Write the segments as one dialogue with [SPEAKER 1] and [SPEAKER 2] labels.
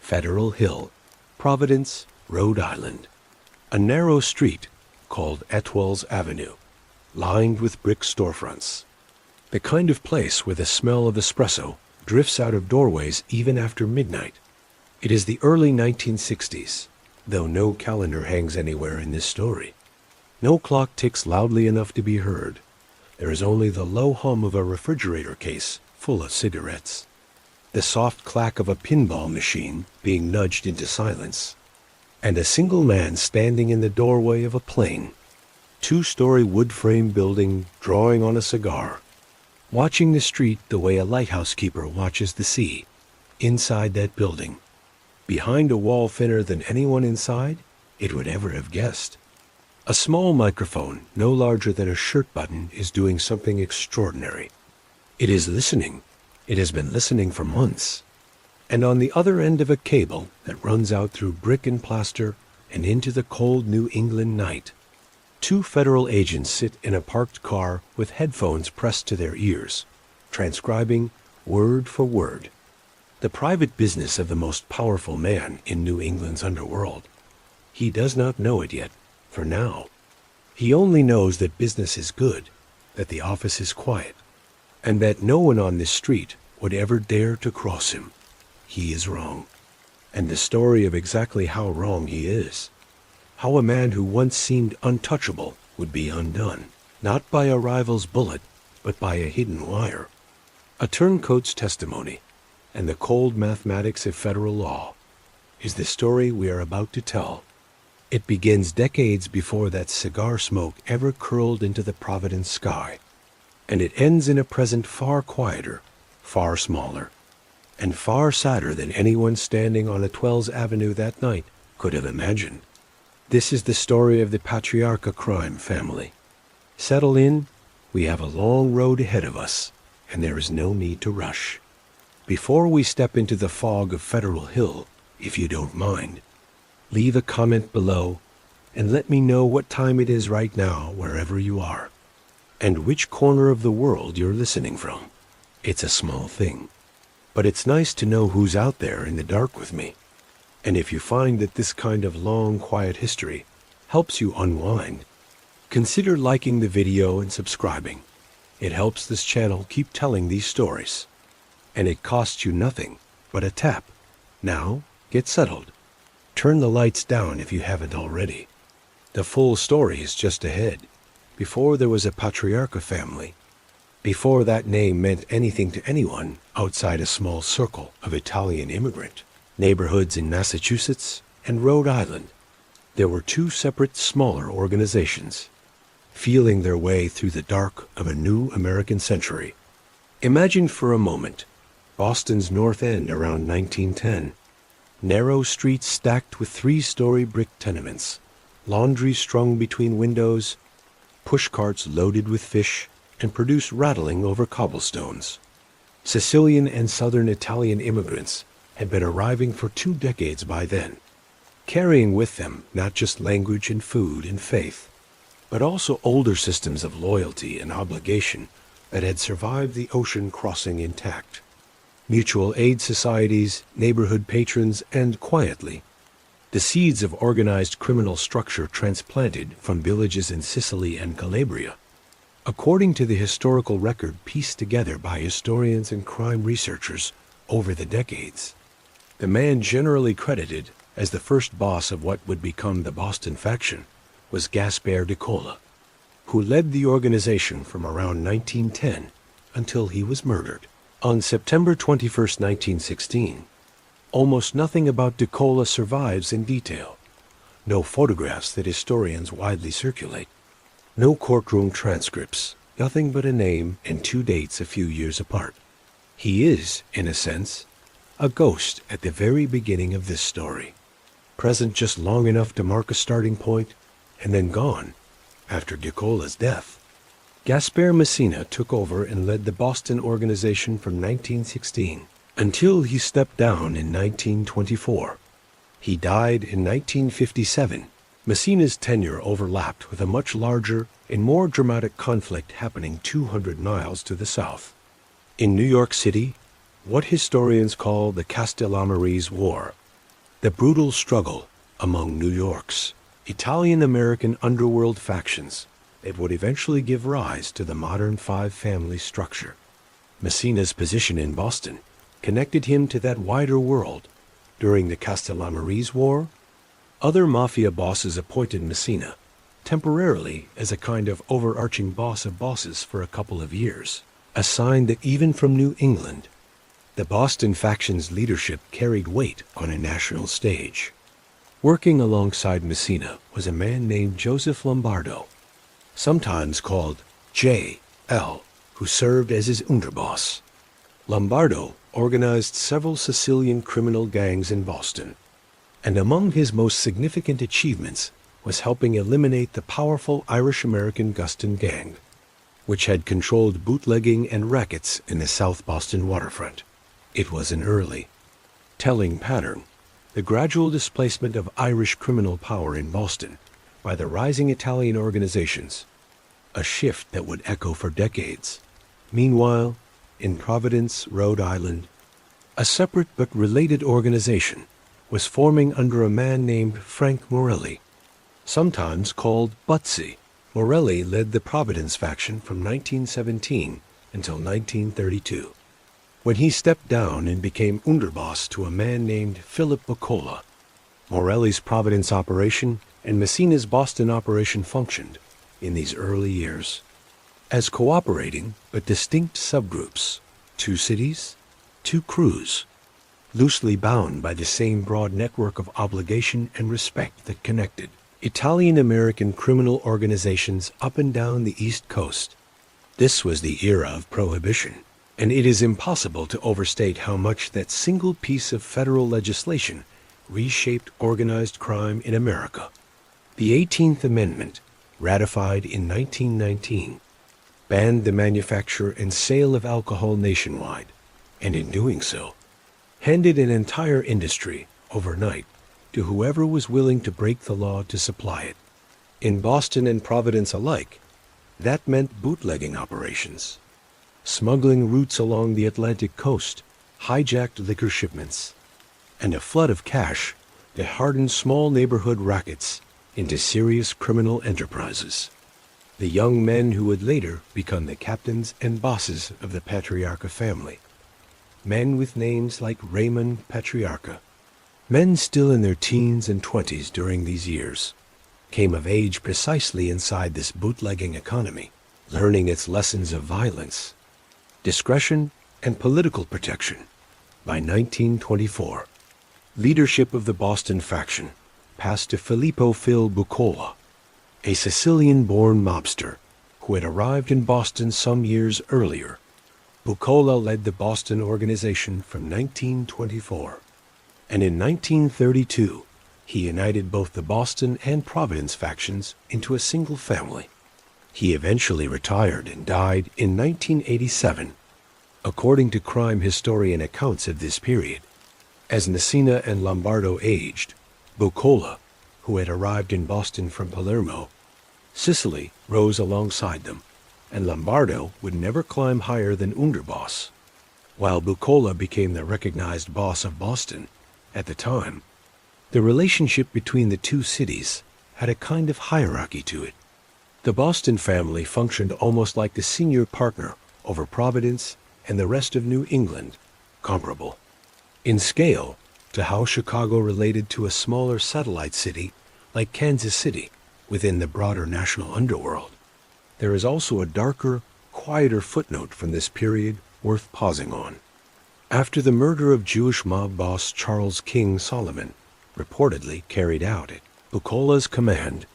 [SPEAKER 1] Federal Hill, Providence, Rhode Island. A narrow street called Etwell's Avenue, lined with brick storefronts. The kind of place where the smell of espresso drifts out of doorways even after midnight. It is the early 1960s, though no calendar hangs anywhere in this story. No clock ticks loudly enough to be heard. There is only the low hum of a refrigerator case full of cigarettes, the soft clack of a pinball machine being nudged into silence, and a single man standing in the doorway of a plain, two-story wood-frame building drawing on a cigar, watching the street the way a lighthouse keeper watches the sea. Inside that building, behind a wall thinner than anyone inside it would ever have guessed, a small microphone no larger than a shirt button is doing something extraordinary. It is listening. It has been listening for months. And on the other end of a cable that runs out through brick and plaster and into the cold New England night, two federal agents sit in a parked car with headphones pressed to their ears, transcribing word for word the private business of the most powerful man in New England's underworld. He does not know it yet, for now. He only knows that business is good, that the office is quiet, and that no one on this street would ever dare to cross him. He is wrong. And the story of exactly how wrong he is. How a man who once seemed untouchable would be undone, not by a rival's bullet, but by a hidden wire. A turncoat's testimony, and the cold mathematics of federal law, is the story we are about to tell. It begins decades before that cigar smoke ever curled into the Providence sky, and it ends in a present far quieter, far smaller, and far sadder than anyone standing on Etwell's Avenue that night could have imagined. This is the story of the Patriarca Crime Family. Settle in. We have a long road ahead of us, and there is no need to rush. Before we step into the fog of Federal Hill, if you don't mind, leave a comment below and let me know what time it is right now wherever you are, and which corner of the world you're listening from. It's a small thing, but it's nice to know who's out there in the dark with me. And if you find that this kind of long, quiet history helps you unwind, consider liking the video and subscribing. It helps this channel keep telling these stories. And it costs you nothing but a tap. Now, get settled. Turn the lights down if you haven't already. The full story is just ahead. Before there was a Patriarca family, before that name meant anything to anyone outside a small circle of Italian immigrant neighborhoods in Massachusetts and Rhode Island, there were two separate smaller organizations, feeling their way through the dark of a new American century. Imagine for a moment Boston's North End around 1910. Narrow streets stacked with three-story brick tenements, laundry strung between windows, pushcarts loaded with fish and produce rattling over cobblestones. Sicilian and southern Italian immigrants had been arriving for 2 decades by then, carrying with them not just language and food and faith, but also older systems of loyalty and obligation that had survived the ocean crossing intact. Mutual aid societies, neighborhood patrons, and, quietly, the seeds of organized criminal structure transplanted from villages in Sicily and Calabria. According to the historical record pieced together by historians and crime researchers over the decades, the man generally credited as the first boss of what would become the Boston faction was Gaspare Nicola, who led the organization from around 1910 until he was murdered. On September 21, 1916, almost nothing about Nicola survives in detail. No photographs that historians widely circulate. No courtroom transcripts. Nothing but a name and 2 dates a few years apart. He is, in a sense, a ghost at the very beginning of this story, present just long enough to mark a starting point, and then gone after Nicola's death. Gaspare Messina took over and led the Boston organization from 1916 until he stepped down in 1924. He died in 1957. Messina's tenure overlapped with a much larger and more dramatic conflict happening 200 miles to the south. In New York City, what historians call the Castellamarese War, The brutal struggle among New York's Italian-American underworld factions that would eventually give rise to the modern five-family structure. Messina's position in Boston connected him to that wider world. During the Castellamarese War, other mafia bosses appointed Messina temporarily as a kind of overarching boss of bosses for a couple of years, a sign that even from New England, the Boston faction's leadership carried weight on a national stage. Working alongside Messina was a man named Joseph Lombardo, sometimes called J.L., who served as his underboss. Lombardo organized several Sicilian criminal gangs in Boston, and among his most significant achievements was helping eliminate the powerful Irish-American Guston gang, which had controlled bootlegging and rackets in the South Boston waterfront. It was an early, telling pattern, the gradual displacement of Irish criminal power in Boston by the rising Italian organizations, a shift that would echo for decades. Meanwhile, in Providence, Rhode Island, a separate but related organization was forming under a man named Frank Morelli, sometimes called Butsy. Morelli led the Providence faction from 1917 until 1932, when he stepped down and became underboss to a man named Philip Bucola. Morelli's Providence operation and Messina's Boston operation functioned in these early years as cooperating but distinct subgroups, two cities, two crews, loosely bound by the same broad network of obligation and respect that connected Italian-American criminal organizations up and down the East Coast. This was the era of Prohibition, and it is impossible to overstate how much that single piece of federal legislation reshaped organized crime in America. The 18th Amendment, ratified in 1919, banned the manufacture and sale of alcohol nationwide, and in doing so, handed an entire industry overnight to whoever was willing to break the law to supply it. In Boston and Providence alike, that meant bootlegging operations, smuggling routes along the Atlantic coast, hijacked liquor shipments, and a flood of cash that hardened small neighborhood rackets into serious criminal enterprises. The young men who would later become the captains and bosses of the Patriarca family, men with names like Raymond Patriarca, men still in their teens and 20s during these years, came of age precisely inside this bootlegging economy, learning its lessons of violence, discretion, and political protection. By 1924, leadership of the Boston faction passed to Filippo Phil Bucola, a Sicilian-born mobster who had arrived in Boston some years earlier. Bucola led the Boston organization from 1924, and in 1932 he united both the Boston and Providence factions into a single family. He eventually retired and died in 1987, according to crime historian accounts of this period. As Messina and Lombardo aged, Bucola, who had arrived in Boston from Palermo, Sicily, rose alongside them, and Lombardo would never climb higher than underboss. While Bucola became the recognized boss of Boston at the time, the relationship between the two cities had a kind of hierarchy to it. The Boston family functioned almost like the senior partner over Providence and the rest of New England, comparable in scale to how Chicago related to a smaller satellite city like Kansas City within the broader national underworld. There is also a darker, quieter footnote from this period worth pausing on. After the murder of Jewish mob boss Charles King Solomon, reportedly carried out at Bucola's command,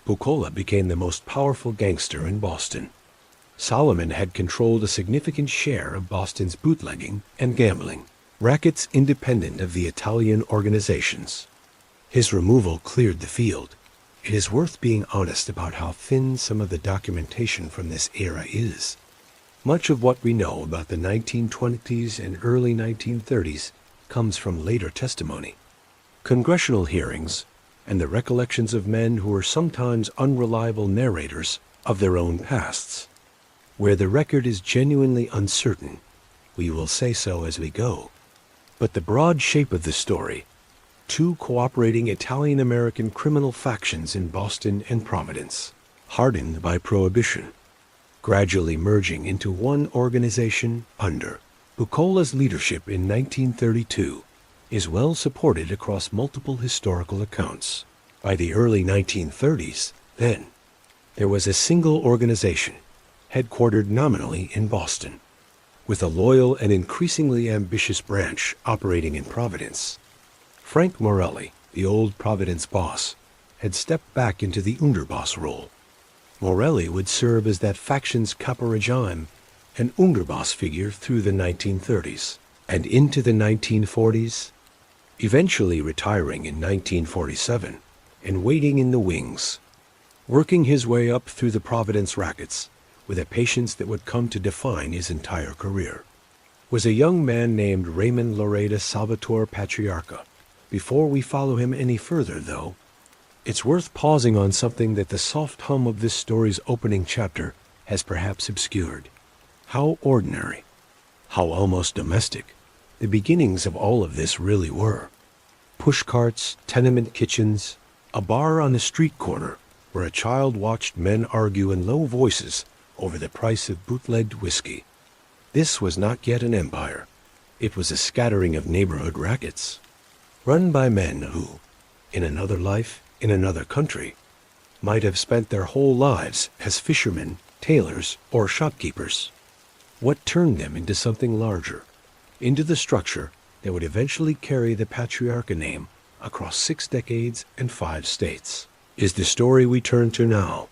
[SPEAKER 1] Bucola became the most powerful gangster in Boston. Solomon had controlled a significant share of Boston's bootlegging and gambling, rackets independent of the Italian organizations. His removal cleared the field. It is worth being honest about how thin some of the documentation from this era is. Much of what we know about the 1920s and early 1930s comes from later testimony, congressional hearings, and the recollections of men who were sometimes unreliable narrators of their own pasts. Where the record is genuinely uncertain, we will say so as we go. But the broad shape of the story two cooperating Italian-American criminal factions in Boston and Providence, hardened by Prohibition, gradually merging into one organization under Bucola's leadership in 1932, is well supported across multiple historical accounts. By the early 1930s, then, there was a single organization, headquartered nominally in Boston, with a loyal and increasingly ambitious branch operating in Providence. Frank Morelli, the old Providence boss, had stepped back into the underboss role. Morelli would serve as that faction's caporegime and underboss figure through the 1930s and into the 1940s, eventually retiring in 1947 and waiting in the wings, working his way up through the Providence rackets with a patience that would come to define his entire career, was a young man named Raymond Loreda Salvatore Patriarca. Before we follow him any further, though, it's worth pausing on something that the soft hum of this story's opening chapter has perhaps obscured. How ordinary, how almost domestic, the beginnings of all of this really were. Pushcarts, tenement kitchens, a bar on a street corner where a child watched men argue in low voices over the price of bootlegged whiskey. This was not yet an empire. It was a scattering of neighborhood rackets, run by men who, in another life, in another country, might have spent their whole lives as fishermen, tailors, or shopkeepers. What turned them into something larger, into the structure that would eventually carry the Patriarca name across 6 decades and 5 states, is the story we turn to now.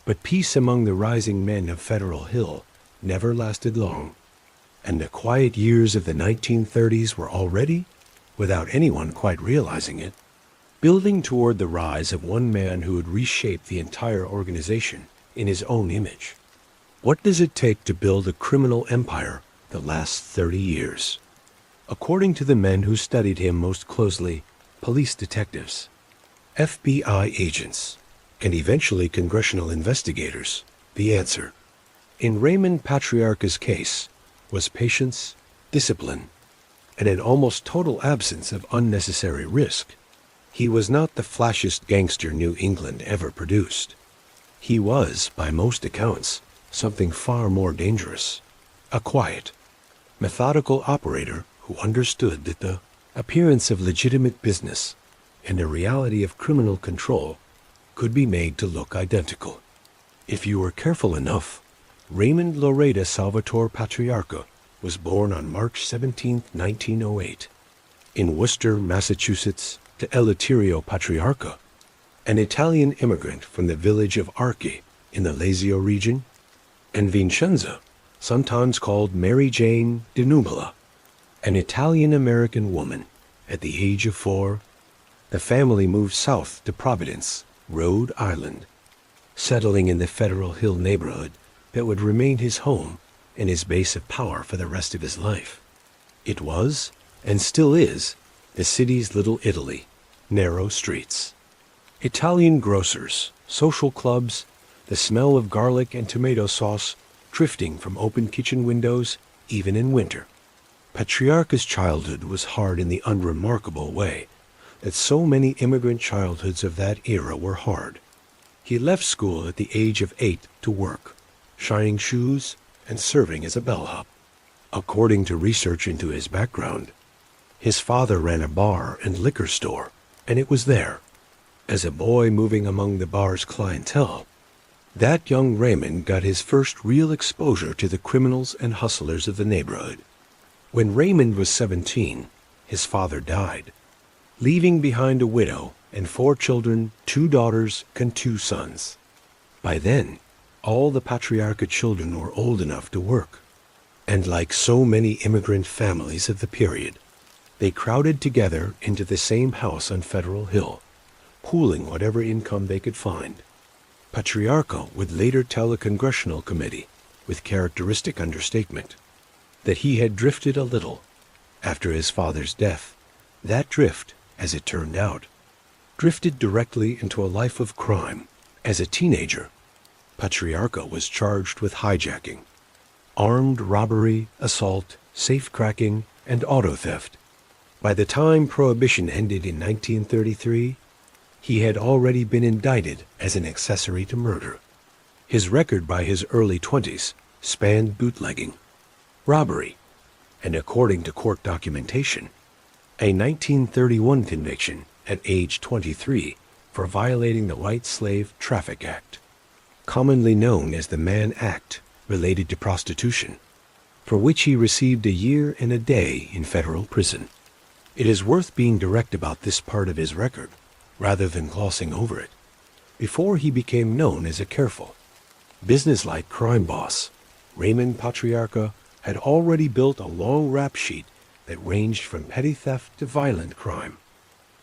[SPEAKER 1] But peace among the rising men of Federal Hill never lasted long, and the quiet years of the 1930s were already, without anyone quite realizing it, building toward the rise of one man who would reshape the entire organization in his own image. What does it take to build a criminal empire that lasts 30 years? According to the men who studied him most closely, police detectives, FBI agents, and eventually congressional investigators, the answer, in Raymond Patriarca's case, was patience, discipline, and an almost total absence of unnecessary risk. He was not the flashiest gangster New England ever produced. He was, by most accounts, something far more dangerous. A quiet, methodical operator who understood that the appearance of legitimate business and the reality of criminal control could be made to look identical. If you were careful enough, Raymond Loreda Salvatore Patriarca was born on March 17, 1908, in Worcester, Massachusetts, to Eleuterio Patriarca, an Italian immigrant from the village of Archi in the Lazio region, and Vincenza, sometimes called Mary Jane de Numala, an Italian-American woman. At the age of 4, the family moved south to Providence, Rhode Island, settling in the Federal Hill neighborhood that would remain his home and his base of power for the rest of his life. It was, and still is, the city's little Italy, narrow streets, Italian grocers, social clubs, the smell of garlic and tomato sauce drifting from open kitchen windows even in winter. Patriarca's childhood was hard in the unremarkable way that so many immigrant childhoods of that era were hard. He left school at the age of 8 to work, shining shoes and serving as a bellhop. According to research into his background, his father ran a bar and liquor store, and it was there, as a boy moving among the bar's clientele, that young Raymond got his first real exposure to the criminals and hustlers of the neighborhood. When Raymond was 17, his father died, leaving behind a widow and 4 children, 2 daughters and 2 sons. By then, all the Patriarca children were old enough to work, and like so many immigrant families of the period, they crowded together into the same house on Federal Hill, pooling whatever income they could find. Patriarca would later tell a congressional committee, with characteristic understatement, that he had drifted a little after his father's death. That drift, as it turned out, drifted directly into a life of crime. As a teenager, Patriarca was charged with hijacking, armed robbery, assault, safe-cracking, and auto theft. By the time Prohibition ended in 1933, he had already been indicted as an accessory to murder. His record by his early 20s spanned bootlegging, robbery, and according to court documentation, a 1931 conviction at age 23 for violating the White Slave Traffic Act, commonly known as the Mann Act, related to prostitution, for which he received a year and a day in federal prison. It is worth being direct about this part of his record, rather than glossing over it. Before he became known as a careful, businesslike crime boss, Raymond Patriarca had already built a long rap sheet that ranged from petty theft to violent crime,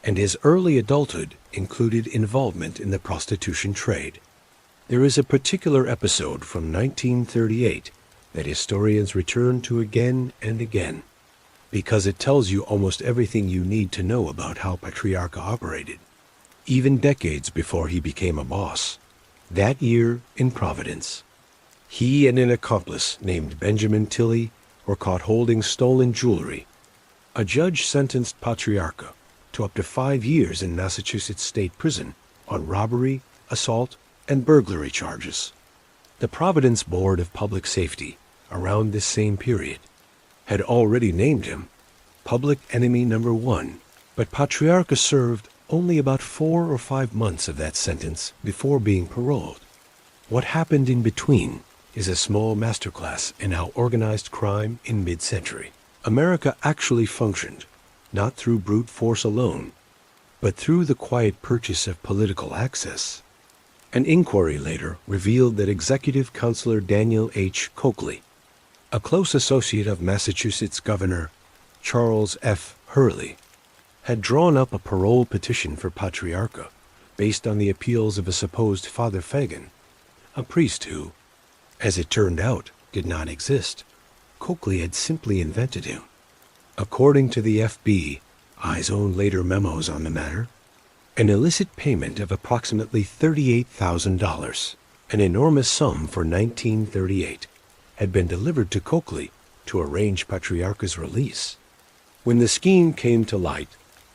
[SPEAKER 1] and his early adulthood included involvement in the prostitution trade. There is a particular episode from 1938 that historians return to again and again, because it tells you almost everything you need to know about how Patriarca operated, even decades before he became a boss. That year in Providence, he and an accomplice named Benjamin Tilley were caught holding stolen jewelry. A judge sentenced Patriarca to up to 5 years in Massachusetts State Prison on robbery, assault, and burglary charges. The Providence Board of Public Safety, around this same period, had already named him Public Enemy Number 1, but Patriarca served only about 4 or 5 months of that sentence before being paroled. What happened in between is a small masterclass in how organized crime in mid-century America actually functioned, not through brute force alone, but through the quiet purchase of political access. An inquiry later revealed that Executive Counselor Daniel H. Coakley, a close associate of Massachusetts Governor Charles F. Hurley, had drawn up a parole petition for Patriarca based on the appeals of a supposed Father Fagan, a priest who, as it turned out, did not exist. Coakley had simply invented him. According to the FBI's own later memos on the matter, an illicit payment of approximately $38,000, an enormous sum for 1938, had been delivered to Coakley to arrange Patriarca's release. When the scheme came to light,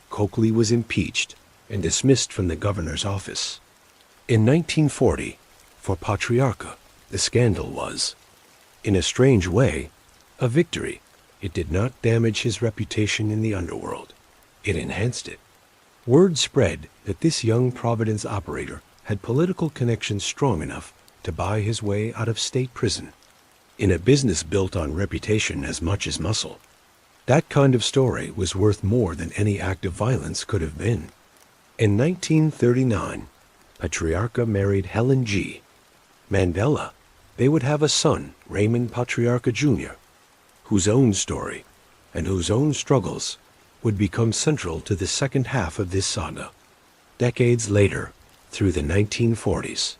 [SPEAKER 1] Coakley was impeached and dismissed from the governor's office. In 1940, for Patriarca, the scandal was, in a strange way, a victory. It did not damage his reputation in the underworld. It enhanced it. Word spread that this young Providence operator had political connections strong enough to buy his way out of state prison. In a business built on reputation as much as muscle, that kind of story was worth more than any act of violence could have been. In 1939, Patriarca married Helen G. Mandela. They would have a son, Raymond Patriarca Jr., whose own story and whose own struggles would become central to the second half of this saga. Decades later, through the 1940s,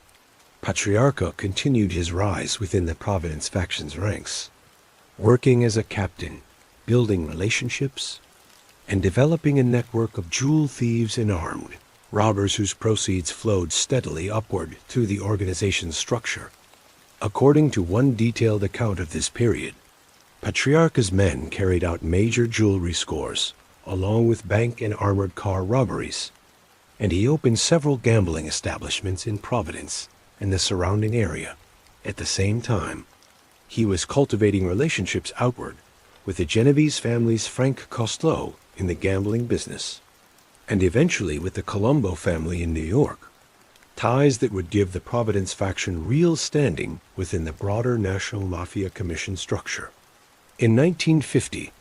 [SPEAKER 1] Patriarca continued his rise within the Providence faction's ranks, working as a captain, building relationships, and developing a network of jewel thieves and armed robbers whose proceeds flowed steadily upward through the organization's structure. According to one detailed account of this period, Patriarca's men carried out major jewelry scores, along with bank and armored car robberies, and he opened several gambling establishments in Providence and the surrounding area. At the same time, he was cultivating relationships outward with the Genovese family's Frank Costello in the gambling business, and eventually with the Colombo family in New York, ties that would give the Providence faction real standing within the broader National Mafia Commission structure. In 1950,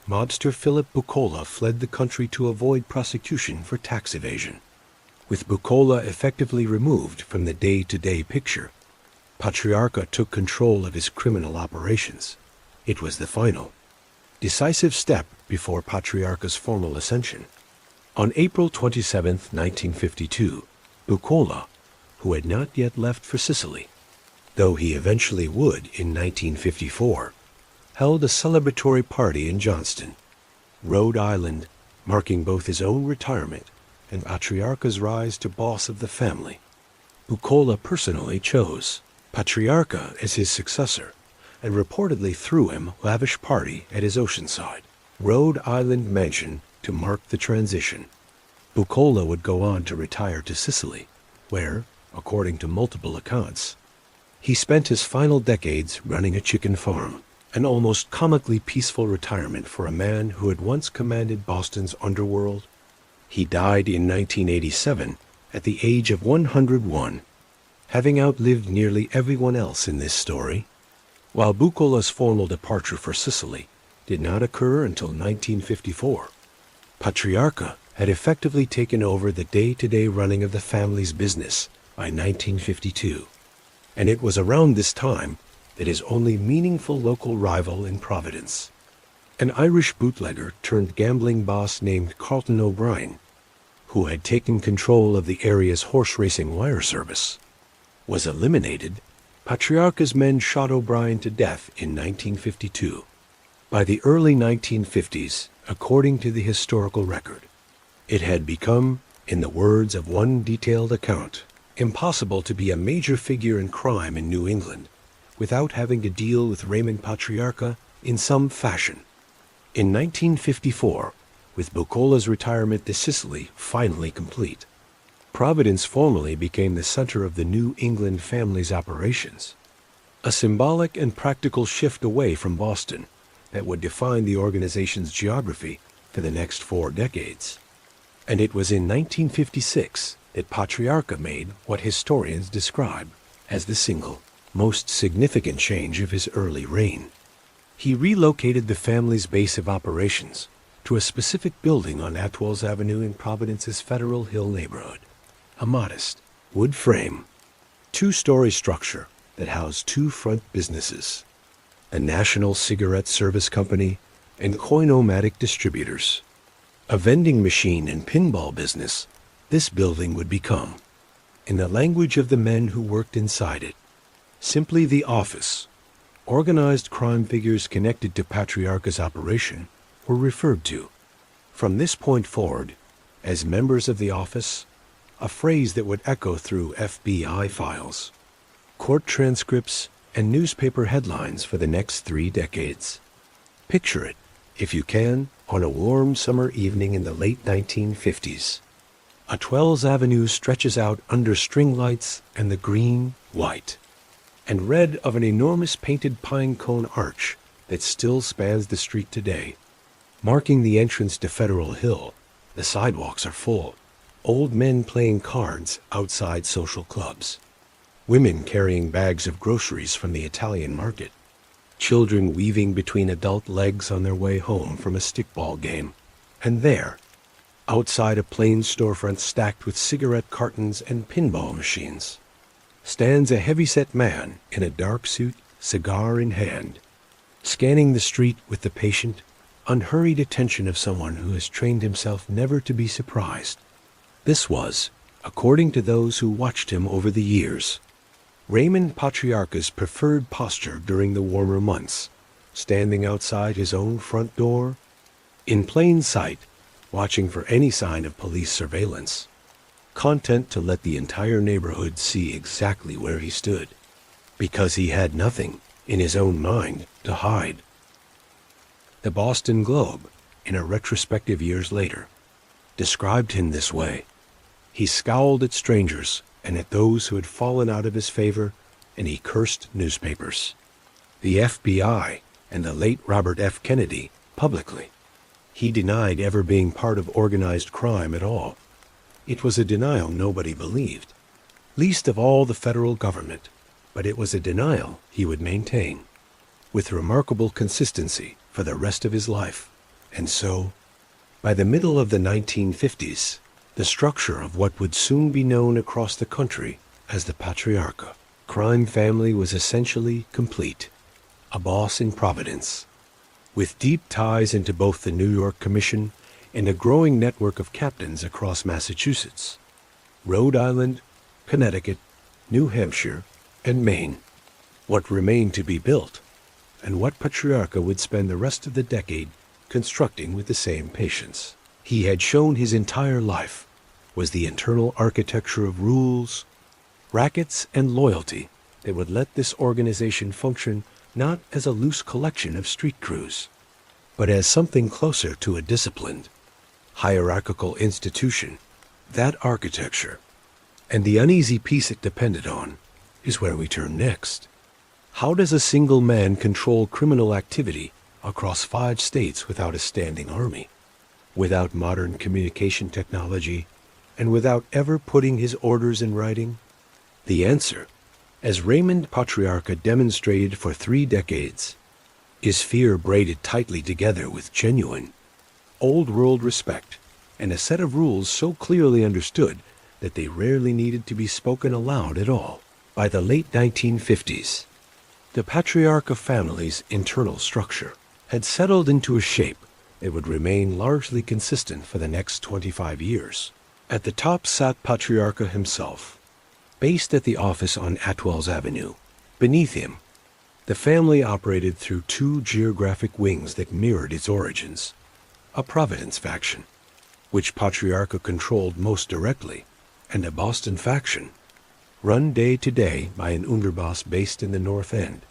[SPEAKER 1] mobster Philip Bucola fled the country to avoid prosecution for tax evasion. With Bucola effectively removed from the day-to-day picture, Patriarca took control of his criminal operations. It was the final, decisive step before Patriarca's formal ascension. On April 27, 1952, Bucola, who had not yet left for Sicily, though he eventually would in 1954, held a celebratory party in Johnston, Rhode Island, marking both his own retirement and Patriarca's rise to boss of the family. Bucola personally chose Patriarca as his successor and reportedly threw him a lavish party at his oceanside, Rhode Island mansion to mark the transition. Bucola would go on to retire to Sicily, where, according to multiple accounts, he spent his final decades running a chicken farm, an almost comically peaceful retirement for a man who had once commanded Boston's underworld. He died in 1987 at the age of 101, having outlived nearly everyone else in this story. While Bucola's formal departure for Sicily did not occur until 1954, Patriarca had effectively taken over the day-to-day running of the family's business by 1952, and it was around this time that his only meaningful local rival in Providence, an Irish bootlegger turned gambling boss named Carlton O'Brien, who had taken control of the area's horse racing wire service, was eliminated. Patriarca's men shot O'Brien to death in 1952. By the early 1950s, according to the historical record, it had become, in the words of one detailed account, impossible to be a major figure in crime in New England without having to deal with Raymond Patriarca in some fashion. In 1954, with Bucola's retirement to Sicily finally complete, Providence formally became the center of the New England family's operations, a symbolic and practical shift away from Boston that would define the organization's geography for the next 4 decades. And it was in 1956 that Patriarca made what historians describe as the single most significant change of his early reign. He relocated the family's base of operations to a specific building on Atwells Avenue in Providence's Federal Hill neighborhood, a modest, wood-frame, 2-story structure that housed 2 front businesses, a national cigarette service company and coin-o-matic distributors. A vending machine and pinball business, this building would become, in the language of the men who worked inside it, simply the office. Organized crime figures connected to Patriarca's operation were referred to, from this point forward, as members of the office, a phrase that would echo through FBI files, court transcripts, and newspaper headlines for the next 3 decades. Picture it, if you can, on a warm summer evening in the late 1950s. Atwells Avenue stretches out under string lights and the green, white, and red of an enormous painted pine cone arch that still spans the street today. Marking the entrance to Federal Hill, the sidewalks are full, old men playing cards outside social clubs, women carrying bags of groceries from the Italian market, children weaving between adult legs on their way home from a stickball game, and there, outside a plain storefront stacked with cigarette cartons and pinball machines, stands a heavy-set man in a dark suit, cigar in hand, scanning the street with the patient, unhurried attention of someone who has trained himself never to be surprised. This was, according to those who watched him over the years, Raymond Patriarca's preferred posture during the warmer months, standing outside his own front door, in plain sight, watching for any sign of police surveillance, content to let the entire neighborhood see exactly where he stood, because he had nothing, in his own mind, to hide. The Boston Globe, in a retrospective years later, described him this way. He scowled at strangers and at those who had fallen out of his favor, and he cursed newspapers, the FBI, and the late Robert F. Kennedy publicly. He denied ever being part of organized crime at all. It was a denial nobody believed, least of all the federal government, but it was a denial he would maintain, with remarkable consistency for the rest of his life. And so, by the middle of the 1950s, the structure of what would soon be known across the country as the Patriarca crime family was essentially complete. A boss in Providence, with deep ties into both the New York Commission and a growing network of captains across Massachusetts, Rhode Island, Connecticut, New Hampshire, and Maine. What remained to be built, and what Patriarca would spend the rest of the decade constructing with the same patience he had shown his entire life, was the internal architecture of rules, rackets, and loyalty that would let this organization function not as a loose collection of street crews, but as something closer to a disciplined, hierarchical institution, that architecture, and the uneasy peace it depended on, is where we turn next. How does a single man control criminal activity across 5 states without a standing army, without modern communication technology, and without ever putting his orders in writing? The answer, as Raymond Patriarca demonstrated for 3 decades, is fear braided tightly together with genuine, old-world respect, and a set of rules so clearly understood that they rarely needed to be spoken aloud at all. By the late 1950s, the Patriarca family's internal structure had settled into a shape that would remain largely consistent for the next 25 years. At the top sat Patriarca himself, based at the office on Atwells Avenue. Beneath him, the family operated through 2 geographic wings that mirrored its origins. A Providence faction, which Patriarca controlled most directly, and a Boston faction, run day to day by an underboss based in the North End.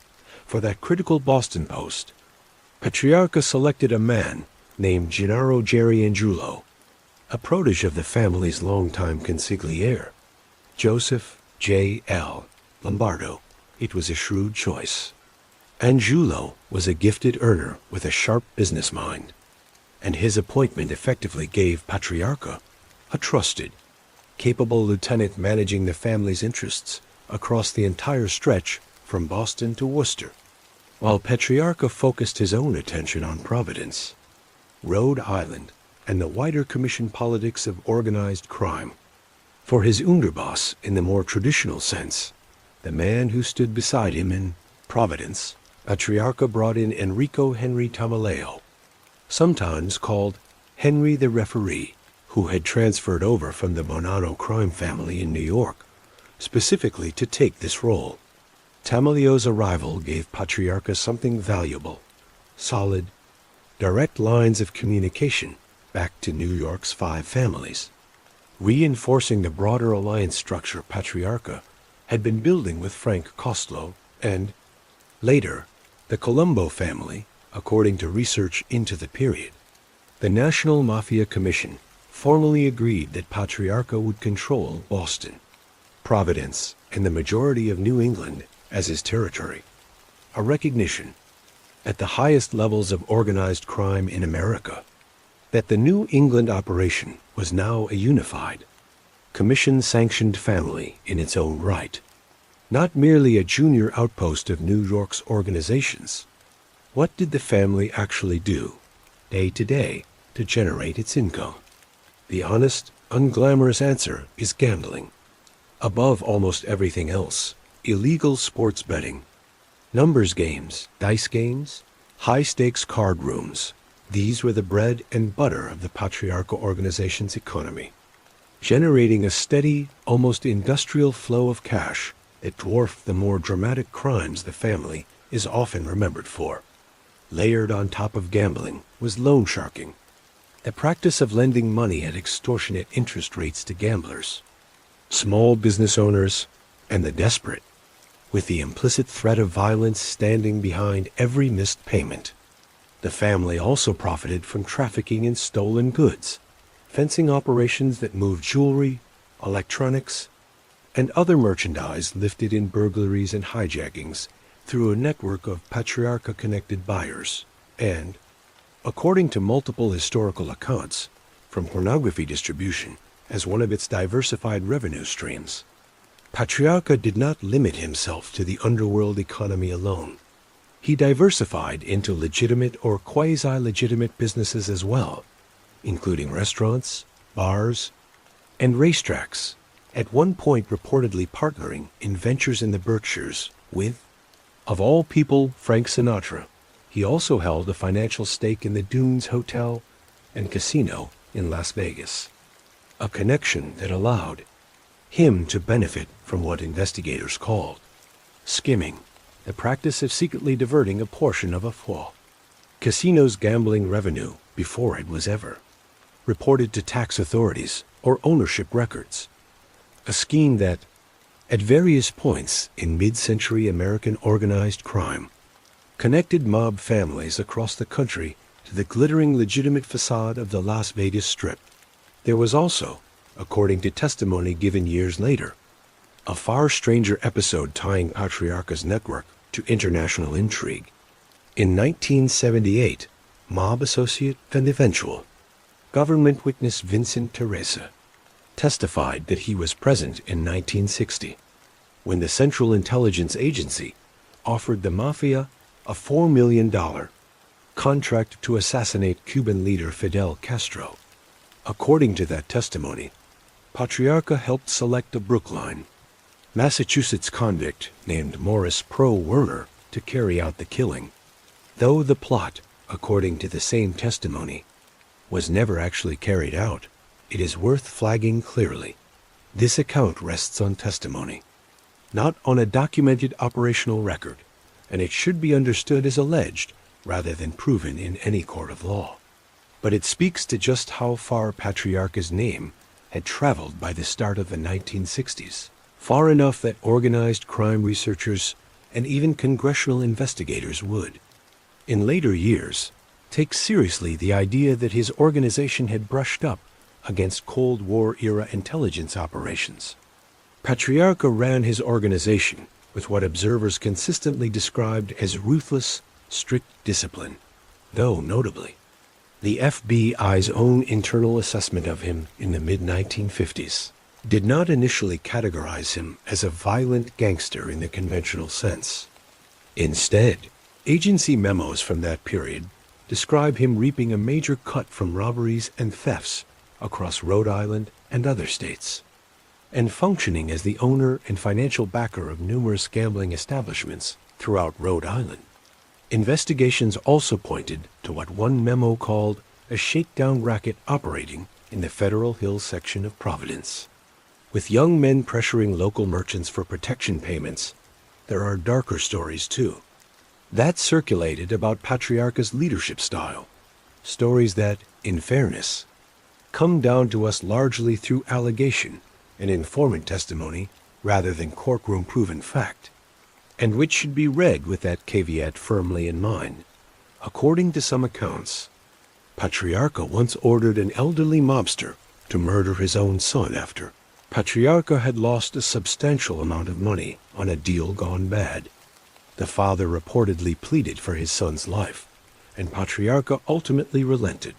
[SPEAKER 1] For that critical Boston post, Patriarca selected a man named Gennaro Jerry Angiulo, a protege of the family's longtime consigliere, Joseph J. L. Lombardo. It was a shrewd choice. Angiulo was a gifted earner with a sharp business mind, and his appointment effectively gave Patriarca a trusted, capable lieutenant managing the family's interests across the entire stretch from Boston to Worcester, while Patriarca focused his own attention on Providence, Rhode Island, and the wider commission politics of organized crime. For his underboss, in the more traditional sense, the man who stood beside him in Providence, Patriarca brought in Enrico Henry Tamaleo, sometimes called Henry the Referee, who had transferred over from the Bonanno crime family in New York, specifically to take this role. Tamaleo's arrival gave Patriarca something valuable: solid, direct lines of communication back to New York's 5 families, reinforcing the broader alliance structure Patriarca had been building with Frank Costello and, later, the Colombo family. According to research into the period, the National Mafia Commission formally agreed that Patriarca would control Boston, Providence, and the majority of New England as his territory, a recognition, at the highest levels of organized crime in America, that the New England operation was now a unified, commission-sanctioned family in its own right, not merely a junior outpost of New York's organizations. What did the family actually do, day to day, to generate its income? The honest, unglamorous answer is gambling. Above almost everything else, illegal sports betting, numbers games, dice games, high-stakes card rooms. These were the bread and butter of the Patriarca organization's economy, generating a steady, almost industrial flow of cash that dwarfed the more dramatic crimes the family is often remembered for. Layered on top of gambling was loan sharking, the practice of lending money at extortionate interest rates to gamblers, small business owners, and the desperate, with the implicit threat of violence standing behind every missed payment. The family also profited from trafficking in stolen goods, fencing operations that moved jewelry, electronics, and other merchandise lifted in burglaries and hijackings through a network of Patriarca-connected buyers, and, according to multiple historical accounts, from pornography distribution as one of its diversified revenue streams. Patriarca did not limit himself to the underworld economy alone. He diversified into legitimate or quasi-legitimate businesses as well, including restaurants, bars, and racetracks, at one point reportedly partnering in ventures in the Berkshires with, of all people, Frank Sinatra. He also held a financial stake in the Dunes Hotel and Casino in Las Vegas, a connection that allowed him to benefit from what investigators called skimming, the practice of secretly diverting a portion of a flaw. Casino's gambling revenue, before it was ever reported to tax authorities or ownership records, a scheme that, at various points in mid-century American organized crime, connected mob families across the country to the glittering legitimate facade of the Las Vegas Strip. There was also, according to testimony given years later, a far stranger episode tying Patriarca's network to international intrigue. In 1978, mob associate and eventual government witness Vincent Teresa testified that he was present in 1960 when the Central Intelligence Agency offered the Mafia a $4 million contract to assassinate Cuban leader Fidel Castro. According to that testimony, Patriarca helped select a Brookline, Massachusetts convict named Morris Pro Werner to carry out the killing. Though the plot, according to the same testimony, was never actually carried out, it is worth flagging clearly. This account rests on testimony, not on a documented operational record, and it should be understood as alleged rather than proven in any court of law. But it speaks to just how far Patriarca's name had traveled by the start of the 1960s, far enough that organized crime researchers and even congressional investigators would, in later years, take seriously the idea that his organization had brushed up against Cold War-era intelligence operations. Patriarca ran his organization with what observers consistently described as ruthless, strict discipline, though notably, the FBI's own internal assessment of him in the mid-1950s did not initially categorize him as a violent gangster in the conventional sense. Instead, agency memos from that period describe him reaping a major cut from robberies and thefts across Rhode Island and other states, and functioning as the owner and financial backer of numerous gambling establishments throughout Rhode Island. Investigations also pointed to what one memo called a shakedown racket operating in the Federal Hills section of Providence. With young men pressuring local merchants for protection payments, there are darker stories too. That circulated about Patriarca's leadership style, stories that, in fairness, come down to us largely through allegation and informant testimony rather than courtroom-proven fact, and which should be read with that caveat firmly in mind. According to some accounts, Patriarca once ordered an elderly mobster to murder his own son after Patriarca had lost a substantial amount of money on a deal gone bad. The father reportedly pleaded for his son's life, and Patriarca ultimately relented,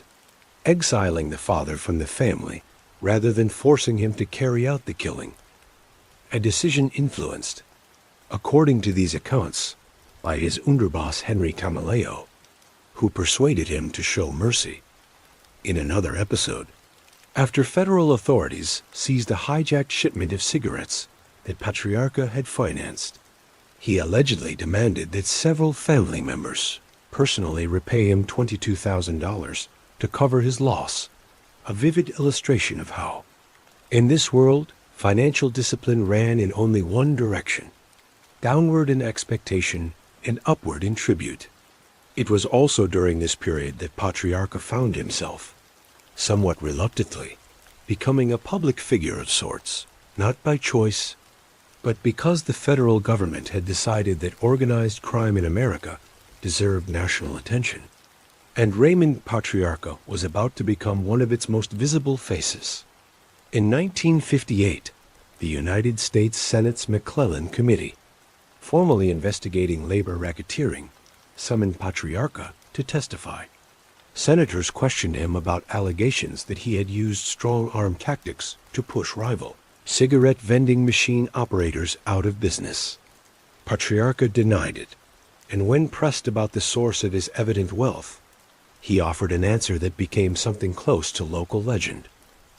[SPEAKER 1] exiling the father from the family rather than forcing him to carry out the killing, a decision influenced, according to these accounts, by his underboss Henry Tamaleo, who persuaded him to show mercy. In another episode, after federal authorities seized a hijacked shipment of cigarettes that Patriarca had financed, he allegedly demanded that several family members personally repay him $22,000 to cover his loss, a vivid illustration of how, in this world, financial discipline ran in only one direction, downward in expectation and upward in tribute. It was also during this period that Patriarca found himself, somewhat reluctantly, becoming a public figure of sorts, not by choice, but because the federal government had decided that organized crime in America deserved national attention, and Raymond Patriarca was about to become one of its most visible faces. In 1958, the United States Senate's McClellan Committee, formally investigating labor racketeering, summoned Patriarca to testify. Senators questioned him about allegations that he had used strong-arm tactics to push rival cigarette vending machine operators out of business. Patriarca denied it, and when pressed about the source of his evident wealth, he offered an answer that became something close to local legend.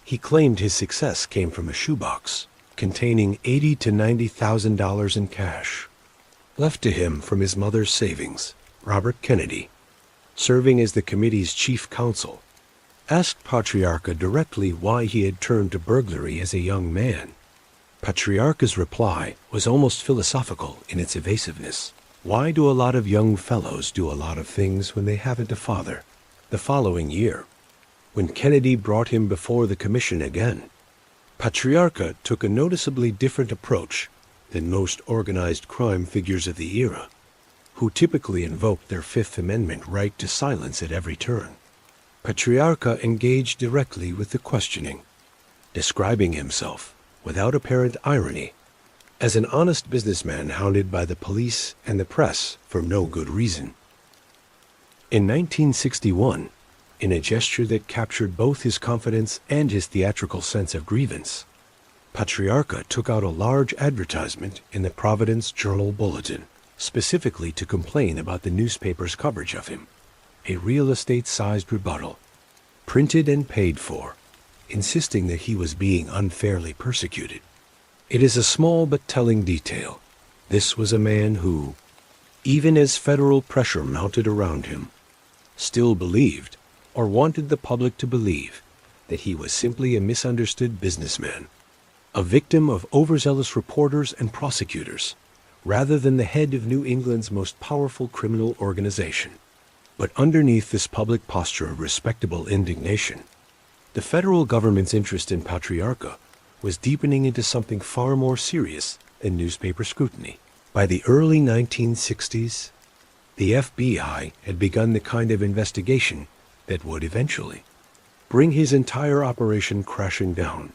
[SPEAKER 1] He claimed his success came from a shoebox containing $80,000 to $90,000 in cash, left to him from his mother's savings. Robert Kennedy, serving as the committee's chief counsel, asked Patriarca directly why he had turned to burglary as a young man. Patriarca's reply was almost philosophical in its evasiveness. Why do a lot of young fellows do a lot of things when they haven't a father? The following year, when Kennedy brought him before the commission again, Patriarca took a noticeably different approach than most organized crime figures of the era, who typically invoked their Fifth Amendment right to silence at every turn. Patriarca engaged directly with the questioning, describing himself, without apparent irony, as an honest businessman hounded by the police and the press for no good reason. In 1961, in a gesture that captured both his confidence and his theatrical sense of grievance, Patriarca took out a large advertisement in the Providence Journal Bulletin, specifically to complain about the newspaper's coverage of him, a real estate-sized rebuttal, printed and paid for, insisting that he was being unfairly persecuted. It is a small but telling detail. This was a man who, even as federal pressure mounted around him, still believed, or wanted the public to believe, that he was simply a misunderstood businessman, a victim of overzealous reporters and prosecutors, rather than the head of New England's most powerful criminal organization. But underneath this public posture of respectable indignation, the federal government's interest in Patriarca was deepening into something far more serious than newspaper scrutiny. By the early 1960s, the FBI had begun the kind of investigation that would eventually bring his entire operation crashing down,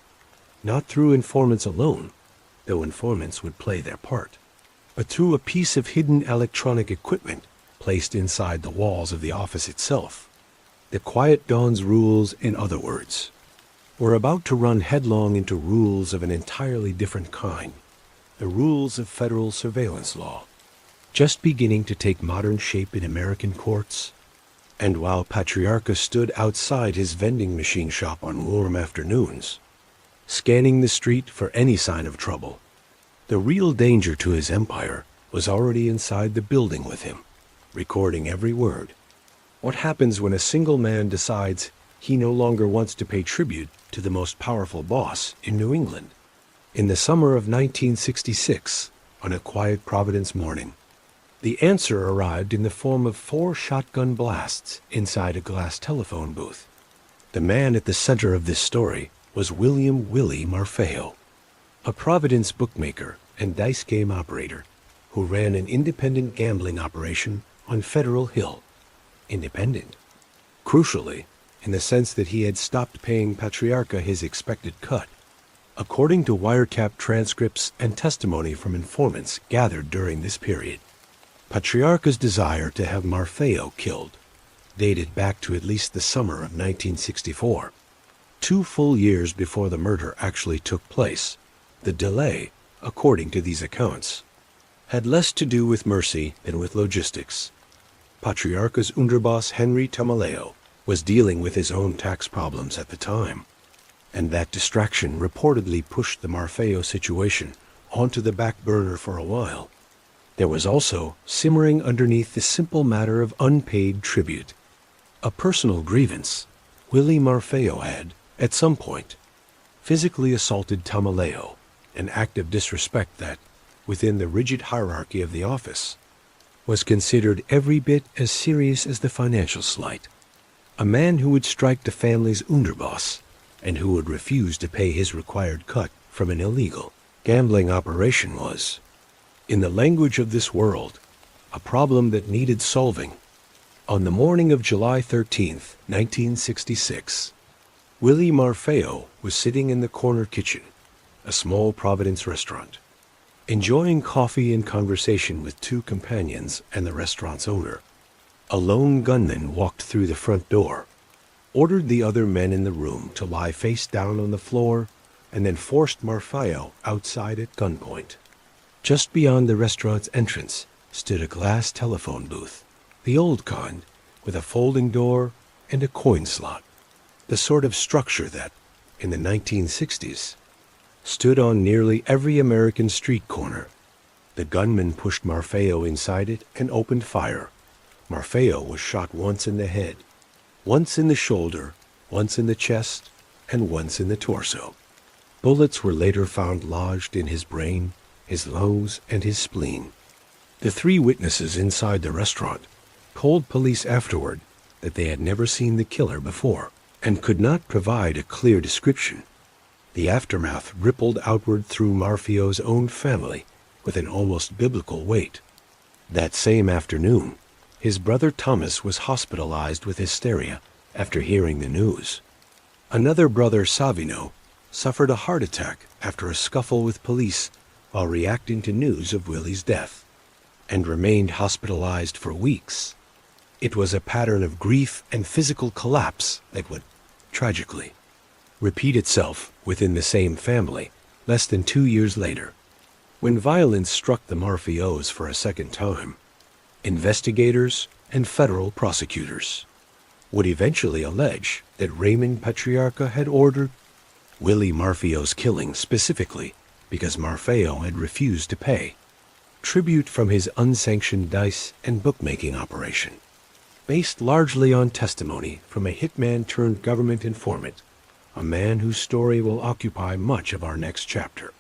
[SPEAKER 1] not through informants alone, though informants would play their part, but through a piece of hidden electronic equipment placed inside the walls of the office itself. The Quiet Dawn's rules, in other words, were about to run headlong into rules of an entirely different kind, the rules of federal surveillance law, just beginning to take modern shape in American courts. And while Patriarca stood outside his vending machine shop on warm afternoons, scanning the street for any sign of trouble, the real danger to his empire was already inside the building with him, recording every word. What happens when a single man decides he no longer wants to pay tribute to the most powerful boss in New England? In the summer of 1966, on a quiet Providence morning, the answer arrived in the form of 4 shotgun blasts inside a glass telephone booth. The man at the center of this story was William "Willie" Marfeo, a Providence bookmaker and dice game operator who ran an independent gambling operation on Federal Hill. Independent, crucially, in the sense that he had stopped paying Patriarca his expected cut, according to wiretap transcripts and testimony from informants gathered during this period. Patriarca's desire to have Marfeo killed dated back to at least the summer of 1964, 2 full years before the murder actually took place. The delay, according to these accounts, had less to do with mercy than with logistics. Patriarca's underboss Henry Tamaleo was dealing with his own tax problems at the time, and that distraction reportedly pushed the Marfeo situation onto the back burner for a while. There was also, simmering underneath the simple matter of unpaid tribute, a personal grievance. Willie Marfeo had, at some point, physically assaulted Tamaleo, an act of disrespect that, within the rigid hierarchy of the office, was considered every bit as serious as the financial slight. A man who would strike the family's underboss and who would refuse to pay his required cut from an illegal gambling operation was, in the language of this world, a problem that needed solving. On the morning of July 13th, 1966, Willie Marfeo was sitting in the corner kitchen, a small Providence restaurant, enjoying coffee and conversation with 2 companions and the restaurant's owner. A lone gunman walked through the front door, ordered the other men in the room to lie face down on the floor, and then forced Marfeo outside at gunpoint. Just beyond the restaurant's entrance stood a glass telephone booth, the old kind, with a folding door and a coin slot, the sort of structure that, in the 1960s, stood on nearly every American street corner. The gunman pushed Marfeo inside it and opened fire. Marfeo was shot once in the head, once in the shoulder, once in the chest, and once in the torso. Bullets were later found lodged in his brain, his lungs, and his spleen. The 3 witnesses inside the restaurant told police afterward that they had never seen the killer before and could not provide a clear description. The aftermath rippled outward through Marfeo's own family with an almost biblical weight. That same afternoon, his brother Thomas was hospitalized with hysteria after hearing the news. Another brother, Savino, suffered a heart attack after a scuffle with police while reacting to news of Willie's death, and remained hospitalized for weeks. It was a pattern of grief and physical collapse that would, tragically, repeat itself within the same family less than 2 years later. When violence struck the Marfios for a second time, investigators and federal prosecutors would eventually allege that Raymond Patriarca had ordered Willie Marfio's killing specifically because Marfeo had refused to pay tribute from his unsanctioned dice and bookmaking operation, based largely on testimony from a hitman turned government informant, a man whose story will occupy much of our next chapter.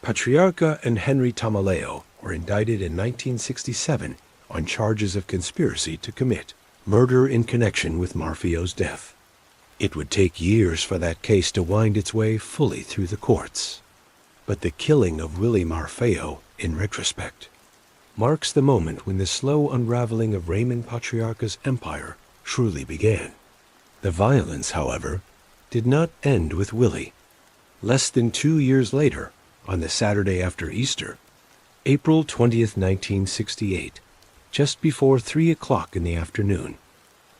[SPEAKER 1] Patriarca and Henry Tamaleo were indicted in 1967 on charges of conspiracy to commit murder in connection with Marfio's death. It would take years for that case to wind its way fully through the courts. But the killing of Willie Marfeo, in retrospect, marks the moment when the slow unraveling of Raymond Patriarca's empire truly began. The violence, however, did not end with Willie. Less than 2 years later, on the Saturday after Easter, April 20th, 1968, just before 3 o'clock in the afternoon,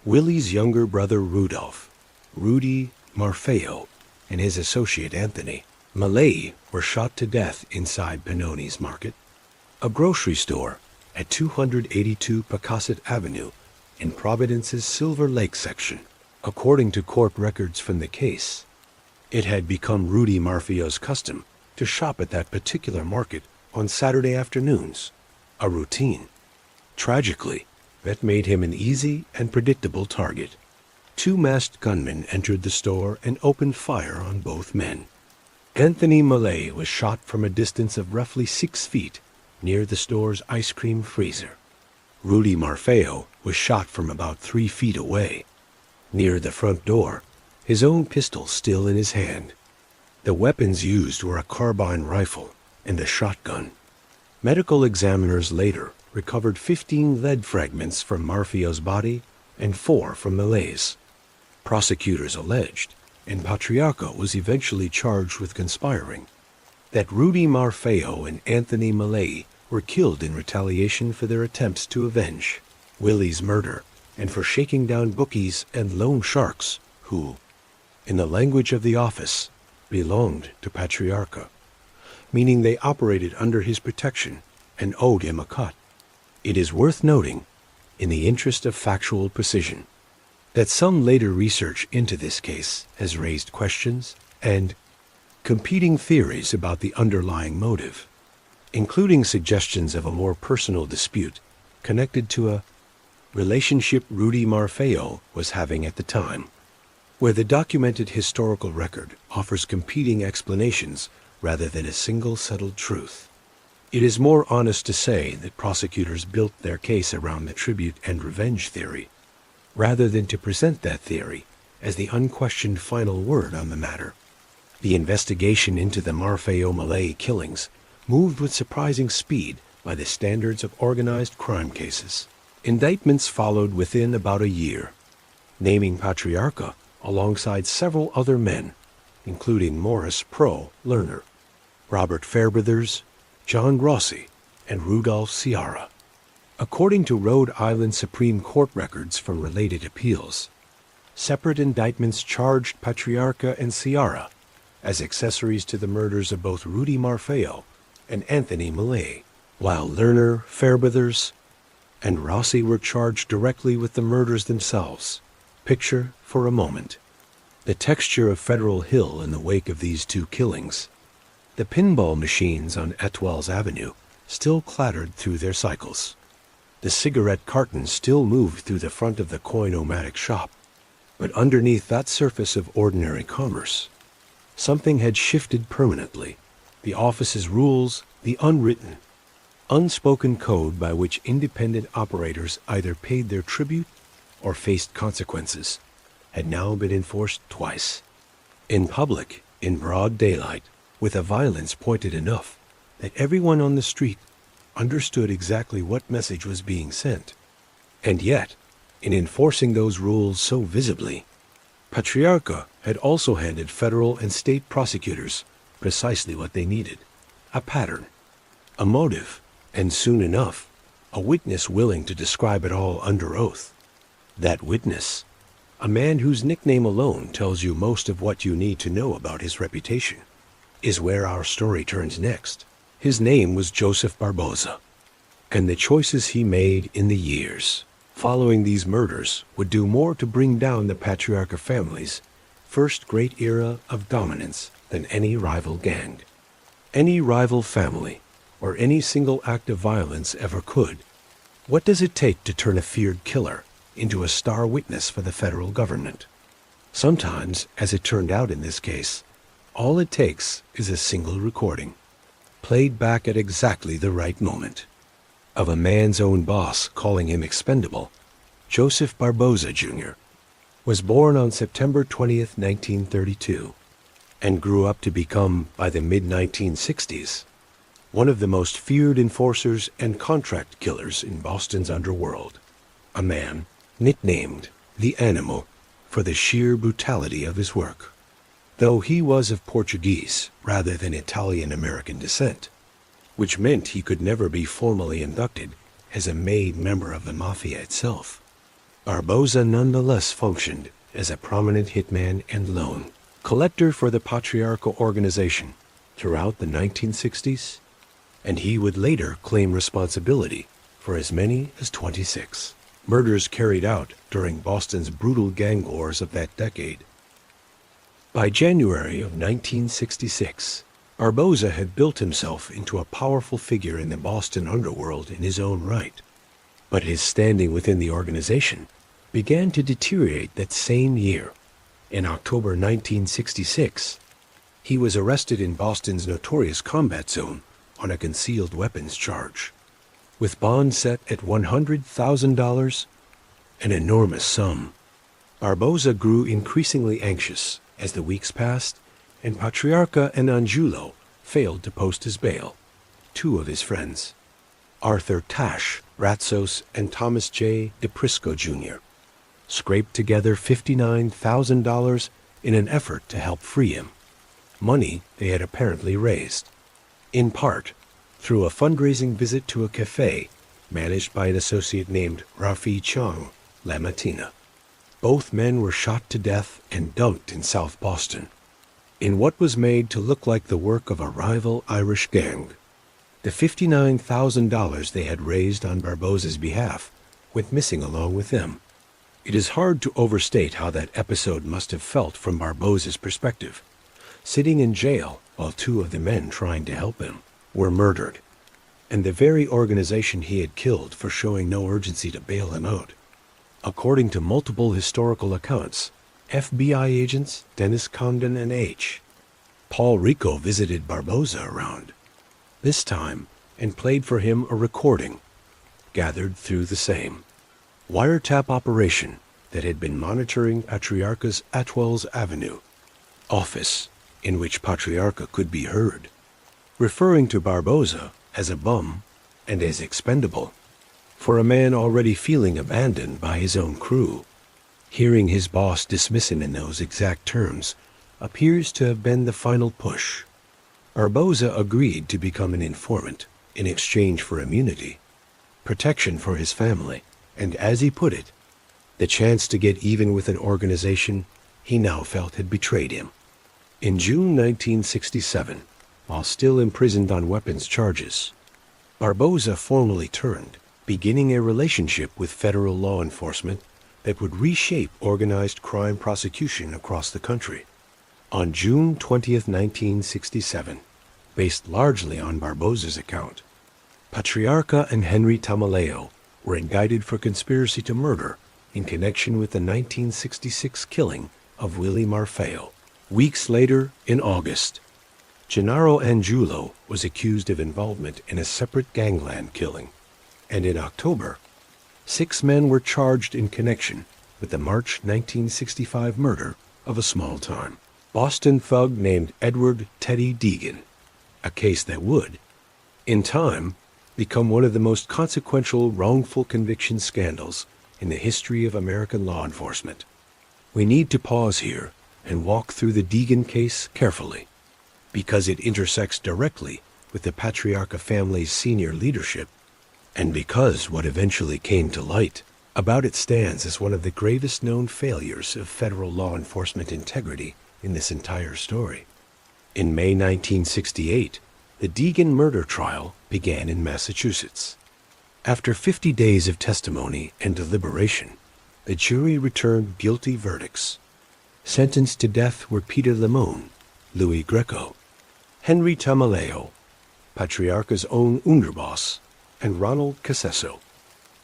[SPEAKER 1] Willie's younger brother Rudolph, Rudy Marfeo, and his associate Anthony Malay were shot to death inside Pinoni's Market, a grocery store at 282 Pocasset Avenue in Providence's Silver Lake section. According to court records from the case, it had become Rudy Marfeo's custom to shop at that particular market on Saturday afternoons, a routine. Tragically, that made him an easy and predictable target. 2 masked gunmen entered the store and opened fire on both men. Anthony Malay was shot from a distance of roughly 6 feet near the store's ice cream freezer. Rudy Marfeo was shot from about 3 feet away, near the front door, his own pistol still in his hand. The weapons used were a carbine rifle and a shotgun. Medical examiners later recovered 15 lead fragments from Marfeo's body and 4 from Malay's. Prosecutors alleged, and Patriarca was eventually charged with conspiring, that Rudy Marfeo and Anthony Malay were killed in retaliation for their attempts to avenge Willie's murder and for shaking down bookies and loan sharks who, in the language of the office, belonged to Patriarca, meaning they operated under his protection and owed him a cut. It is worth noting, in the interest of factual precision, that some later research into this case has raised questions and competing theories about the underlying motive, including suggestions of a more personal dispute connected to a relationship Rudy Marfeo was having at the time, where the documented historical record offers competing explanations rather than a single settled truth. It is more honest to say that prosecutors built their case around the tribute and revenge theory, rather than to present that theory as the unquestioned final word on the matter. The investigation into the Marfeo-Malay killings moved with surprising speed by the standards of organized crime cases. Indictments followed within about a year, naming Patriarca alongside several other men, including Morris Pro Lerner, Robert Fairbrother's, John Rossi, and Rudolph Ciara. According to Rhode Island Supreme Court records from related appeals, separate indictments charged Patriarca and Ciara as accessories to the murders of both Rudy Marfeo and Anthony Malay, while Lerner, Fairbrother's, and Rossi were charged directly with the murders themselves. Picture, for a moment, the texture of Federal Hill in the wake of these 2 killings. The pinball machines on Etwells Avenue still clattered through their cycles. The cigarette cartons still moved through the front of the coin-o-matic shop. But underneath that surface of ordinary commerce, something had shifted permanently. The office's rules, the unwritten, unspoken code by which independent operators either paid their tribute or faced consequences, had now been enforced twice. In public, in broad daylight, with a violence pointed enough that everyone on the street understood exactly what message was being sent. And yet, in enforcing those rules so visibly, Patriarca had also handed federal and state prosecutors precisely what they needed: a pattern, a motive, and soon enough, a witness willing to describe it all under oath. That witness, a man whose nickname alone tells you most of what you need to know about his reputation, is where our story turns next. His name was Joseph Barboza, and the choices he made in the years following these murders would do more to bring down the Patriarca family's first great era of dominance than any rival gang, any rival family, or any single act of violence ever could. What does it take to turn a feared killer into a star witness for the federal government? Sometimes, as it turned out in this case, all it takes is a single recording, played back at exactly the right moment, of a man's own boss calling him expendable. Joseph Barboza, Jr. was born on September 20th, 1932, and grew up to become, by the mid-1960s, one of the most feared enforcers and contract killers in Boston's underworld. A man nicknamed the Animal for the sheer brutality of his work, though he was of Portuguese rather than Italian-American descent, which meant he could never be formally inducted as a made member of the Mafia itself. Barboza nonetheless functioned as a prominent hitman and loan collector for the Patriarca organization throughout the 1960s, and he would later claim responsibility for as many as 26 murders carried out during Boston's brutal gang wars of that decade. By January of 1966, Barboza had built himself into a powerful figure in the Boston underworld in his own right. But his standing within the organization began to deteriorate that same year. In October 1966, he was arrested in Boston's notorious combat zone on a concealed weapons charge, with bond set at $100,000, an enormous sum. Barboza grew increasingly anxious as the weeks passed, and Patriarca and Angulo failed to post his bail. Two of his friends, Arthur Tash Ratsos and Thomas J. DePrisco Jr., scraped together $59,000 in an effort to help free him, money they had apparently raised, in part through a fundraising visit to a cafe managed by an associate named Rafi Chong Lamatina. Both men were shot to death and dunked in South Boston, in what was made to look like the work of a rival Irish gang. The $59,000 they had raised on Barboza's behalf went missing along with them. It is hard to overstate how that episode must have felt from Barboza's perspective, sitting in jail while two of the men trying to help him were murdered, and the very organization he had killed for showing no urgency to bail him out. According to multiple historical accounts, FBI agents Dennis Condon and H. Paul Rico visited Barboza around this time and played for him a recording gathered through the same wiretap operation that had been monitoring Patriarca's Atwell's Avenue office, in which Patriarca could be heard, referring to Barboza as a bum and as expendable. For a man already feeling abandoned by his own crew, hearing his boss dismiss him in those exact terms appears to have been the final push. Barboza agreed to become an informant in exchange for immunity, protection for his family, and, as he put it, the chance to get even with an organization he now felt had betrayed him. In June 1967, while still imprisoned on weapons charges, Barboza formally turned, beginning a relationship with federal law enforcement that would reshape organized crime prosecution across the country. On June 20th, 1967, based largely on Barboza's account, Patriarca and Henry Tamaleo were indicted for conspiracy to murder in connection with the 1966 killing of Willie Marfeo. Weeks later, in August, Gennaro Angulo was accused of involvement in a separate gangland killing, and in October, 6 men were charged in connection with the March 1965 murder of a small-time Boston thug named Edward Teddy Deegan, a case that would, in time, become one of the most consequential wrongful conviction scandals in the history of American law enforcement. We need to pause here and walk through the Deegan case carefully, because it intersects directly with the Patriarca family's senior leadership, and because what eventually came to light about it stands as one of the gravest known failures of federal law enforcement integrity in this entire story. In May 1968, the Deegan murder trial began in Massachusetts. After 50 days of testimony and deliberation, the jury returned guilty verdicts. Sentenced to death were Peter Limon, Louis Greco, Henry Tamaleo, Patriarca's own underboss, and Ronald Casesso.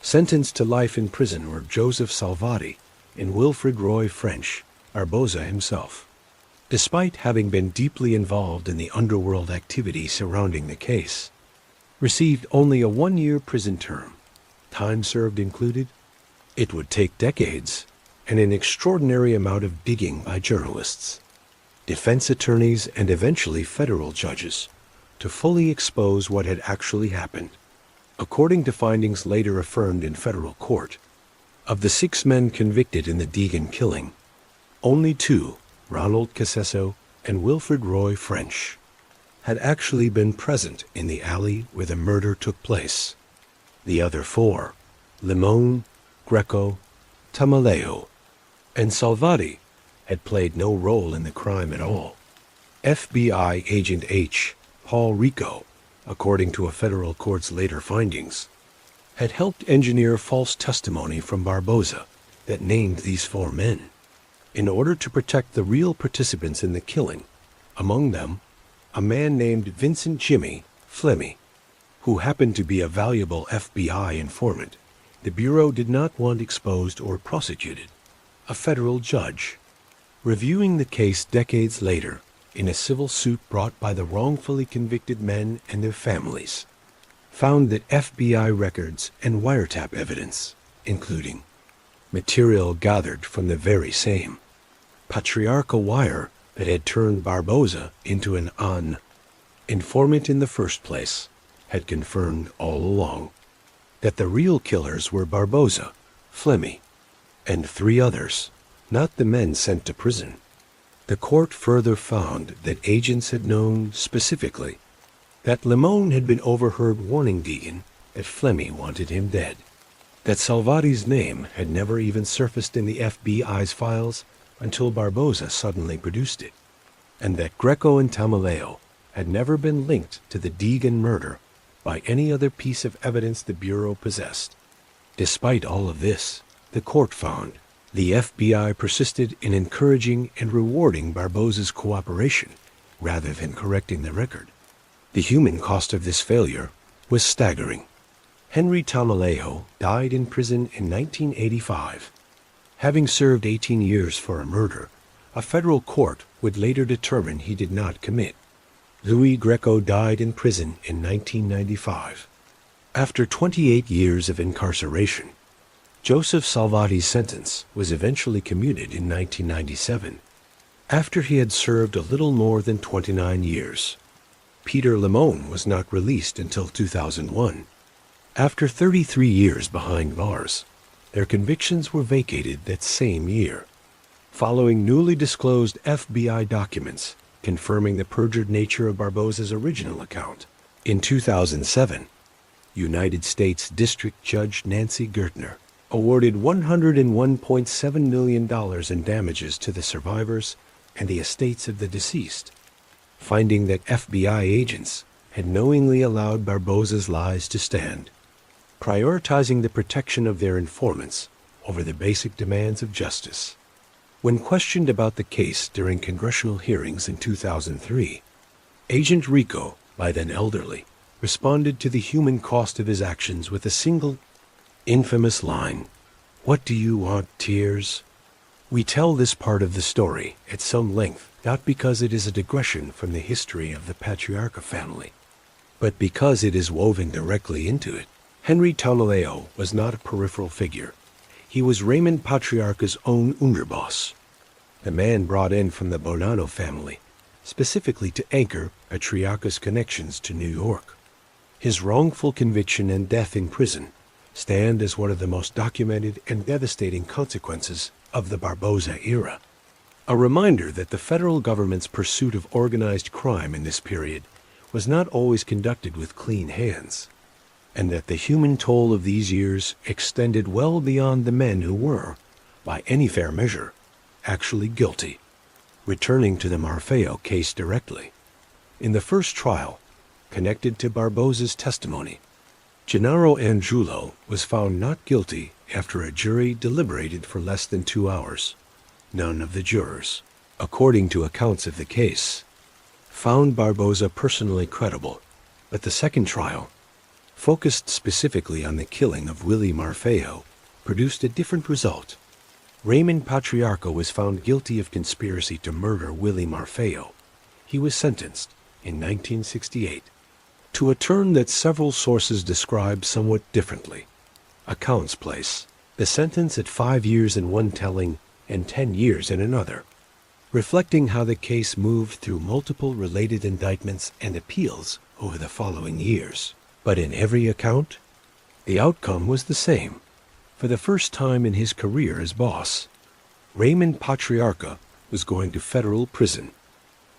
[SPEAKER 1] Sentenced to life in prison were Joseph Salvati and Wilfrid Roy French, Barboza himself. Despite having been deeply involved in the underworld activity surrounding the case, received only a 1-year prison term, time served included. It would take decades and an extraordinary amount of digging by journalists, defense attorneys, and eventually federal judges to fully expose what had actually happened. According to findings later affirmed in federal court, of the 6 men convicted in the Deegan killing, only 2, Ronald Casesso and Wilfrid Roy French, had actually been present in the alley where the murder took place. The other 4, Limon, Greco, Tamaleo, and Salvati, had played no role in the crime at all. FBI Agent H. Paul Rico, according to a federal court's later findings, had helped engineer false testimony from Barboza that named these 4 men, in order to protect the real participants in the killing, among them a man named Vincent Jimmy Flemmy, who happened to be a valuable FBI informant the Bureau did not want exposed or prosecuted. A federal judge, reviewing the case decades later in a civil suit brought by the wrongfully convicted men and their families, found that FBI records and wiretap evidence, including material gathered from the very same Patriarca wire that had turned Barboza into an informant in the first place, had confirmed all along that the real killers were Barboza, Flemmy, and 3 others, not the men sent to prison. The court further found that agents had known specifically that Limon had been overheard warning Deegan that Flemmy wanted him dead, that Salvati's name had never even surfaced in the FBI's files until Barboza suddenly produced it, and that Greco and Tamaleo had never been linked to the Deegan murder by any other piece of evidence the Bureau possessed. Despite all of this, the court found the FBI persisted in encouraging and rewarding Barboza's cooperation rather than correcting the record. The human cost of this failure was staggering. Henry Tamaleo died in prison in 1985. Having served 18 years for a murder, a federal court would later determine he did not commit. Louis Greco died in prison in 1995. After 28 years of incarceration, Joseph Salvati's sentence was eventually commuted in 1997, after he had served a little more than 29 years. Peter Limon was not released until 2001. After 33 years behind bars, their convictions were vacated that same year, following newly disclosed FBI documents confirming the perjured nature of Barboza's original account. In 2007, United States District Judge Nancy Gertner awarded $101.7 million in damages to the survivors and the estates of the deceased, finding that FBI agents had knowingly allowed Barboza's lies to stand, prioritizing the protection of their informants over the basic demands of justice. When questioned about the case during congressional hearings in 2003, Agent Rico, by then elderly, responded to the human cost of his actions with a single, infamous line, "What do you want, tears?" We tell this part of the story at some length, not because it is a digression from the history of the Patriarca family, but because it is woven directly into it. Henry Tamaleo was not a peripheral figure. He was Raymond Patriarca's own underboss, the man brought in from the Bonanno family, specifically to anchor Patriarca's connections to New York. His wrongful conviction and death in prison stand as one of the most documented and devastating consequences of the Barbosa era. A reminder that the federal government's pursuit of organized crime in this period was not always conducted with clean hands, and that the human toll of these years extended well beyond the men who were, by any fair measure, actually guilty. Returning to the Marfeo case directly. In the first trial, connected to Barbosa's testimony, Gennaro Angiulo was found not guilty after a jury deliberated for less than 2 hours. None of the jurors, according to accounts of the case, found Barbosa personally credible, but the second trial, focused specifically on the killing of Willie Marfeo, produced a different result. Raymond Patriarca was found guilty of conspiracy to murder Willie Marfeo. He was sentenced in 1968 to a term that several sources describe somewhat differently. Accounts place the sentence at 5 years in one telling and 10 years in another, reflecting how the case moved through multiple related indictments and appeals over the following years. But in every account, the outcome was the same. For the first time in his career as boss, Raymond Patriarca was going to federal prison,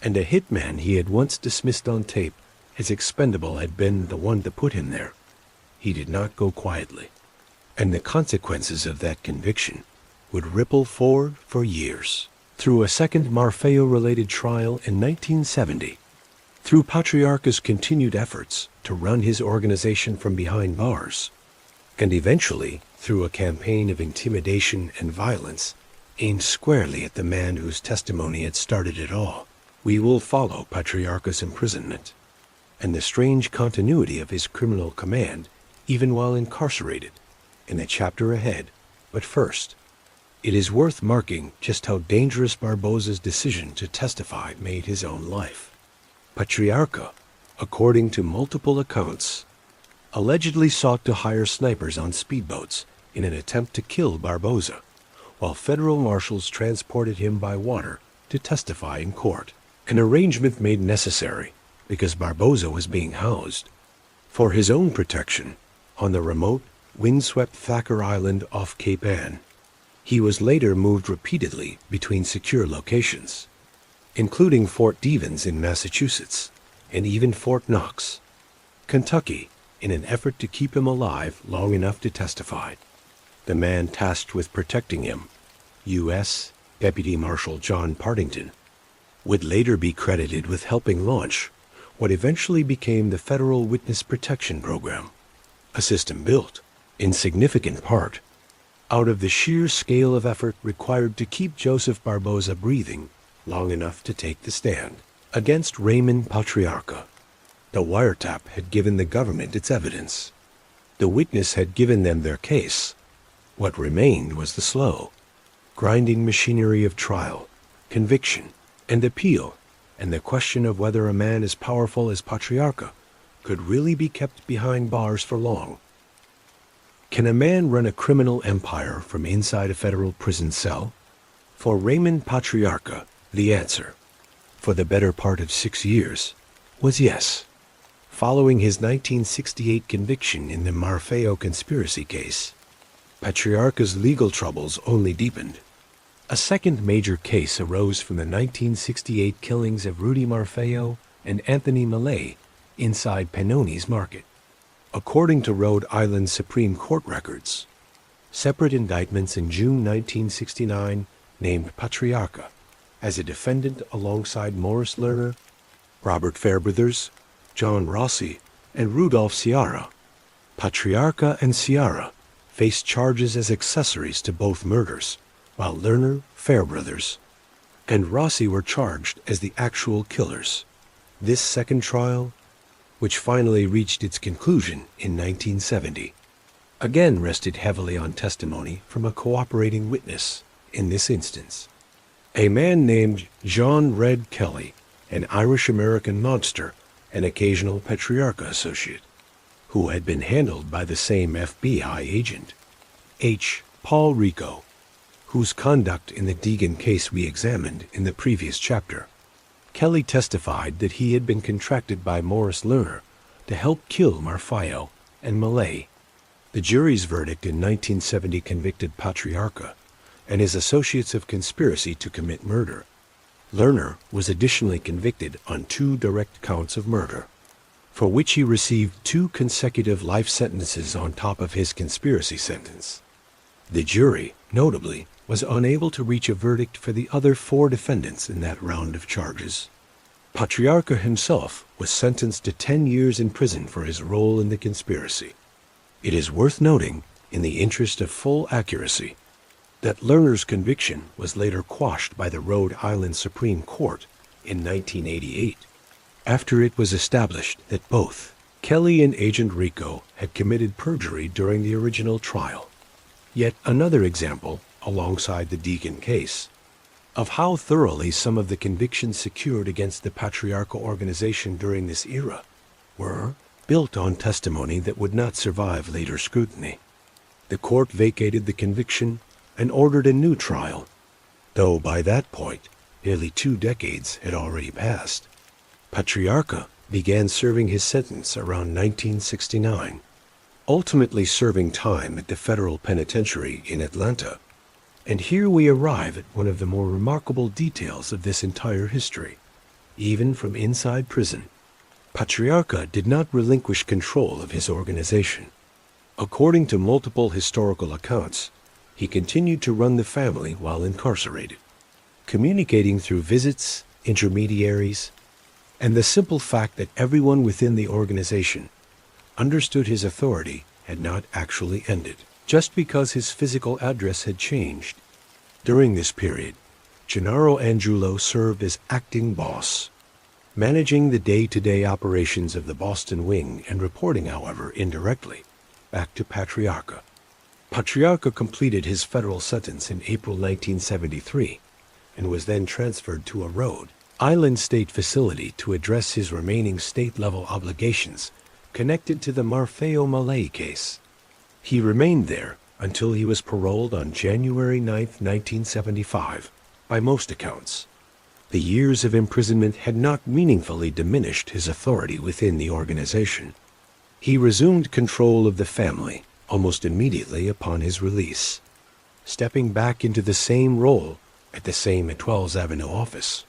[SPEAKER 1] and a hitman he had once dismissed on tape as expendable had been the one to put him there. He did not go quietly, and the consequences of that conviction would ripple forward for years. Through a second Marfeo-related trial in 1970, through Patriarca's continued efforts to run his organization from behind bars, and eventually through a campaign of intimidation and violence aimed squarely at the man whose testimony had started it all, we will follow Patriarca's imprisonment and the strange continuity of his criminal command even while incarcerated in the chapter ahead. But first, it is worth marking just how dangerous Barbosa's decision to testify made his own life. Patriarca, according to multiple accounts, allegedly sought to hire snipers on speedboats in an attempt to kill Barbosa, while federal marshals transported him by water to testify in court, an arrangement made necessary because Barbosa was being housed, for his own protection, on the remote, windswept Thacker Island off Cape Ann. He was later moved repeatedly between secure locations, including Fort Devens in Massachusetts and even Fort Knox, Kentucky, in an effort to keep him alive long enough to testify. The man tasked with protecting him, U.S. Deputy Marshal John Partington, would later be credited with helping launch what eventually became the Federal Witness Protection Program, a system built, in significant part, out of the sheer scale of effort required to keep Joseph Barbosa breathing long enough to take the stand against Raymond Patriarca. The wiretap had given the government its evidence. The witness had given them their case. What remained was the slow, grinding machinery of trial, conviction, and appeal, and the question of whether a man as powerful as Patriarca could really be kept behind bars for long. Can a man run a criminal empire from inside a federal prison cell? For Raymond Patriarca, the answer, for the better part of 6 years, was yes. Following his 1968 conviction in the Marfeo conspiracy case, Patriarca's legal troubles only deepened. A second major case arose from the 1968 killings of Rudy Marfeo and Anthony Millay inside Pennoni's Market. According to Rhode Island Supreme Court records, separate indictments in June 1969 named Patriarca as a defendant alongside Morris Lerner, Robert Fairbrother's, John Rossi, and Rudolph Ciara. Patriarca and Ciara faced charges as accessories to both murders, while Lerner, Fairbrother's, and Rossi were charged as the actual killers. This second trial, which finally reached its conclusion in 1970, again rested heavily on testimony from a cooperating witness, in this instance, a man named John Red Kelly, an Irish-American mobster and occasional Patriarca associate, who had been handled by the same FBI agent, H. Paul Rico, whose conduct in the Deegan case we examined in the previous chapter. Kelly testified that he had been contracted by Morris Lerner to help kill Marfayo and Malay. The jury's verdict in 1970 convicted Patriarca and his associates of conspiracy to commit murder. Lerner was additionally convicted on 2 direct counts of murder, for which he received 2 consecutive life sentences on top of his conspiracy sentence. The jury, notably, was unable to reach a verdict for the other 4 defendants in that round of charges. Patriarca himself was sentenced to 10 years in prison for his role in the conspiracy. It is worth noting, in the interest of full accuracy, that Lerner's conviction was later quashed by the Rhode Island Supreme Court in 1988, after it was established that both Kelly and Agent Rico had committed perjury during the original trial. Yet another example, alongside the Deacon case, of how thoroughly some of the convictions secured against the Patriarca organization during this era were built on testimony that would not survive later scrutiny. The court vacated the conviction and ordered a new trial, though by that point, nearly 2 decades had already passed. Patriarca began serving his sentence around 1969, ultimately serving time at the federal penitentiary in Atlanta. And here we arrive at one of the more remarkable details of this entire history. Even from inside prison, Patriarca did not relinquish control of his organization. According to multiple historical accounts, he continued to run the family while incarcerated, communicating through visits, intermediaries, and the simple fact that everyone within the organization understood his authority had not actually ended, just because his physical address had changed. During this period, Gennaro Angiulo served as acting boss, managing the day-to-day operations of the Boston wing and reporting, however, indirectly, back to Patriarca. Patriarca completed his federal sentence in April 1973 and was then transferred to a Rhode Island state facility to address his remaining state-level obligations connected to the Marfayo Malay case. He remained there until he was paroled on January 9, 1975, by most accounts. The years of imprisonment had not meaningfully diminished his authority within the organization. He resumed control of the family almost immediately upon his release, stepping back into the same role at the same 12th Avenue office,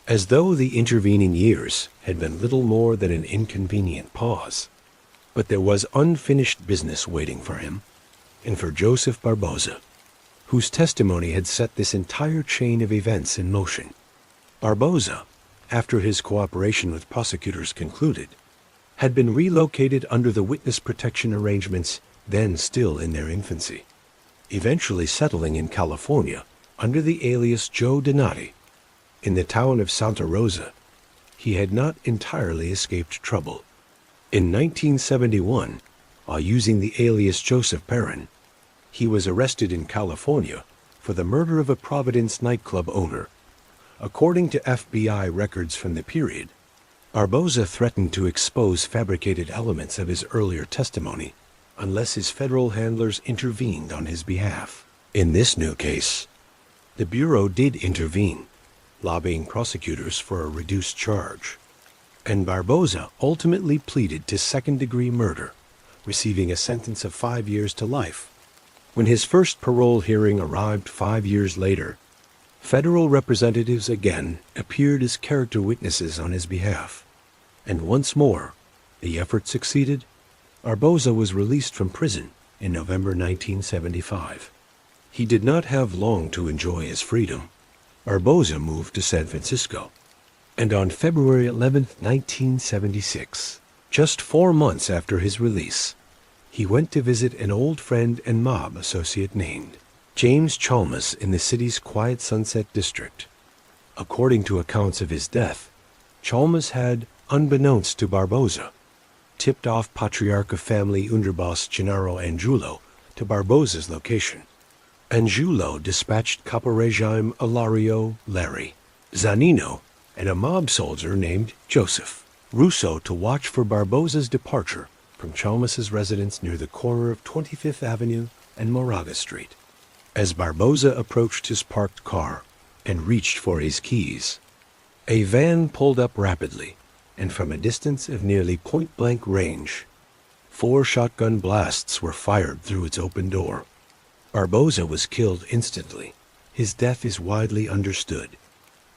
[SPEAKER 1] as though the intervening years had been little more than an inconvenient pause. But there was unfinished business waiting for him, and for Joseph Barboza, whose testimony had set this entire chain of events in motion. Barboza, after his cooperation with prosecutors concluded, had been relocated under the witness protection arrangements then still in their infancy, eventually settling in California under the alias Joe Donati. In the town of Santa Rosa, he had not entirely escaped trouble. In 1971, while using the alias Joseph Perrin, he was arrested in California for the murder of a Providence nightclub owner. According to FBI records from the period, Barboza threatened to expose fabricated elements of his earlier testimony unless his federal handlers intervened on his behalf. In this new case, the Bureau did intervene, lobbying prosecutors for a reduced charge, and Barboza ultimately pleaded to second-degree murder, receiving a sentence of 5 years to life. When his first parole hearing arrived 5 years later, federal representatives again appeared as character witnesses on his behalf, and once more, the effort succeeded. Barboza was released from prison in November 1975. He did not have long to enjoy his freedom. Barboza moved to San Francisco, and on February 11, 1976, just 4 months after his release, he went to visit an old friend and mob associate named James Chalmers in the city's quiet Sunset District. According to accounts of his death, Chalmers had, unbeknownst to Barboza, tipped off Patriarca family underboss Gennaro Angiulo to Barboza's location. Angiulo dispatched Caporegime Ilario Larry Zanino and a mob soldier named Joseph Russo to watch for Barboza's departure from Chalmers' residence near the corner of 25th Avenue and Moraga Street. As Barboza approached his parked car and reached for his keys, a van pulled up rapidly, and from a distance of nearly point-blank range. 4 shotgun blasts were fired through its open door. Barboza was killed instantly. His death is widely understood,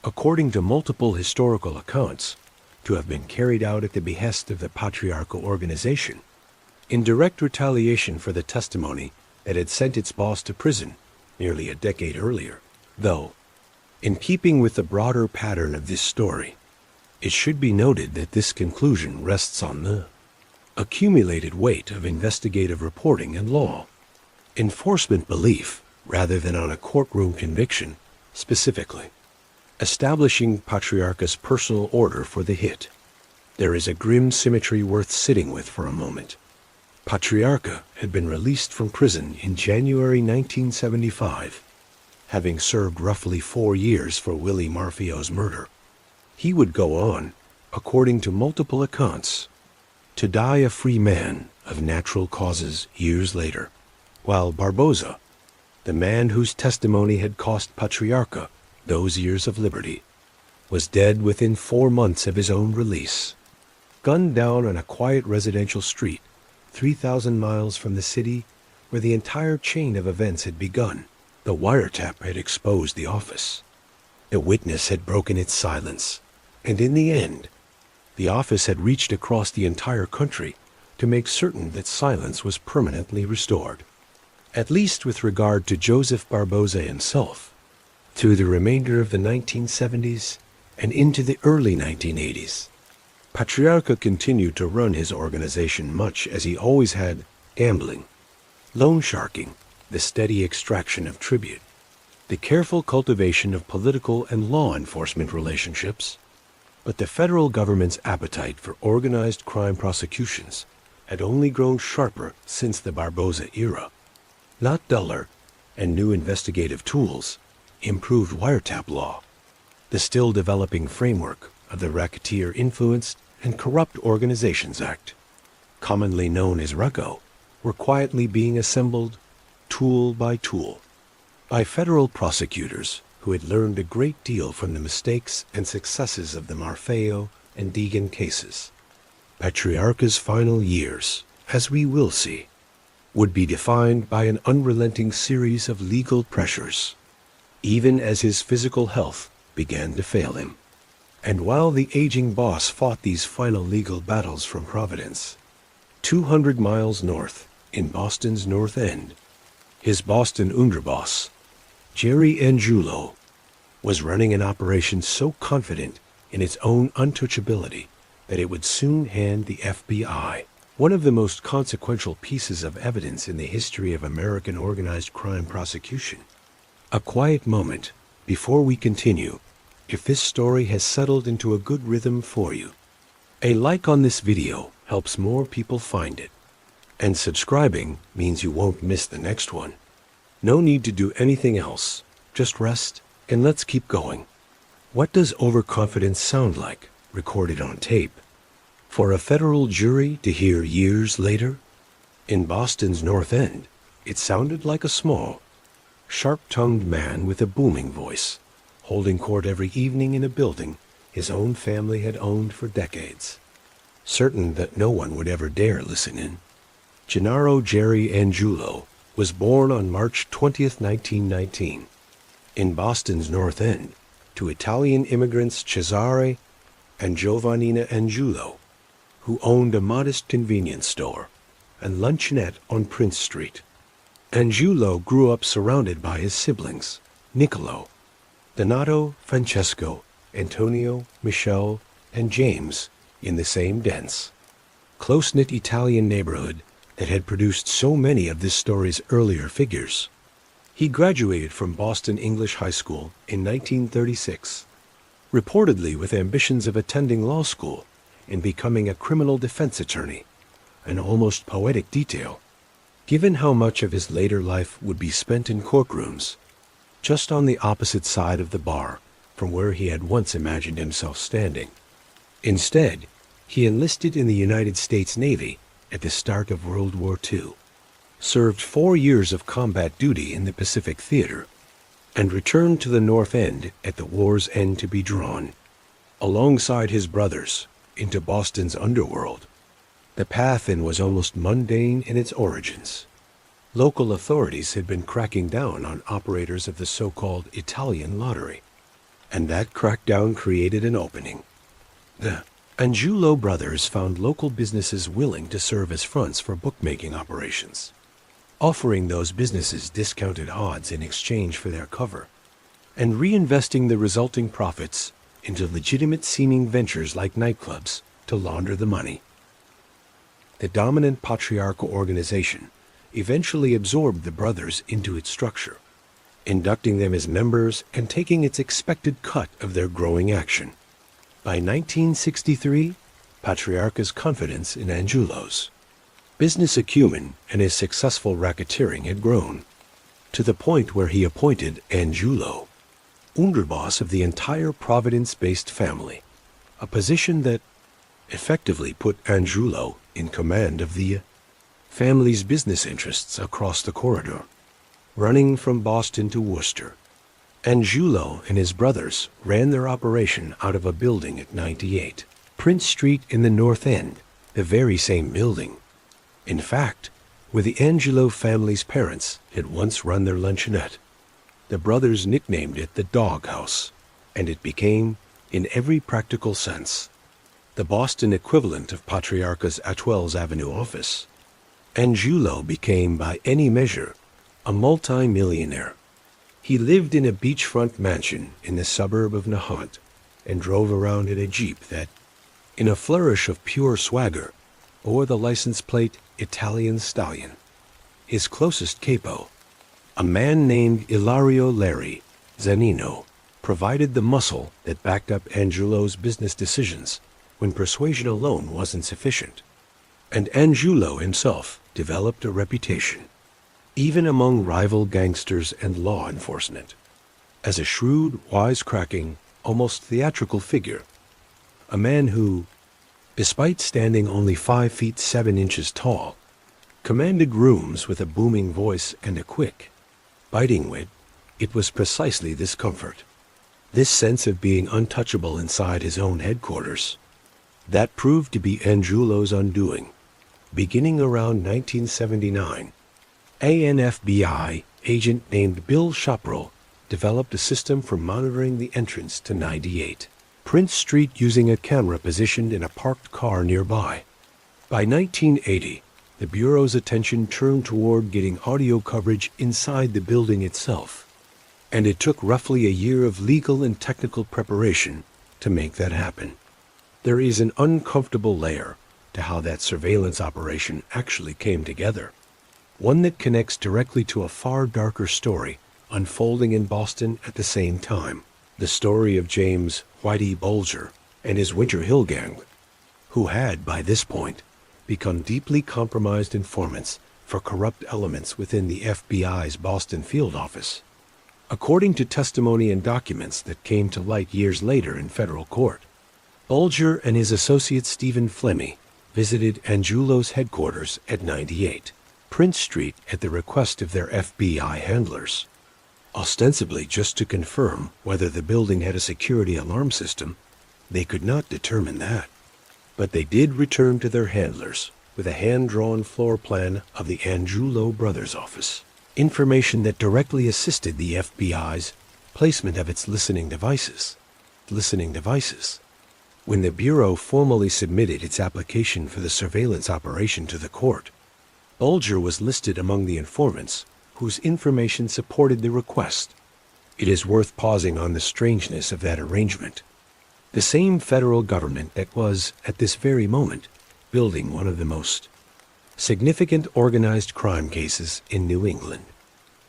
[SPEAKER 1] according to multiple historical accounts, to have been carried out at the behest of the Patriarca organization, in direct retaliation for the testimony that had sent its boss to prison nearly a decade earlier. Though, in keeping with the broader pattern of this story, it should be noted that this conclusion rests on the accumulated weight of investigative reporting and law enforcement belief rather than on a courtroom conviction specifically, establishing Patriarca's personal order for the hit. There is a grim symmetry worth sitting with for a moment. Patriarca had been released from prison in January 1975, having served roughly 4 years for Willie Marfio's murder. He would go on, according to multiple accounts, to die a free man of natural causes years later, while Barboza, the man whose testimony had cost Patriarca those years of liberty, was dead within 4 months of his own release, gunned down on a quiet residential street 3,000 miles from the city where the entire chain of events had begun. The wiretap had exposed the office. A witness had broken its silence, and in the end, the office had reached across the entire country to make certain that silence was permanently restored, at least with regard to Joseph Barboza himself. Through the remainder of the 1970s and into the early 1980s, Patriarca continued to run his organization much as he always had: gambling, loan sharking, the steady extraction of tribute, the careful cultivation of political and law enforcement relationships. But the federal government's appetite for organized crime prosecutions had only grown sharper since the Barboza era, not duller, and new investigative tools, improved wiretap law, the still developing framework of the Racketeer-Influenced and Corrupt Organizations Act, commonly known as RICO, were quietly being assembled, tool by tool, by federal prosecutors who had learned a great deal from the mistakes and successes of the Marfeo and Deegan cases. Patriarca's final years, as we will see, would be defined by an unrelenting series of legal pressures, even as his physical health began to fail him. And while the aging boss fought these final legal battles from Providence, 200 miles north, in Boston's North End, his Boston underboss, Jerry Angiulo, was running an operation so confident in its own untouchability that it would soon hand the FBI one of the most consequential pieces of evidence in the history of American organized crime prosecution. A quiet moment before we continue, if this story has settled into a good rhythm for you. A like on this video helps more people find it, and subscribing means you won't miss the next one. No need to do anything else, just rest and let's keep going. What does overconfidence sound like, recorded on tape, for a federal jury to hear years later? In Boston's North End, it sounded like a small, sharp-tongued man with a booming voice, holding court every evening in a building his own family had owned for decades, certain that no one would ever dare listen in. Gennaro Jerry Angiulo was born on March 20th, 1919, in Boston's North End, to Italian immigrants Cesare and Giovannina Angiulo, who owned a modest convenience store and luncheonette on Prince Street. Angiulo grew up surrounded by his siblings, Niccolo, Donato, Francesco, Antonio, Michelle, and James, in the same dense, close-knit Italian neighborhood that had produced so many of this story's earlier figures. He graduated from Boston English High School in 1936, reportedly with ambitions of attending law school and becoming a criminal defense attorney, an almost poetic detail, given how much of his later life would be spent in courtrooms, just on the opposite side of the bar from where he had once imagined himself standing. Instead, he enlisted in the United States Navy at the start of World War II, served 4 years of combat duty in the Pacific Theater, and returned to the North End at the war's end to be drawn. Alongside his brothers, into Boston's underworld. The path in was almost mundane in its origins. Local authorities had been cracking down on operators of the so-called Italian lottery, and that crackdown created an opening. The Angiulo brothers found local businesses willing to serve as fronts for bookmaking operations, offering those businesses discounted odds in exchange for their cover, and reinvesting the resulting profits into legitimate-seeming ventures like nightclubs to launder the money. The dominant patriarchal organization eventually absorbed the brothers into its structure, inducting them as members and taking its expected cut of their growing action. By 1963, Patriarca's confidence in Angiulo's business acumen and his successful racketeering had grown, to the point where he appointed Angiulo underboss of the entire Providence-based family, a position that effectively put Angiulo in command of the family's business interests across the corridor, running from Boston to Worcester. Angiulo and his brothers ran their operation out of a building at 98 Prince Street in the North End, the very same building, in fact, where the Angiulo family's parents had once run their luncheonette. The brothers nicknamed it the Dog House, and it became, in every practical sense, the Boston equivalent of Patriarca's Atwell's Avenue office. Angiulo became, by any measure, a multi-millionaire. He lived in a beachfront mansion in the suburb of Nahant and drove around in a Jeep that, in a flourish of pure swagger, bore the license plate Italian Stallion. His closest capo, a man named Ilario Leri Zanino, provided the muscle that backed up Angiulo's business decisions when persuasion alone wasn't sufficient. And Angiulo himself developed a reputation, even among rival gangsters and law enforcement, as a shrewd, wisecracking, almost theatrical figure, a man who, despite standing only 5 feet 7 inches tall, commanded rooms with a booming voice and a quick, biting wit. It was precisely this comfort, this sense of being untouchable inside his own headquarters, that proved to be Angiulo's undoing. Beginning around 1979, an FBI agent named Bill Shopro developed a system for monitoring the entrance to 98 Prince Street using a camera positioned in a parked car nearby. By 1980, the Bureau's attention turned toward getting audio coverage inside the building itself, and it took roughly a year of legal and technical preparation to make that happen. There is an uncomfortable layer to how that surveillance operation actually came together, one that connects directly to a far darker story unfolding in Boston at the same time, the story of James Whitey Bulger and his Winter Hill gang, who had, by this point, become deeply compromised informants for corrupt elements within the FBI's Boston field office. According to testimony and documents that came to light years later in federal court, Bulger and his associate Stephen Flemmi visited Angiulo's headquarters at 98 Prince Street at the request of their FBI handlers, ostensibly just to confirm whether the building had a security alarm system. They could not determine that, but they did return to their handlers with a hand-drawn floor plan of the Angiulo brothers' office, information that directly assisted the FBI's placement of its listening devices. When the Bureau formally submitted its application for the surveillance operation to the court, Bulger was listed among the informants whose information supported the request. It is worth pausing on the strangeness of that arrangement. The same federal government that was, at this very moment, building one of the most significant organized crime cases in New England,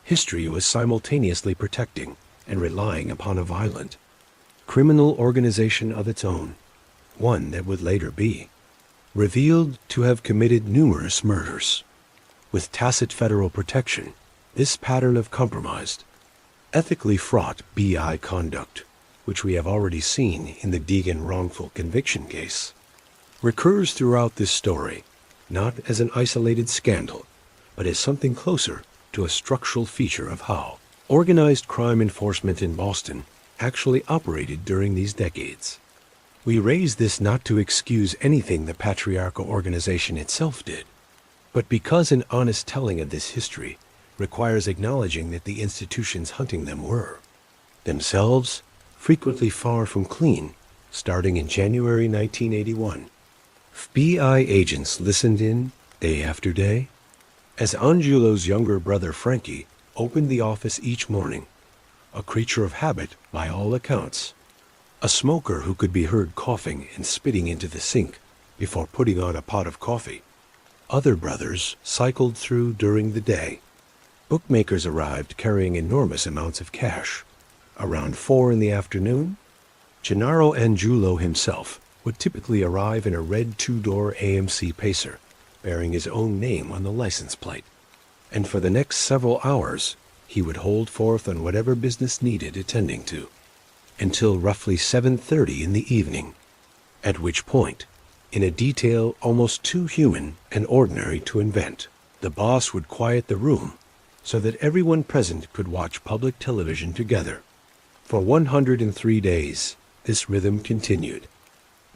[SPEAKER 1] history was simultaneously protecting and relying upon a violent criminal organization of its own, one that would later be revealed to have committed numerous murders. With tacit federal protection, this pattern of compromised, ethically fraught BI conduct, which we have already seen in the Deegan wrongful conviction case, recurs throughout this story, not as an isolated scandal, but as something closer to a structural feature of how organized crime enforcement in Boston actually operated during these decades. We raise this not to excuse anything the Patriarca organization itself did, but because an honest telling of this history requires acknowledging that the institutions hunting them were, themselves, frequently far from clean, starting in January 1981. FBI agents listened in, day after day, as Angelo's younger brother Frankie opened the office each morning, a creature of habit by all accounts, a smoker who could be heard coughing and spitting into the sink before putting on a pot of coffee. Other brothers cycled through during the day. Bookmakers arrived carrying enormous amounts of cash. Around 4 in the afternoon, Gennaro Angiulo himself would typically arrive in a red 2-door AMC Pacer, bearing his own name on the license plate. And for the next several hours, he would hold forth on whatever business needed attending to, until roughly 7:30 in the evening, at which point, in a detail almost too human and ordinary to invent, the boss would quiet the room so that everyone present could watch public television together. For 103 days, this rhythm continued.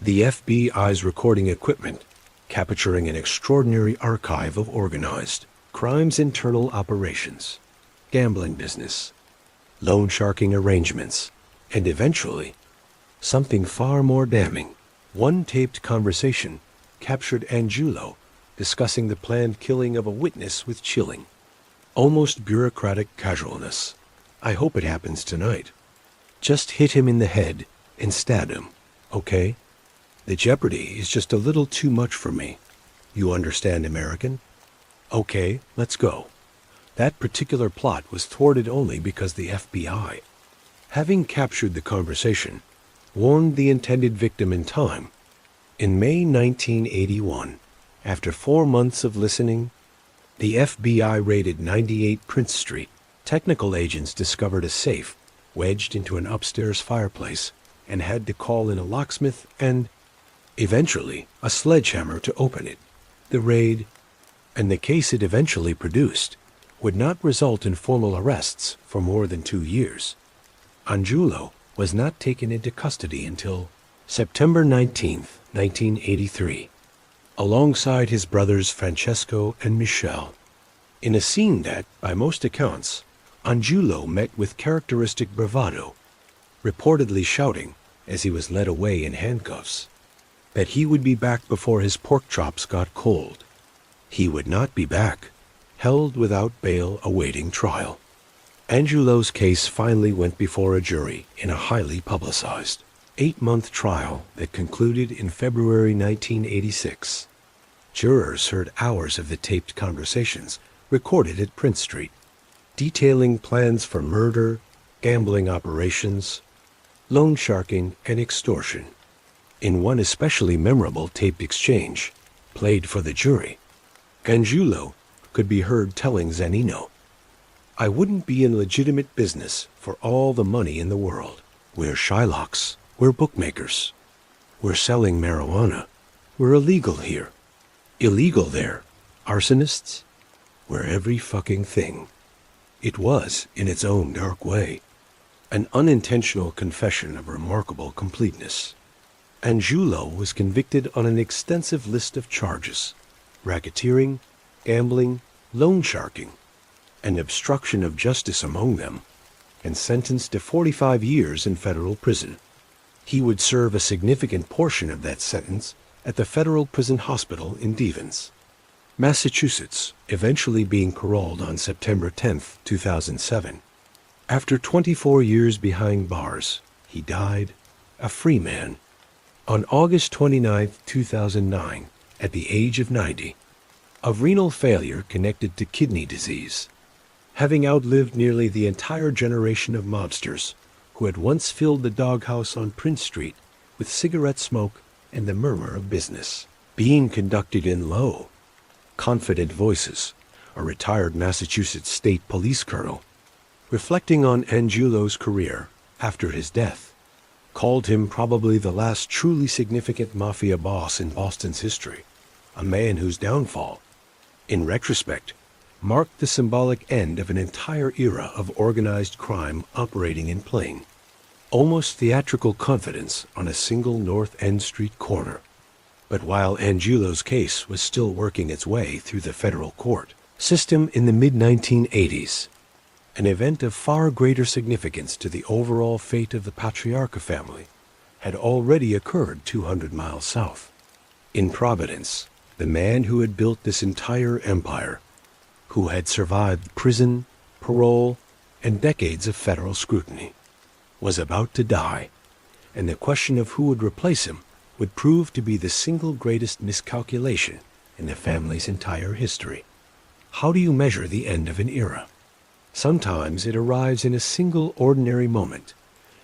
[SPEAKER 1] The FBI's recording equipment capturing an extraordinary archive of organized crime's internal operations, gambling business, loan sharking arrangements, and eventually, something far more damning, one taped conversation captured Angiulo discussing the planned killing of a witness with chilling, almost bureaucratic casualness. I hope it happens tonight. Just hit him in the head and stab him, okay? The jeopardy is just a little too much for me. You understand, American? Okay, let's go. That particular plot was thwarted only because the FBI, having captured the conversation, warned the intended victim in time. In May 1981, after 4 months of listening, the FBI raided 98 Prince Street. Technical agents discovered a safe wedged into an upstairs fireplace and had to call in a locksmith and, eventually, a sledgehammer to open it. The raid, and the case it eventually produced, would not result in formal arrests for more than 2 years. Angiulo was not taken into custody until September 19, 1983, alongside his brothers Francesco and Michel, in a scene that, by most accounts, Angiulo met with characteristic bravado, reportedly shouting, as he was led away in handcuffs, that he would be back before his pork chops got cold. He would not be back, held without bail awaiting trial. Angiulo's case finally went before a jury in a highly publicized 8-month trial that concluded in February 1986. Jurors heard hours of the taped conversations recorded at Prince Street, detailing plans for murder, gambling operations, loan sharking, and extortion. In one especially memorable taped exchange, played for the jury, Angiulo could be heard telling Zanino, "I wouldn't be in legitimate business for all the money in the world. We're Shylocks. We're bookmakers. We're selling marijuana. We're illegal here. Illegal there. Arsonists. We're every fucking thing." It was, in its own dark way, an unintentional confession of remarkable completeness. Angiulo was convicted on an extensive list of charges: racketeering, gambling, loan sharking, and obstruction of justice among them, and sentenced to 45 years in federal prison. He would serve a significant portion of that sentence at the Federal Prison Hospital in Devens, Massachusetts, eventually being paroled on September 10, 2007. After 24 years behind bars, he died, a free man, on August 29, 2009, at the age of 90, of renal failure connected to kidney disease, having outlived nearly the entire generation of mobsters who had once filled the doghouse on Prince Street with cigarette smoke and the murmur of business. Being conducted in low, confident voices, a retired Massachusetts State Police colonel, reflecting on Angiulo's career after his death, called him probably the last truly significant mafia boss in Boston's history, a man whose downfall, in retrospect, marked the symbolic end of an entire era of organized crime operating in Plain. almost theatrical confidence on a single North End Street corner. But while Angiulo's case was still working its way through the federal court system in the mid-1980s, an event of far greater significance to the overall fate of the Patriarca family had already occurred 200 miles south. In Providence, the man who had built this entire empire, who had survived prison, parole, and decades of federal scrutiny, was about to die, and the question of who would replace him would prove to be the single greatest miscalculation in the family's entire history. How do you measure the end of an era? Sometimes it arrives in a single ordinary moment,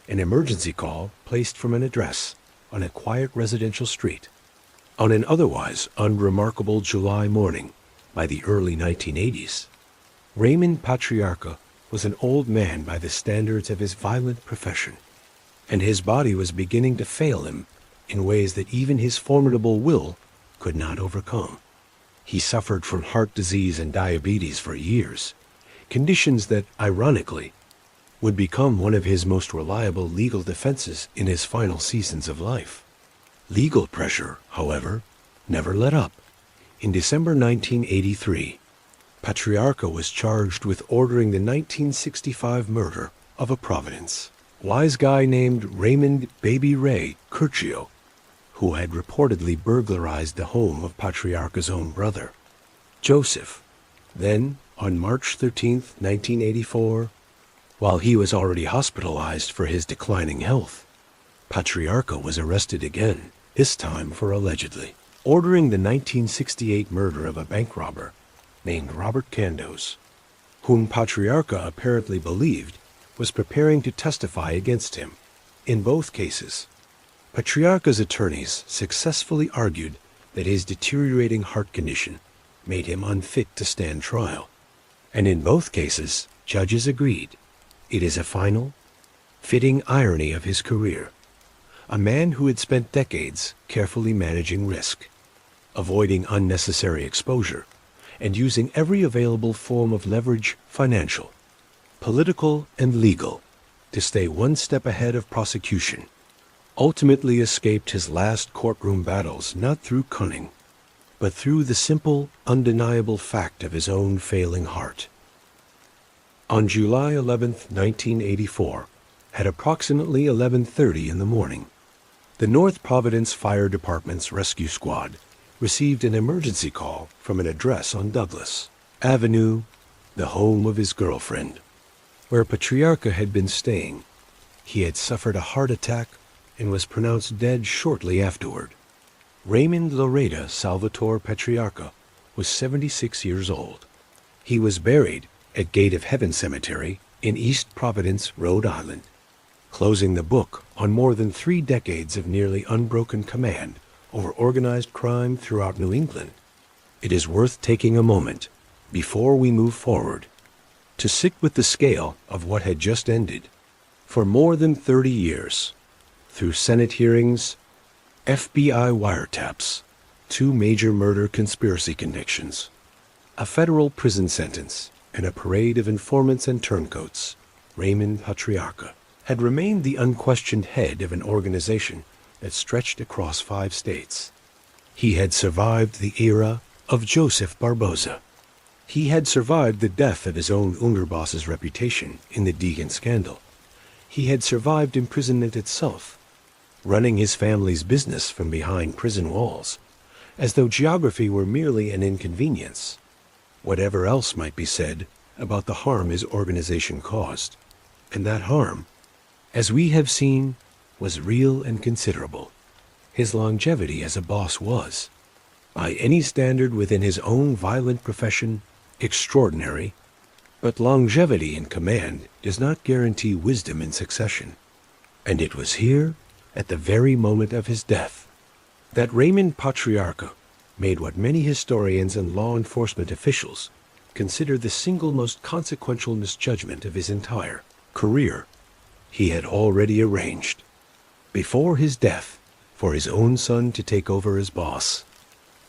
[SPEAKER 1] an emergency call placed from an address on a quiet residential street. On an otherwise unremarkable July morning by the early 1980s, Raymond Patriarca was an old man by the standards of his violent profession, and his body was beginning to fail him in ways that even his formidable will could not overcome. He suffered from heart disease and diabetes for years, conditions that, ironically, would become one of his most reliable legal defenses in his final seasons of life. Legal pressure, however, never let up. In December 1983, Patriarca was charged with ordering the 1965 murder of a Providence wise guy named Raymond Baby Ray Curcio, who had reportedly burglarized the home of Patriarca's own brother, Joseph. Then, on March 13, 1984, while he was already hospitalized for his declining health, Patriarca was arrested again, this time for allegedly ordering the 1968 murder of a bank robber named Robert Candos, whom Patriarca apparently believed was preparing to testify against him. In both cases, Patriarca's attorneys successfully argued that his deteriorating heart condition made him unfit to stand trial. And in both cases, judges agreed. It is a final, fitting irony of his career. A man who had spent decades carefully managing risk, avoiding unnecessary exposure, and using every available form of leverage, financial, political, and legal, to stay one step ahead of prosecution, ultimately escaped his last courtroom battles not through cunning, but through the simple, undeniable fact of his own failing heart. On July 11, 1984, at approximately 11:30 in the morning, the North Providence Fire Department's rescue squad received an emergency call from an address on Douglas Avenue, the home of his girlfriend, where Patriarca had been staying. He had suffered a heart attack and was pronounced dead shortly afterward. Raymond Loretta Salvatore Patriarca was 76 years old. He was buried at Gate of Heaven Cemetery in East Providence, Rhode Island, closing the book on more than 3 decades of nearly unbroken command over organized crime throughout New England. It is worth taking a moment, before we move forward, to sit with the scale of what had just ended. For more than 30 years, through Senate hearings, FBI wiretaps, 2 major murder conspiracy convictions, a federal prison sentence, and a parade of informants and turncoats, Raymond Patriarca had remained the unquestioned head of an organization that stretched across 5 states. He had survived the era of Joseph Barboza. He had survived the death of his own underboss's reputation in the Deegan scandal. He had survived imprisonment itself, running his family's business from behind prison walls, as though geography were merely an inconvenience, whatever else might be said about the harm his organization caused. And that harm, as we have seen, was real and considerable. His longevity as a boss was, by any standard within his own violent profession, extraordinary, but longevity in command does not guarantee wisdom in succession. And it was here, at the very moment of his death, that Raymond Patriarca made what many historians and law enforcement officials consider the single most consequential misjudgment of his entire career. He had already arranged, before his death, for his own son to take over as boss.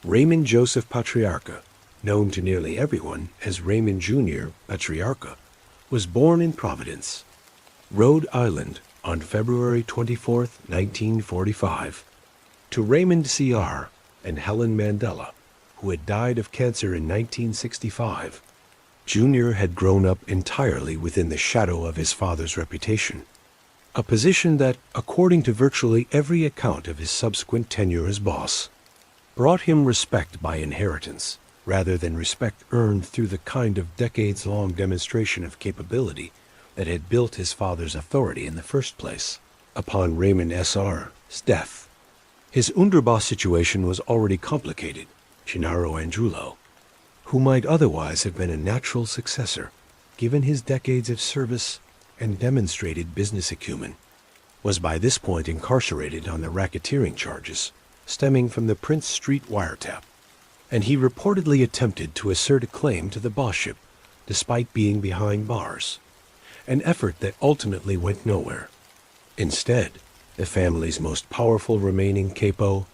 [SPEAKER 1] Raymond Joseph Patriarca, known to nearly everyone as Raymond Jr. Patriarca, was born in Providence, Rhode Island, on February 24, 1945, to Raymond C.R. and Helen Mandela, who had died of cancer in 1965. Junior had grown up entirely within the shadow of his father's reputation, a position that, according to virtually every account of his subsequent tenure as boss, brought him respect by inheritance rather than respect earned through the kind of decades-long demonstration of capability that had built his father's authority in the first place. Upon Raymond S.R.'s death, his underboss situation was already complicated. Gennaro Angiulo, who might otherwise have been a natural successor, given his decades of service and demonstrated business acumen, was by this point incarcerated on the racketeering charges stemming from the Prince Street wiretap, and he reportedly attempted to assert a claim to the bossship despite being behind bars, an effort that ultimately went nowhere. Instead, the family's most powerful remaining capo,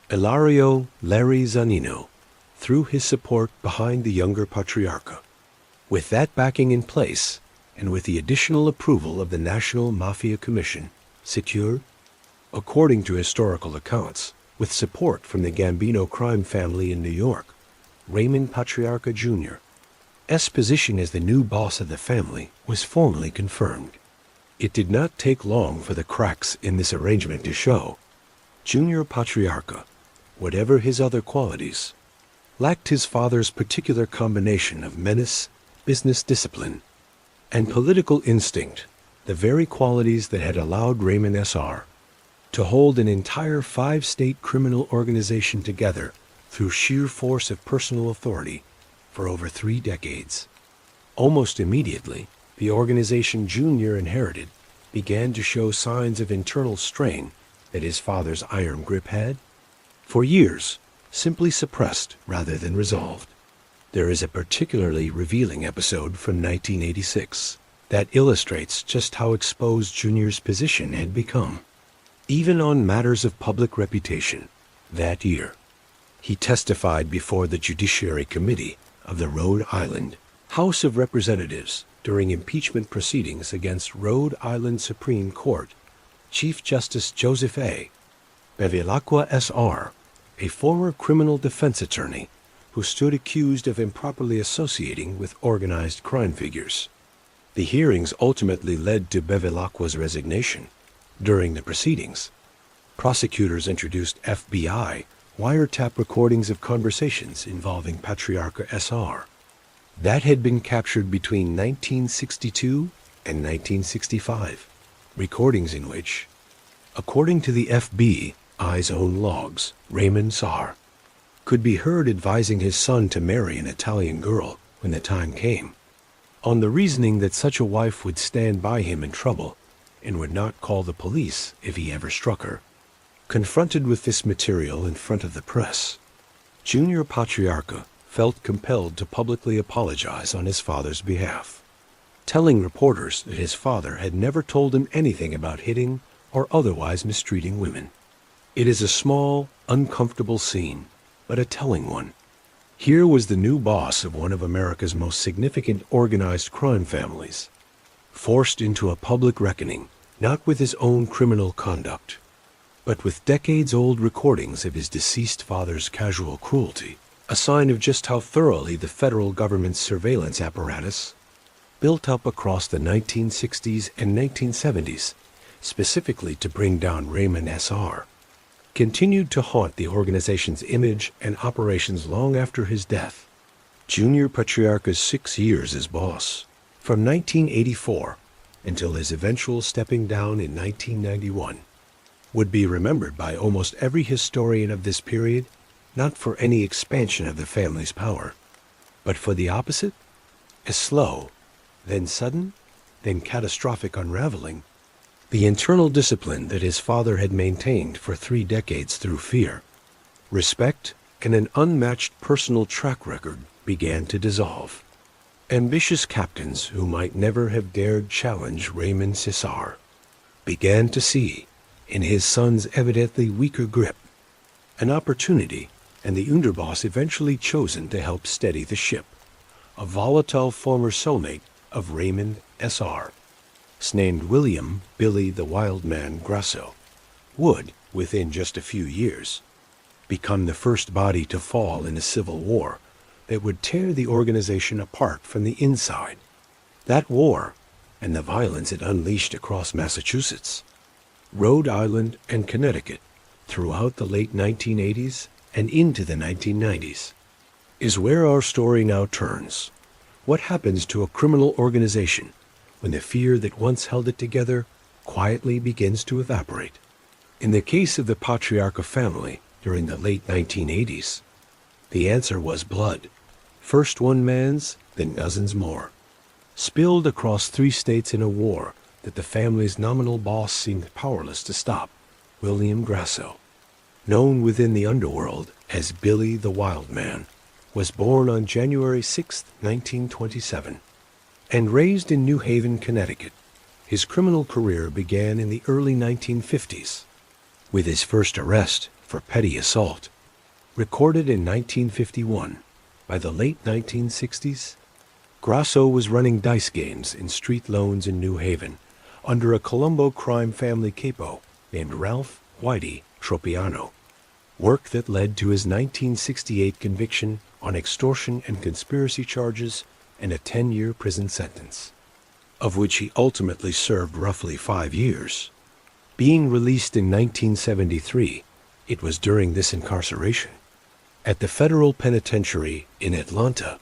[SPEAKER 1] Ilario Larry Zanino, threw his support behind the younger Patriarca. With that backing in place, and with the additional approval of the National Mafia Commission, secured, according to historical accounts, with support from the Gambino crime family in New York, Raymond Patriarca Jr.'s position as the new boss of the family was formally confirmed. It did not take long for the cracks in this arrangement to show. Junior Patriarca, whatever his other qualities, lacked his father's particular combination of menace, business discipline, and political instinct, the very qualities that had allowed Raymond S.R. to hold an entire 5-state criminal organization together through sheer force of personal authority for over 3 decades. Almost immediately, the organization Junior inherited began to show signs of internal strain that his father's iron grip had, for years, simply suppressed rather than resolved. There is a particularly revealing episode from 1986 that illustrates just how exposed Junior's position had become. Even on matters of public reputation, that year, he testified before the Judiciary Committee of the Rhode Island House of Representatives during impeachment proceedings against Rhode Island Supreme Court Chief Justice Joseph A. Bevilacqua S.R., a former criminal defense attorney who stood accused of improperly associating with organized crime figures. The hearings ultimately led to Bevilacqua's resignation. During the proceedings, prosecutors introduced FBI wiretap recordings of conversations involving Patriarca S.R. that had been captured between 1962 and 1965, recordings in which, according to the FBI's own logs, Raymond S.R. could be heard advising his son to marry an Italian girl when the time came, on the reasoning that such a wife would stand by him in trouble and would not call the police if he ever struck her. Confronted with this material in front of the press, Junior Patriarca felt compelled to publicly apologize on his father's behalf, telling reporters that his father had never told him anything about hitting or otherwise mistreating women. It is a small, uncomfortable scene, but a telling one. Here was the new boss of one of America's most significant organized crime families, forced into a public reckoning, not with his own criminal conduct, but with decades-old recordings of his deceased father's casual cruelty, a sign of just how thoroughly the federal government's surveillance apparatus, built up across the 1960s and 1970s, specifically to bring down Raymond S.R., continued to haunt the organization's image and operations long after his death. Junior Patriarca's 6 years as boss, from 1984 until his eventual stepping down in 1991, would be remembered by almost every historian of this period, not for any expansion of the family's power, but for the opposite, a slow, then sudden, then catastrophic unraveling. The internal discipline that his father had maintained for 3 decades through fear, respect, and an unmatched personal track record began to dissolve. Ambitious captains who might never have dared challenge Raymond Cesar began to see, in his son's evidently weaker grip, an opportunity, and the underboss eventually chosen to help steady the ship, a volatile former cellmate of Raymond S.R. named William "Billy the Wild Man" Grasso, would, within just a few years, become the first body to fall in a civil war that would tear the organization apart from the inside. That war, and the violence it unleashed across Massachusetts, Rhode Island, and Connecticut throughout the late 1980s and into the 1990s, is where our story now turns. What happens to a criminal organization when the fear that once held it together quietly begins to evaporate? In the case of the Patriarca family during the late 1980s, the answer was blood. First one man's, then dozens more, spilled across 3 states in a war that the family's nominal boss seemed powerless to stop. William Grasso, known within the underworld as Billy the Wild Man, was born on January 6, 1927, and raised in New Haven, Connecticut. His criminal career began in the early 1950s, with his first arrest for petty assault, recorded in 1951. By the late 1960s, Grasso was running dice games in street loans in New Haven under a Colombo crime family capo named Ralph "Whitey" Tropiano, work that led to his 1968 conviction on extortion and conspiracy charges and a 10-year prison sentence, of which he ultimately served roughly 5 years. Being released in 1973, it was during this incarceration, at the federal penitentiary in Atlanta,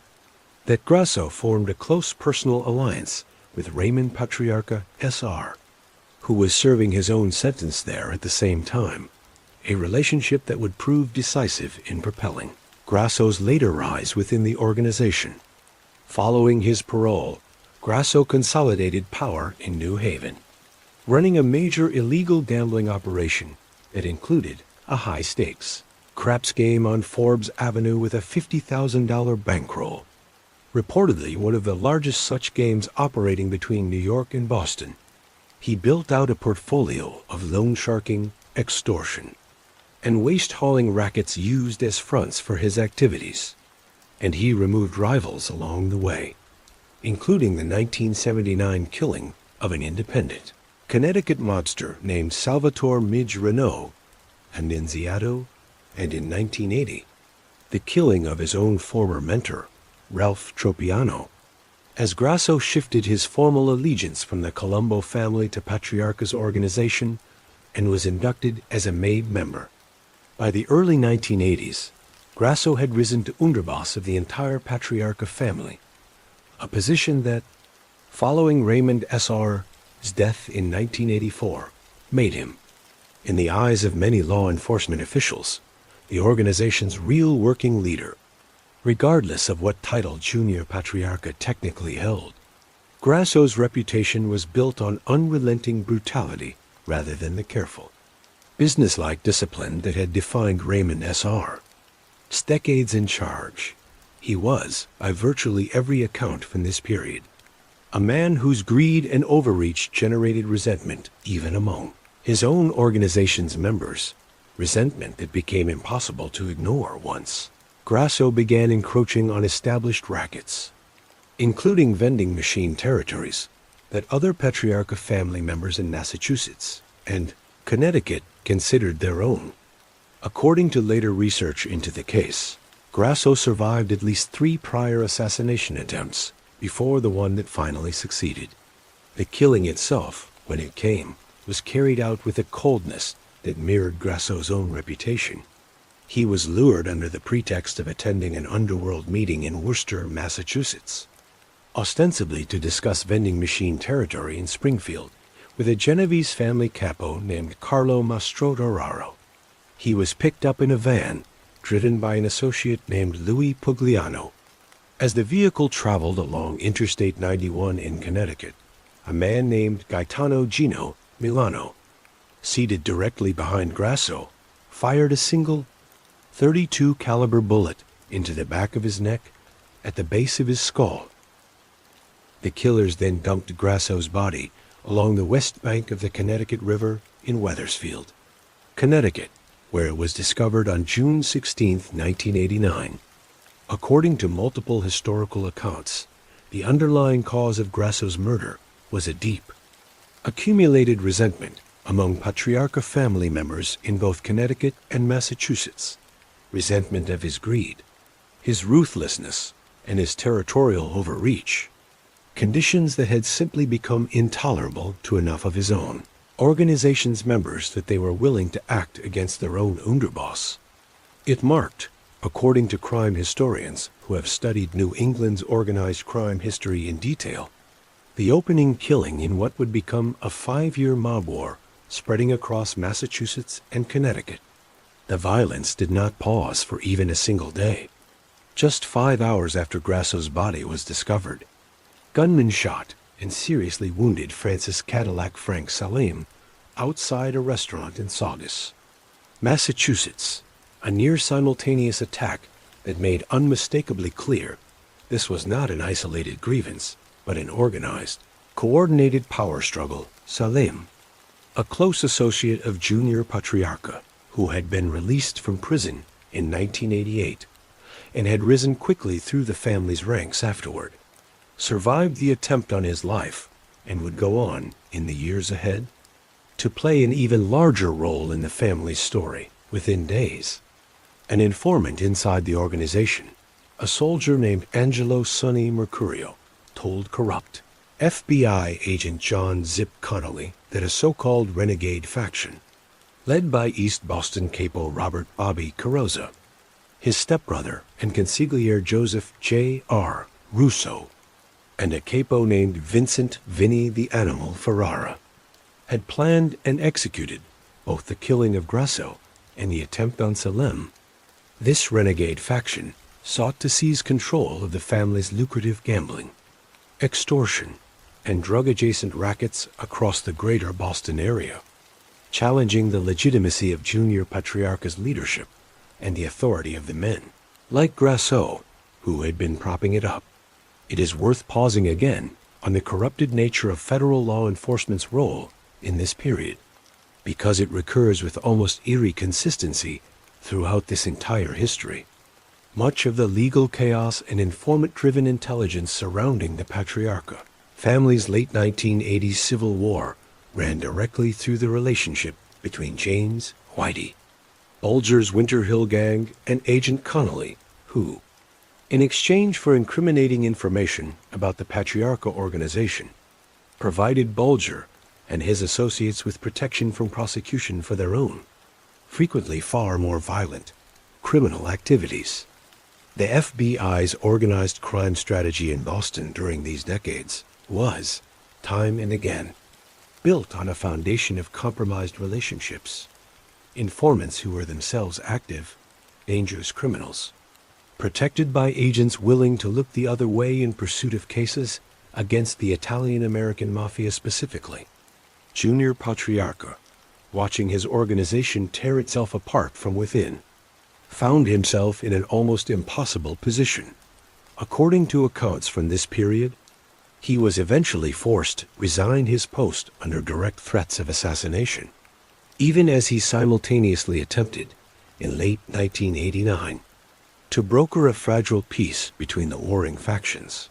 [SPEAKER 1] that Grasso formed a close personal alliance with Raymond Patriarca S.R., who was serving his own sentence there at the same time, a relationship that would prove decisive in propelling Grasso's later rise within the organization. Following his parole, Grasso consolidated power in New Haven, running a major illegal gambling operation that included a high-stakes craps game on Forbes Avenue with a $50,000 bankroll, reportedly one of the largest such games operating between New York and Boston. He built out a portfolio of loan sharking, extortion, and waste-hauling rackets used as fronts for his activities, and he removed rivals along the way, including the 1979 killing of an independent Connecticut mobster named Salvatore Midge Renault Annunziato, and in 1980, the killing of his own former mentor, Ralph Tropiano, as Grasso shifted his formal allegiance from the Colombo family to Patriarca's organization and was inducted as a made member. By the early 1980s, Grasso had risen to underboss of the entire Patriarca family, a position that, following Raymond S.R.'s death in 1984, made him, in the eyes of many law enforcement officials, the organization's real working leader, regardless of what title Junior Patriarca technically held. Grasso's reputation was built on unrelenting brutality rather than the careful, businesslike discipline that had defined Raymond S.R. Decades in charge, he was, by virtually every account from this period, a man whose greed and overreach generated resentment even among his own organization's members, resentment that became impossible to ignore once Grasso began encroaching on established rackets, including vending machine territories that other Patriarca family members in Massachusetts and Connecticut considered their own. According to later research into the case, Grasso survived at least 3 prior assassination attempts before the one that finally succeeded. The killing itself, when it came, was carried out with a coldness that mirrored Grasso's own reputation. He was lured under the pretext of attending an underworld meeting in Worcester, Massachusetts, ostensibly to discuss vending machine territory in Springfield with a Genovese family capo named Carlo Mastrodoraro. He was picked up in a van, driven by an associate named Louis Pugliano. As the vehicle traveled along Interstate 91 in Connecticut, a man named Gaetano Gino Milano, seated directly behind Grasso, fired a single .32 caliber bullet into the back of his neck at the base of his skull. The killers then dumped Grasso's body along the west bank of the Connecticut River in Wethersfield, Connecticut, where it was discovered on June 16, 1989. According to multiple historical accounts, the underlying cause of Grasso's murder was a deep, Accumulated resentment among Patriarca family members in both Connecticut and Massachusetts. Resentment of his greed, his ruthlessness, and his territorial overreach. Conditions that had simply become intolerable to enough of his own organization's members that they were willing to act against their own underboss. It marked, according to crime historians who have studied New England's organized crime history in detail, the opening killing in what would become a 5-year mob war spreading across Massachusetts and Connecticut. The violence did not pause for even a single day. Just 5 hours after Grasso's body was discovered, gunmen shot and seriously wounded Francis Cadillac Frank Salem outside a restaurant in Saugus, Massachusetts, a near-simultaneous attack that made unmistakably clear this was not an isolated grievance, but an organized, coordinated power struggle. Salem, a close associate of Junior Patriarca, who had been released from prison in 1988 and had risen quickly through the family's ranks afterward, survived the attempt on his life and would go on, in the years ahead, to play an even larger role in the family's story within days. An informant inside the organization, a soldier named Angelo Sonny Mercurio, told corrupt FBI agent John Zip Connolly that a so-called renegade faction, led by East Boston capo Robert Bobby Carrozza, his stepbrother and consigliere Joseph J.R. Russo, and a capo named Vincent Vinny the Animal Ferrara, had planned and executed both the killing of Grasso and the attempt on Salem. This renegade faction sought to seize control of the family's lucrative gambling, extortion, and drug-adjacent rackets across the greater Boston area, challenging the legitimacy of Junior Patriarca's leadership and the authority of the men, like Grasso, who had been propping it up. It is worth pausing again on the corrupted nature of federal law enforcement's role in this period, because it recurs with almost eerie consistency throughout this entire history. Much of the legal chaos and informant-driven intelligence surrounding the Patriarca family's late 1980s civil war ran directly through the relationship between James Whitey, Bulger's Winter Hill Gang, and Agent Connolly, who, in exchange for incriminating information about the Patriarca organization, provided Bulger and his associates with protection from prosecution for their own, frequently far more violent, criminal activities. The FBI's organized crime strategy in Boston during these decades was, time and again, built on a foundation of compromised relationships, informants who were themselves active, dangerous criminals, protected by agents willing to look the other way in pursuit of cases against the Italian-American Mafia specifically. Junior Patriarca, watching his organization tear itself apart from within, found himself in an almost impossible position. According to accounts from this period, he was eventually forced to resign his post under direct threats of assassination, even as he simultaneously attempted, in late 1989, to broker a fragile peace between the warring factions.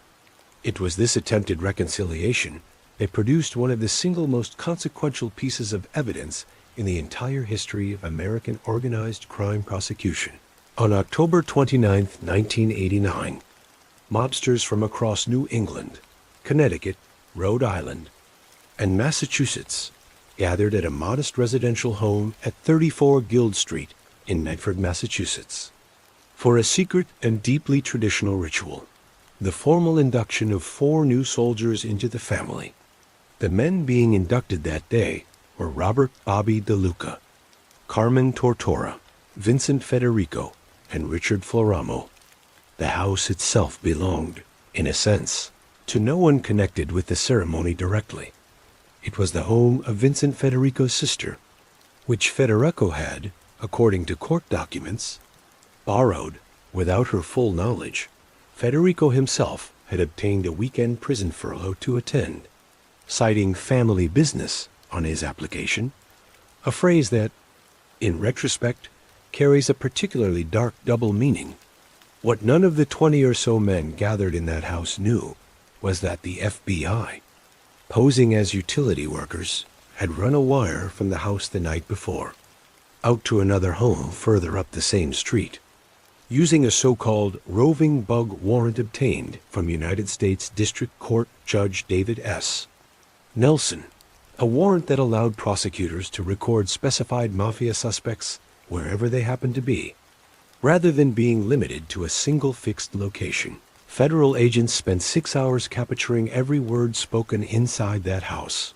[SPEAKER 1] It was this attempted reconciliation that produced one of the single most consequential pieces of evidence in the entire history of American organized crime prosecution. On October 29, 1989, mobsters from across New England, Connecticut, Rhode Island, and Massachusetts gathered at a modest residential home at 34 Guild Street in Medford, Massachusetts, for a secret and deeply traditional ritual, the formal induction of 4 new soldiers into the family. The men being inducted that day were Robert Bobby DeLuca, Carmen Tortora, Vincent Federico, and Richard Floramo. The house itself belonged, in a sense, to no one connected with the ceremony directly. It was the home of Vincent Federico's sister, which Federico had, according to court documents, borrowed without her full knowledge. Federico himself had obtained a weekend prison furlough to attend, citing family business on his application, a phrase that, in retrospect, carries a particularly dark double meaning. What none of the 20 or so men gathered in that house knew was that the FBI, posing as utility workers, had run a wire from the house the night before, out to another home further up the same street, using a so-called roving bug warrant obtained from United States District Court Judge David S. Nelson, a warrant that allowed prosecutors to record specified mafia suspects wherever they happened to be, rather than being limited to a single fixed location. Federal agents spent 6 hours capturing every word spoken inside that house.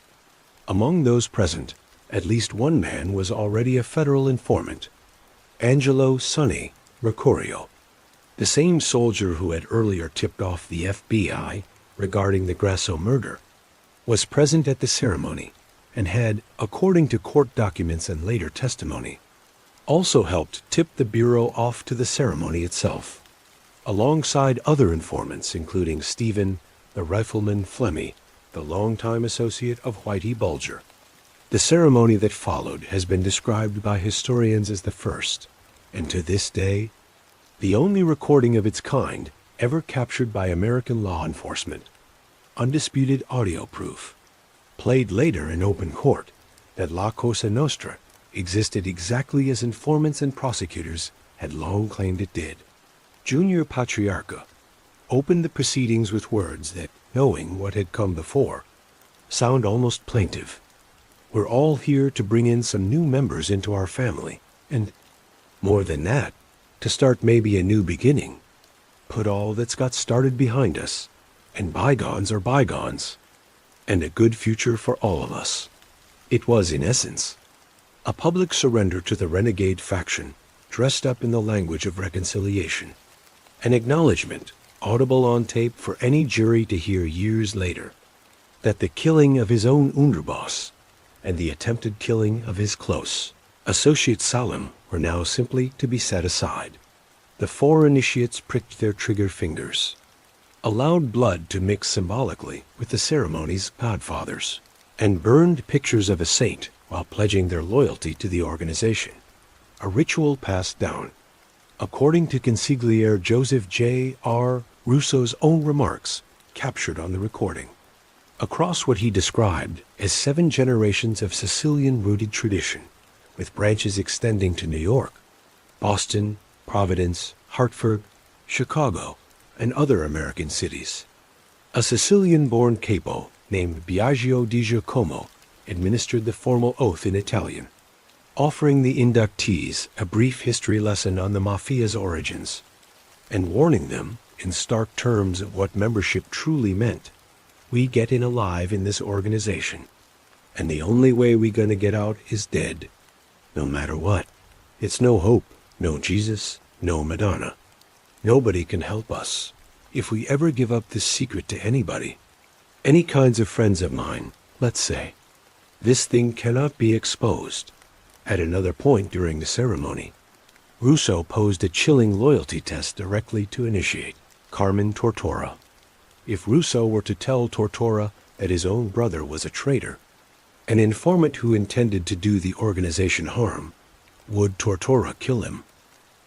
[SPEAKER 1] Among those present, at least one man was already a federal informant, Angelo Sonny Mercurio, the same soldier who had earlier tipped off the FBI regarding the Grasso murder, was present at the ceremony and had, according to court documents and later testimony, also helped tip the Bureau off to the ceremony itself, alongside other informants including Stephen, the rifleman Flemmy, the longtime associate of Whitey Bulger. The ceremony that followed has been described by historians as the first, and to this day, the only recording of its kind ever captured by American law enforcement. Undisputed audio proof, played later in open court, that La Cosa Nostra existed exactly as informants and prosecutors had long claimed it did. Junior Patriarca opened the proceedings with words that, knowing what had come before, sound almost plaintive. We're all here to bring in some new members into our family, and, more than that, to start maybe a new beginning. Put all that's got started behind us, and bygones are bygones, and a good future for all of us. It was, in essence, a public surrender to the renegade faction, dressed up in the language of reconciliation. An acknowledgement, audible on tape for any jury to hear years later, that the killing of his own underboss and the attempted killing of his close associate Salim were now simply to be set aside. The 4 initiates pricked their trigger fingers, allowed blood to mix symbolically with the ceremony's godfathers, and burned pictures of a saint while pledging their loyalty to the organization, a ritual passed down, according to consigliere Joseph J. R. Russo's own remarks captured on the recording, across what he described as 7 generations of Sicilian-rooted tradition, with branches extending to New York, Boston, Providence, Hartford, Chicago, and other American cities. A Sicilian-born capo named Biagio di Giacomo administered the formal oath in Italian, offering the inductees a brief history lesson on the Mafia's origins, and warning them in stark terms of what membership truly meant. We get in alive in this organization, and the only way we gonna get out is dead, no matter what. It's no hope, no Jesus, no Madonna. Nobody can help us if we ever give up this secret to anybody. Any kinds of friends of mine, let's say. This thing cannot be exposed. At another point during the ceremony, Russo posed a chilling loyalty test directly to initiate Carmen Tortora. If Russo were to tell Tortora that his own brother was a traitor, an informant who intended to do the organization harm, would Tortora kill him?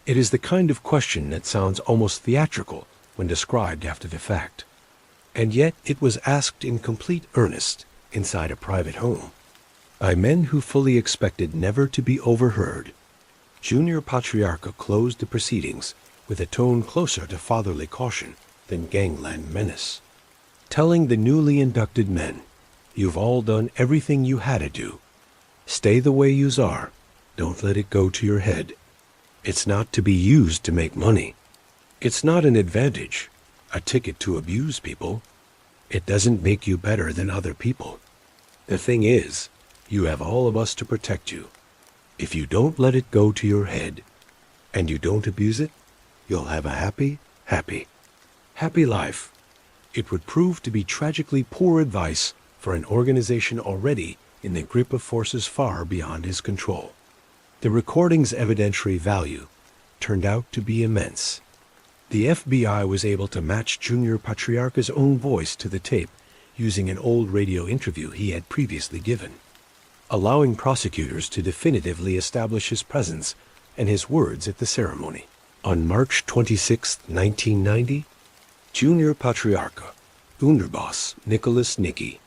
[SPEAKER 1] It is the kind of question that sounds almost theatrical when described after the fact. And yet it was asked in complete earnest inside a private home, by men who fully expected never to be overheard. Junior Patriarca closed the proceedings with a tone closer to fatherly caution than gangland menace, telling the newly inducted men, "You've all done everything you had to do. Stay the way yous are. Don't let it go to your head. It's not to be used to make money. It's not an advantage, a ticket to abuse people. It doesn't make you better than other people. The thing is, you have all of us to protect you. If you don't let it go to your head, and you don't abuse it, you'll have a happy life." It would prove to be tragically poor advice for an organization already in the grip of forces far beyond his control. The recording's evidentiary value turned out to be immense. The FBI was able to match Junior Patriarca's own voice to the tape using an old radio interview he had previously given, allowing prosecutors to definitively establish his presence and his words at the ceremony. On March 26, 1990, Junior Patriarca, Underboss Nicholas Nicky,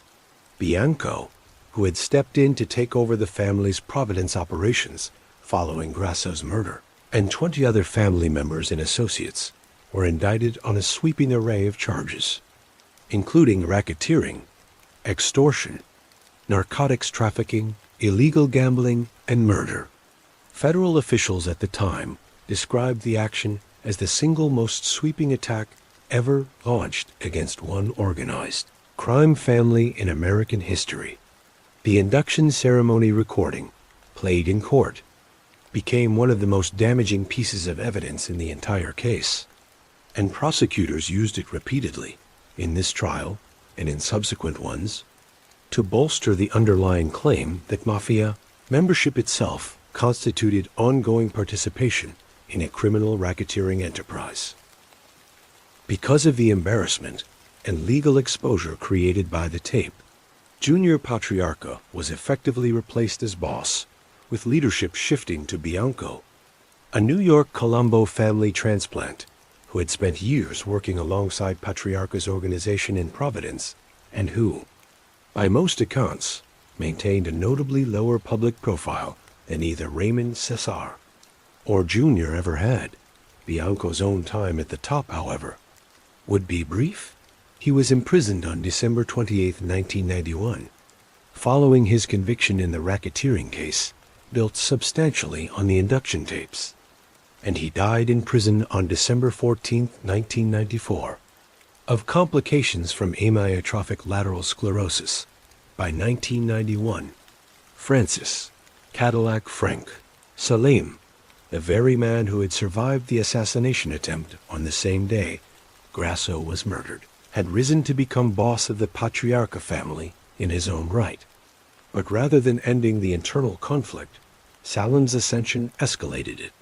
[SPEAKER 1] Bianco, who had stepped in to take over the family's Providence operations following Grasso's murder, and 20 other family members and associates were indicted on a sweeping array of charges, including racketeering, extortion, narcotics trafficking, illegal gambling, and murder. Federal officials at the time described the action as the single most sweeping attack ever launched against one organized crime family in American history. The induction ceremony recording, played in court, became one of the most damaging pieces of evidence in the entire case, and prosecutors used it repeatedly in this trial and in subsequent ones to bolster the underlying claim that Mafia membership itself constituted ongoing participation in a criminal racketeering enterprise. Because of the embarrassment and legal exposure created by the tape, Junior Patriarca was effectively replaced as boss, with leadership shifting to Bianco, a New York Colombo family transplant who had spent years working alongside Patriarca's organization in Providence and who, by most accounts, maintained a notably lower public profile than either Raymond Cesar or Junior ever had. Bianco's own time at the top, however, would be brief. He was imprisoned on December 28, 1991, following his conviction in the racketeering case, built substantially on the induction tapes, and he died in prison on December 14, 1994, of complications from amyotrophic lateral sclerosis. By 1991, Francis Cadillac Frank Salim, the very man who had survived the assassination attempt on the same day Grasso was murdered, had risen to become boss of the Patriarca family in his own right. But rather than ending the internal conflict, Salim's ascension escalated it.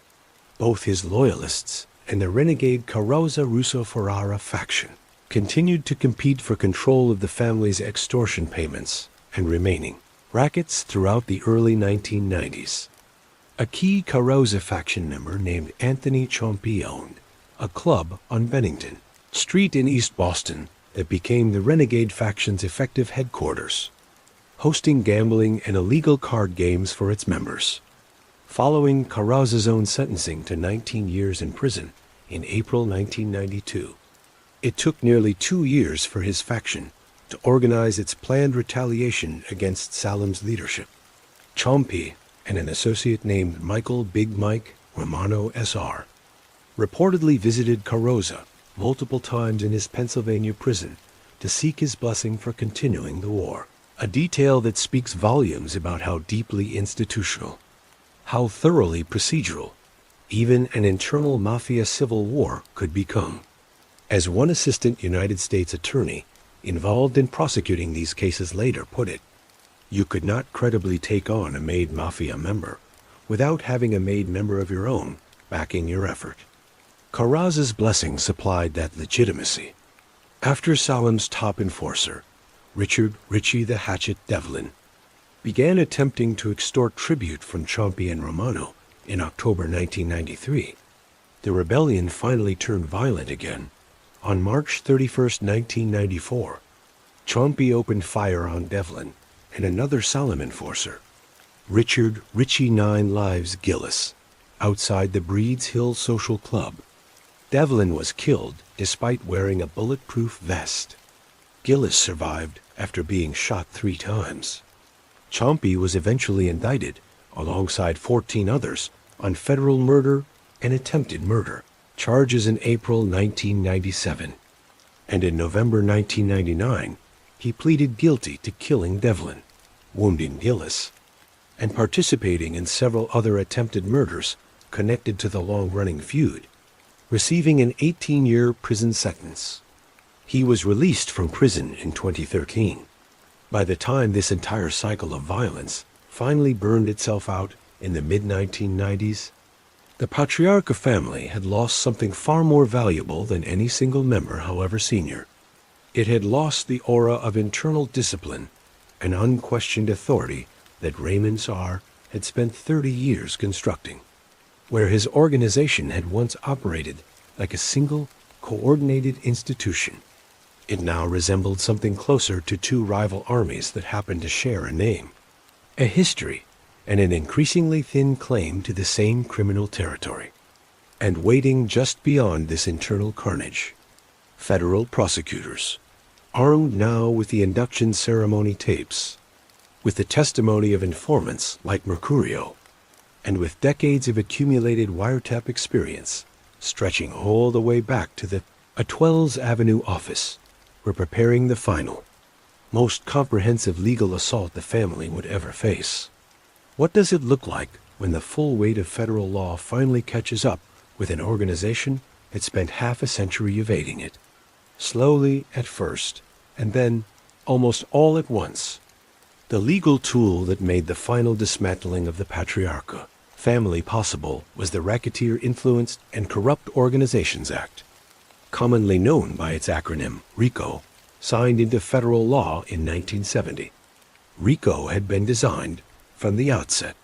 [SPEAKER 1] Both his loyalists and the renegade Carrozza Russo Ferrara faction continued to compete for control of the family's extortion payments and remaining rackets throughout the early 1990s. A key Carrozza faction member named Anthony Ciampi owned a club on Bennington Street in East Boston that became the renegade faction's effective headquarters, hosting gambling and illegal card games for its members. Following Carrozza's own sentencing to 19 years in prison in April 1992, it took nearly 2 years for his faction to organize its planned retaliation against Salim's leadership. Ciampi and an associate named Michael Big Mike Romano S.R. reportedly visited Carrozza multiple times in his Pennsylvania prison to seek his blessing for continuing the war, a detail that speaks volumes about how deeply institutional, how thoroughly procedural, even an internal mafia civil war could become. As one assistant United States attorney involved in prosecuting these cases later put it, you could not credibly take on a made mafia member without having a made member of your own backing your effort. Carrozza's blessing supplied that legitimacy. After Salim's top enforcer, Richard Richie the Hatchet Devlin, began attempting to extort tribute from Ciampi and Romano in October 1993, the rebellion finally turned violent again. On March 31, 1994, Ciampi opened fire on Devlin and another Salim enforcer, Richard Richie Nine Lives Gillis, outside the Breeds Hill Social Club. Devlin was killed despite wearing a bulletproof vest. Gillis survived after being shot 3 times. Ciampi was eventually indicted, alongside 14 others, on federal murder and attempted murder charges in April 1997. And in November 1999, he pleaded guilty to killing Devlin, wounding Gillis, and participating in several other attempted murders connected to the long-running feud, receiving an 18-year prison sentence. He was released from prison in 2013. By the time this entire cycle of violence finally burned itself out in the mid-1990s, the Patriarca family had lost something far more valuable than any single member, however senior. It had lost the aura of internal discipline and unquestioned authority that Raymond Czar had spent 30 years constructing, where his organization had once operated like a single, coordinated institution. It now resembled something closer to two rival armies that happened to share a name, a history, and an increasingly thin claim to the same criminal territory. And waiting just beyond this internal carnage, federal prosecutors, armed now with the induction ceremony tapes, with the testimony of informants like Mercurio, and with decades of accumulated wiretap experience, stretching all the way back to the Atwell's Avenue office, were preparing the final, most comprehensive legal assault the family would ever face. What does it look like when the full weight of federal law finally catches up with an organization that spent half a century evading it? Slowly at first, and then almost all at once. The legal tool that made the final dismantling of the Patriarca family possible was the Racketeer-Influenced and Corrupt Organizations Act, commonly known by its acronym RICO, signed into federal law in 1970. RICO had been designed, from the outset,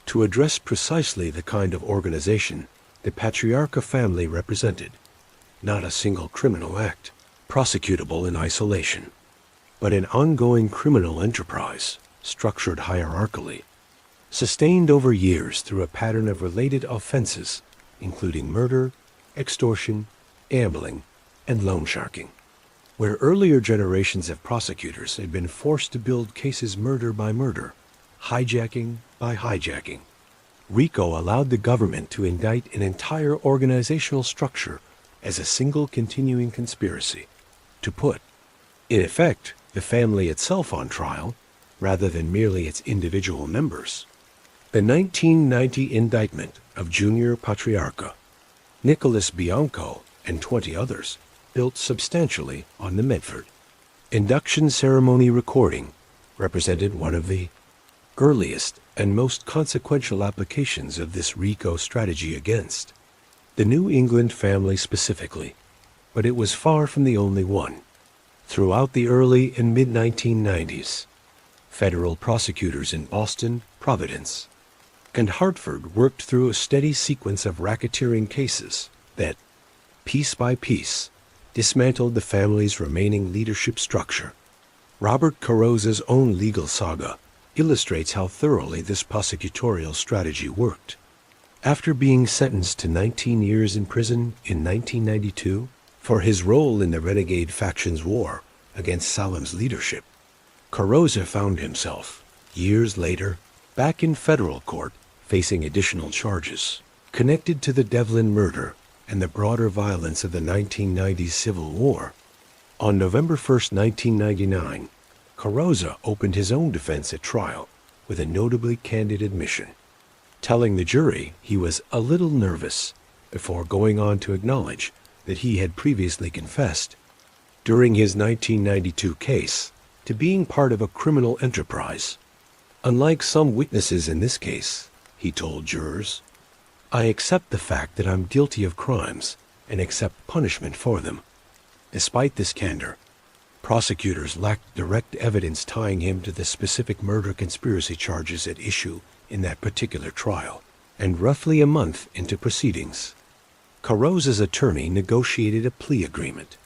[SPEAKER 1] to address precisely the kind of organization the Patriarca family represented, not a single criminal act, prosecutable in isolation, but an ongoing criminal enterprise, structured hierarchically, sustained over years through a pattern of related offenses, including murder, extortion, gambling, and loan sharking. Where earlier generations of prosecutors had been forced to build cases murder by murder, hijacking by hijacking, RICO allowed the government to indict an entire organizational structure as a single continuing conspiracy, to put, in effect, the family itself on trial, rather than merely its individual members. The 1990 indictment of Junior Patriarca, Nicholas Bianco, and 20 others, built substantially on the Medford induction ceremony recording, represented one of the earliest and most consequential applications of this RICO strategy against the New England family specifically, but it was far from the only one. Throughout the early and mid-1990s, federal prosecutors in Boston, Providence, and Hartford worked through a steady sequence of racketeering cases that, piece by piece, dismantled the family's remaining leadership structure. Robert Carosa's own legal saga illustrates how thoroughly this prosecutorial strategy worked. After being sentenced to 19 years in prison in 1992 for his role in the renegade faction's war against Salem's leadership, Carosa found himself, years later, back in federal court facing additional charges connected to the Devlin murder and the broader violence of the 1990s Civil War. On November 1, 1999, Carosa opened his own defense at trial with a notably candid admission, telling the jury he was a little nervous before going on to acknowledge that he had previously confessed, during his 1992 case, to being part of a criminal enterprise. Unlike some witnesses in this case, he told jurors, I accept the fact that I'm guilty of crimes and accept punishment for them. Despite this candor, prosecutors lacked direct evidence tying him to the specific murder conspiracy charges at issue in that particular trial, and roughly a month into proceedings, Carosa's attorney negotiated a plea agreement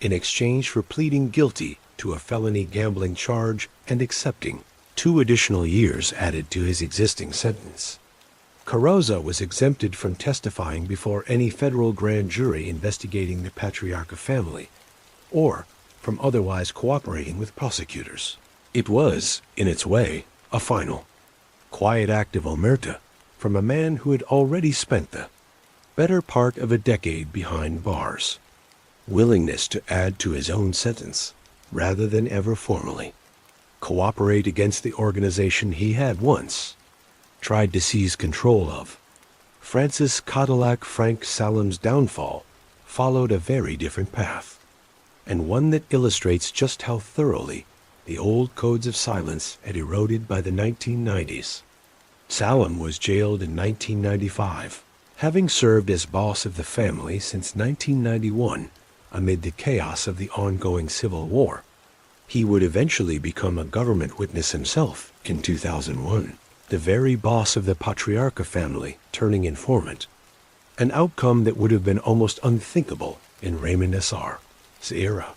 [SPEAKER 1] in exchange for pleading guilty to a felony gambling charge and accepting 2 additional years added to his existing sentence. Carosa was exempted from testifying before any federal grand jury investigating the Patriarca family, or from otherwise cooperating with prosecutors. It was, in its way, a final, quiet act of omerta from a man who had already spent the better part of a decade behind bars, willingness to add to his own sentence rather than ever formally cooperate against the organization he had once tried to seize control of. Francis Cadillac Frank Salem's downfall followed a very different path, and one that illustrates just how thoroughly the old codes of silence had eroded by the 1990s. Salem was jailed in 1995, having served as boss of the family since 1991 amid the chaos of the ongoing Civil War. He would eventually become a government witness himself in 2001, the very boss of the Patriarca family turning informant, an outcome that would have been almost unthinkable in Raymond S.R.'s era.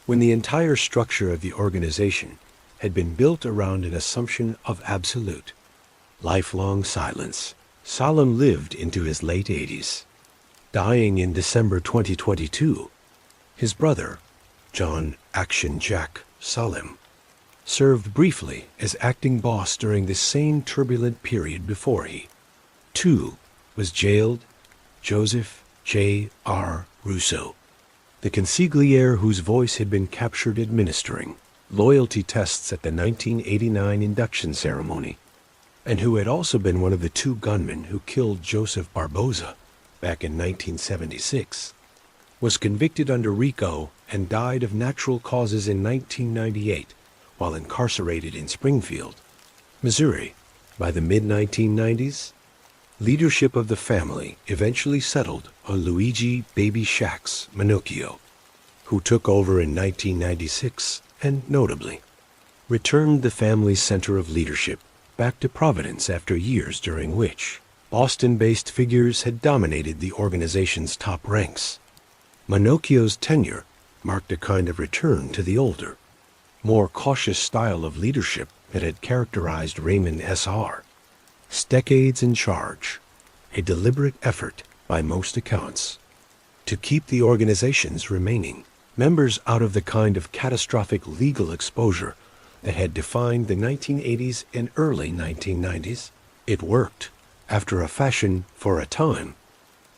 [SPEAKER 1] when the entire structure of the organization had been built around an assumption of absolute, lifelong silence. Salem lived into his late 80s. Dying in December 2022, his brother, John Action Jack Salem, served briefly as acting boss during the same turbulent period before he, too, was jailed. Joseph J. R. Russo, the consigliere whose voice had been captured administering loyalty tests at the 1989 induction ceremony, and who had also been one of the two gunmen who killed Joseph Barboza back in 1976, was convicted under RICO and died of natural causes in 1998 while incarcerated in Springfield, Missouri. By the mid-1990s, leadership of the family eventually settled on Luigi Baby Shax Minocchio, who took over in 1996 and, notably, returned the family's center of leadership back to Providence after years during which Boston-based figures had dominated the organization's top ranks. Minocchio's tenure marked a kind of return to the older, more cautious style of leadership that had characterized Raymond S.R. Decades in charge, a deliberate effort, by most accounts, to keep the organization's remaining members out of the kind of catastrophic legal exposure that had defined the 1980s and early 1990s. It worked, after a fashion, for a time,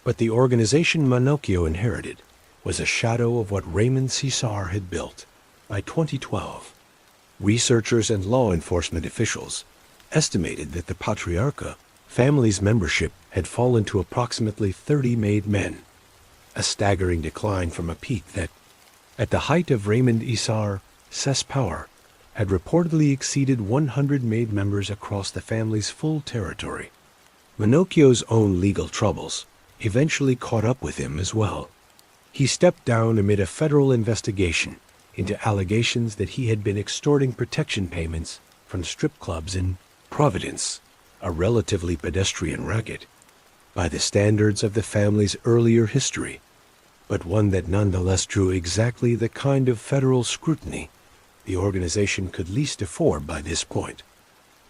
[SPEAKER 1] but the organization Minocchio inherited was a shadow of what Raymond Cesar had built. By 2012, researchers and law enforcement officials estimated that the Patriarca family's membership had fallen to approximately 30 made men, a staggering decline from a peak that, at the height of Raymond Isar's power, had reportedly exceeded 100 made members across the family's full territory. Minocchio's own legal troubles eventually caught up with him as well. He stepped down amid a federal investigation into allegations that he had been extorting protection payments from strip clubs in Providence, a relatively pedestrian racket, by the standards of the family's earlier history, but one that nonetheless drew exactly the kind of federal scrutiny the organization could least afford by this point.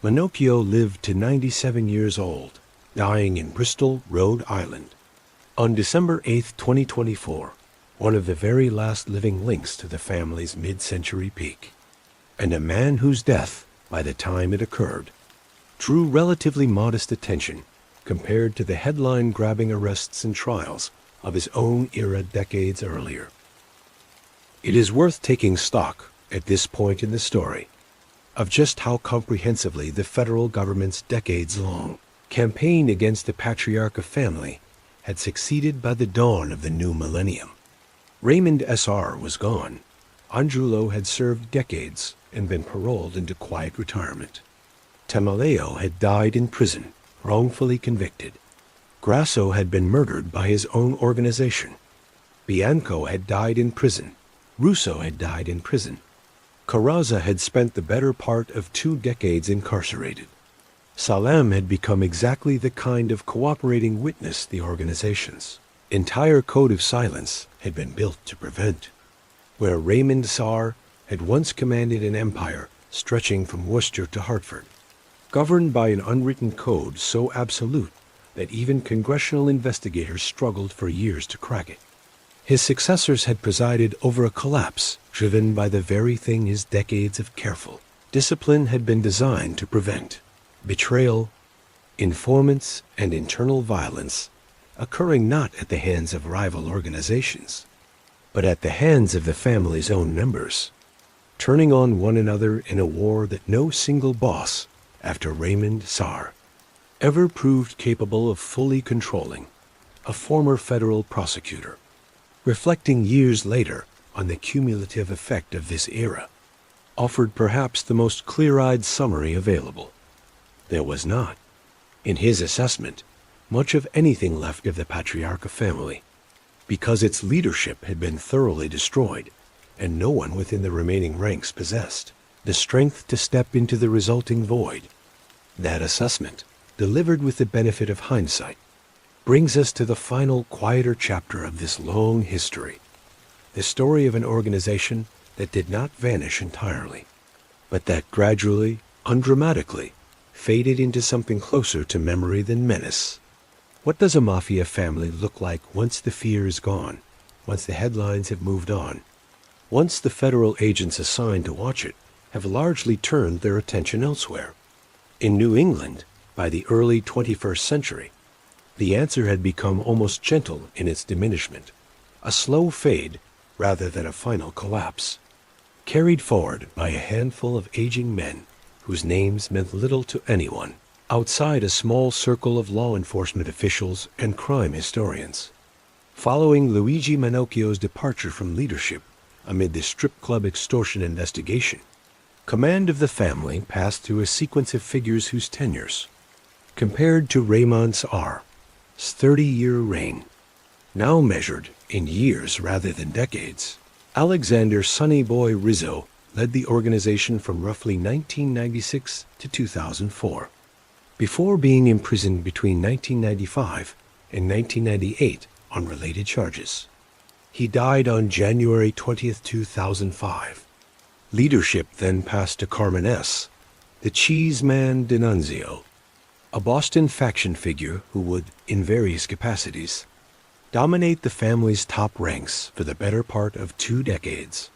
[SPEAKER 1] Minocchio lived to 97 years old, dying in Bristol, Rhode Island, on December 8, 2024, one of the very last living links to the family's mid-century peak, and a man whose death, by the time it occurred, drew relatively modest attention compared to the headline-grabbing arrests and trials of his own era decades earlier. It is worth taking stock, at this point in the story, of just how comprehensively the federal government's decades-long campaign against the Patriarca family had succeeded by the dawn of the new millennium. Raymond S.R. was gone. Angiulo had served decades and been paroled into quiet retirement. Tamaleo had died in prison, wrongfully convicted. Grasso had been murdered by his own organization. Bianco had died in prison. Russo had died in prison. Carrazza had spent the better part of 2 decades incarcerated. Salem had become exactly the kind of cooperating witness the organization's entire code of silence had been built to prevent. Where Raymond Sar had once commanded an empire stretching from Worcester to Hartford, governed by an unwritten code so absolute that even congressional investigators struggled for years to crack it, his successors had presided over a collapse driven by the very thing his decades of careful discipline had been designed to prevent: betrayal, informants, and internal violence occurring not at the hands of rival organizations, but at the hands of the family's own members, turning on one another in a war that no single boss, after Raymond Sar, ever proved capable of fully controlling. A former federal prosecutor, reflecting years later on the cumulative effect of this era, offered perhaps the most clear-eyed summary available. There was not, in his assessment, much of anything left of the Patriarca family, because its leadership had been thoroughly destroyed, and no one within the remaining ranks possessed the strength to step into the resulting void. That assessment, delivered with the benefit of hindsight, brings us to the final, quieter chapter of this long history, the story of an organization that did not vanish entirely, but that gradually, undramatically, faded into something closer to memory than menace. What does a mafia family look like once the fear is gone, once the headlines have moved on, once the federal agents assigned to watch it have largely turned their attention elsewhere? In New England, by the early 21st century, the answer had become almost gentle in its diminishment, a slow fade rather than a final collapse, carried forward by a handful of aging men whose names meant little to anyone outside a small circle of law enforcement officials and crime historians. Following Luigi Manocchio's departure from leadership amid the strip club extortion investigation, command of the family passed through a sequence of figures whose tenures, compared to Raymond's 30-year reign, now measured in years rather than decades. Alexander Sonny Boy Rizzo led the organization from roughly 1996 to 2004. Before being imprisoned between 1995 and 1998 on related charges. He died on January 20th, 2005. Leadership then passed to Carmen S., the cheese man D'Annunzio, a Boston faction figure who would, in various capacities, dominate the family's top ranks for the better part of 2 decades.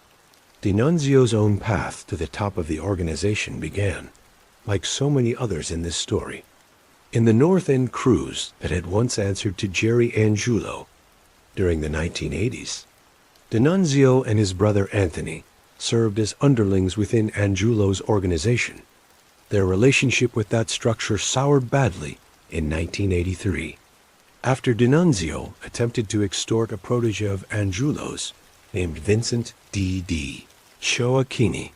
[SPEAKER 1] D'Annunzio's own path to the top of the organization began, like so many others in this story, in the North End crews that had once answered to Jerry Angiulo during the 1980s. D'Annunzio and his brother Anthony served as underlings within Angiulo's organization. Their relationship with that structure soured badly in 1983, after D'Annunzio attempted to extort a protege of Angiulo's named Vincent D.D. Gioacchini,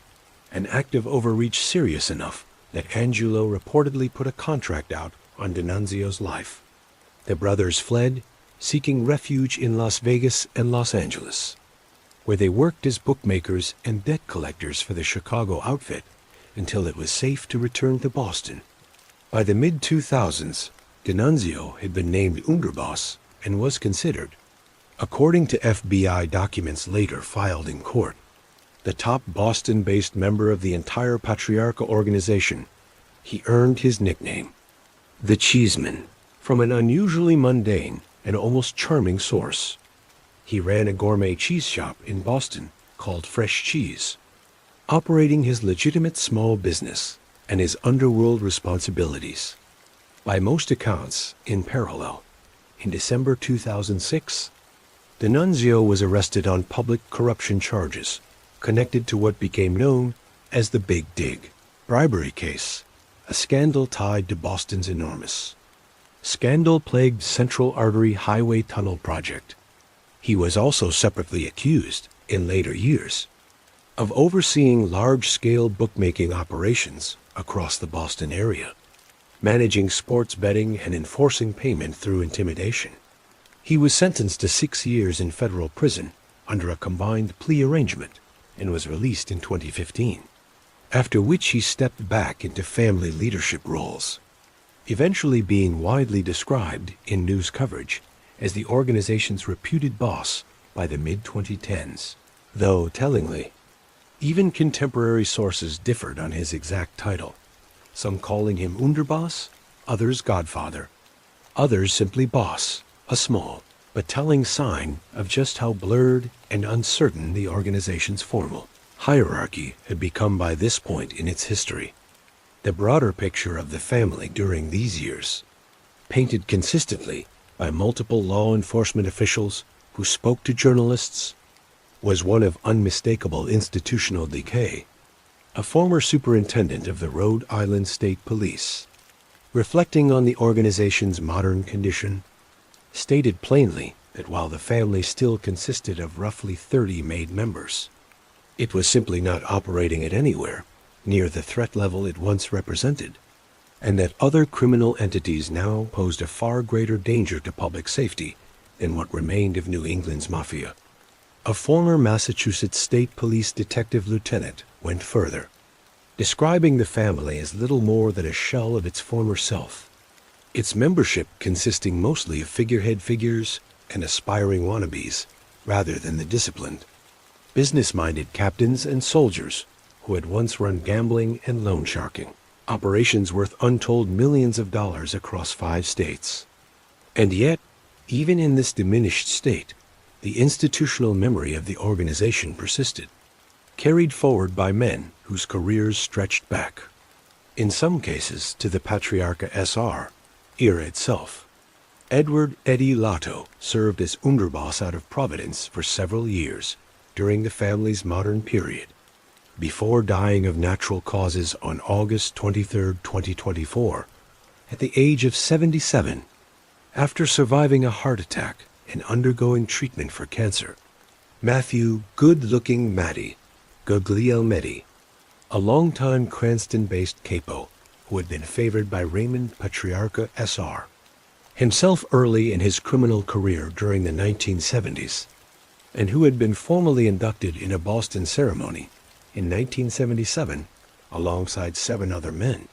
[SPEAKER 1] an act of overreach serious enough that Angiulo reportedly put a contract out on D'Annunzio's life. The brothers fled, seeking refuge in Las Vegas and Los Angeles, where they worked as bookmakers and debt collectors for the Chicago outfit until it was safe to return to Boston. By the mid-2000s, D'Annunzio had been named Underboss and was considered, according to FBI documents later filed in court, the top Boston-based member of the entire Patriarca organization. He earned his nickname, the Cheeseman, from an unusually mundane and almost charming source. He ran a gourmet cheese shop in Boston called Fresh Cheese, operating his legitimate small business and his underworld responsibilities. By most accounts, in parallel, in December 2006, D'Annunzio was arrested on public corruption charges connected to what became known as the Big Dig bribery case, a scandal tied to Boston's enormous, scandal-plagued Central Artery Highway Tunnel project. He was also separately accused, in later years, of overseeing large-scale bookmaking operations across the Boston area, managing sports betting and enforcing payment through intimidation. He was sentenced to 6 years in federal prison under a combined plea arrangement and was released in 2015, after which he stepped back into family leadership roles, eventually being widely described in news coverage as the organization's reputed boss by the mid-2010s, though tellingly, even contemporary sources differed on his exact title, some calling him Underboss, others Godfather, others simply Boss, a small but telling sign of just how blurred and uncertain the organization's formal hierarchy had become by this point in its history. The broader picture of the family during these years, painted consistently by multiple law enforcement officials who spoke to journalists, was one of unmistakable institutional decay. A former superintendent of the Rhode Island State Police, reflecting on the organization's modern condition, stated plainly that while the family still consisted of roughly 30 made members, it was simply not operating at anywhere near the threat level it once represented, and that other criminal entities now posed a far greater danger to public safety than what remained of New England's mafia. A former Massachusetts State Police detective lieutenant went further, describing the family as little more than a shell of its former self, its membership consisting mostly of figurehead figures and aspiring wannabes rather than the disciplined, business-minded captains and soldiers who had once run gambling and loan sharking, operations worth untold millions of dollars across 5 states. And yet, even in this diminished state, the institutional memory of the organization persisted, carried forward by men whose careers stretched back, in some cases to the Patriarca SR era itself. Edward Eddie Lotto served as underboss out of Providence for several years during the family's modern period, before dying of natural causes on August 23, 2024, at the age of 77, after surviving a heart attack and undergoing treatment for cancer. Matthew Good-Looking Matty Guglielmetti, a longtime Cranston-based capo who had been favored by Raymond Patriarca SR, himself early in his criminal career during the 1970s, and who had been formally inducted in a Boston ceremony in 1977 alongside 7 other men,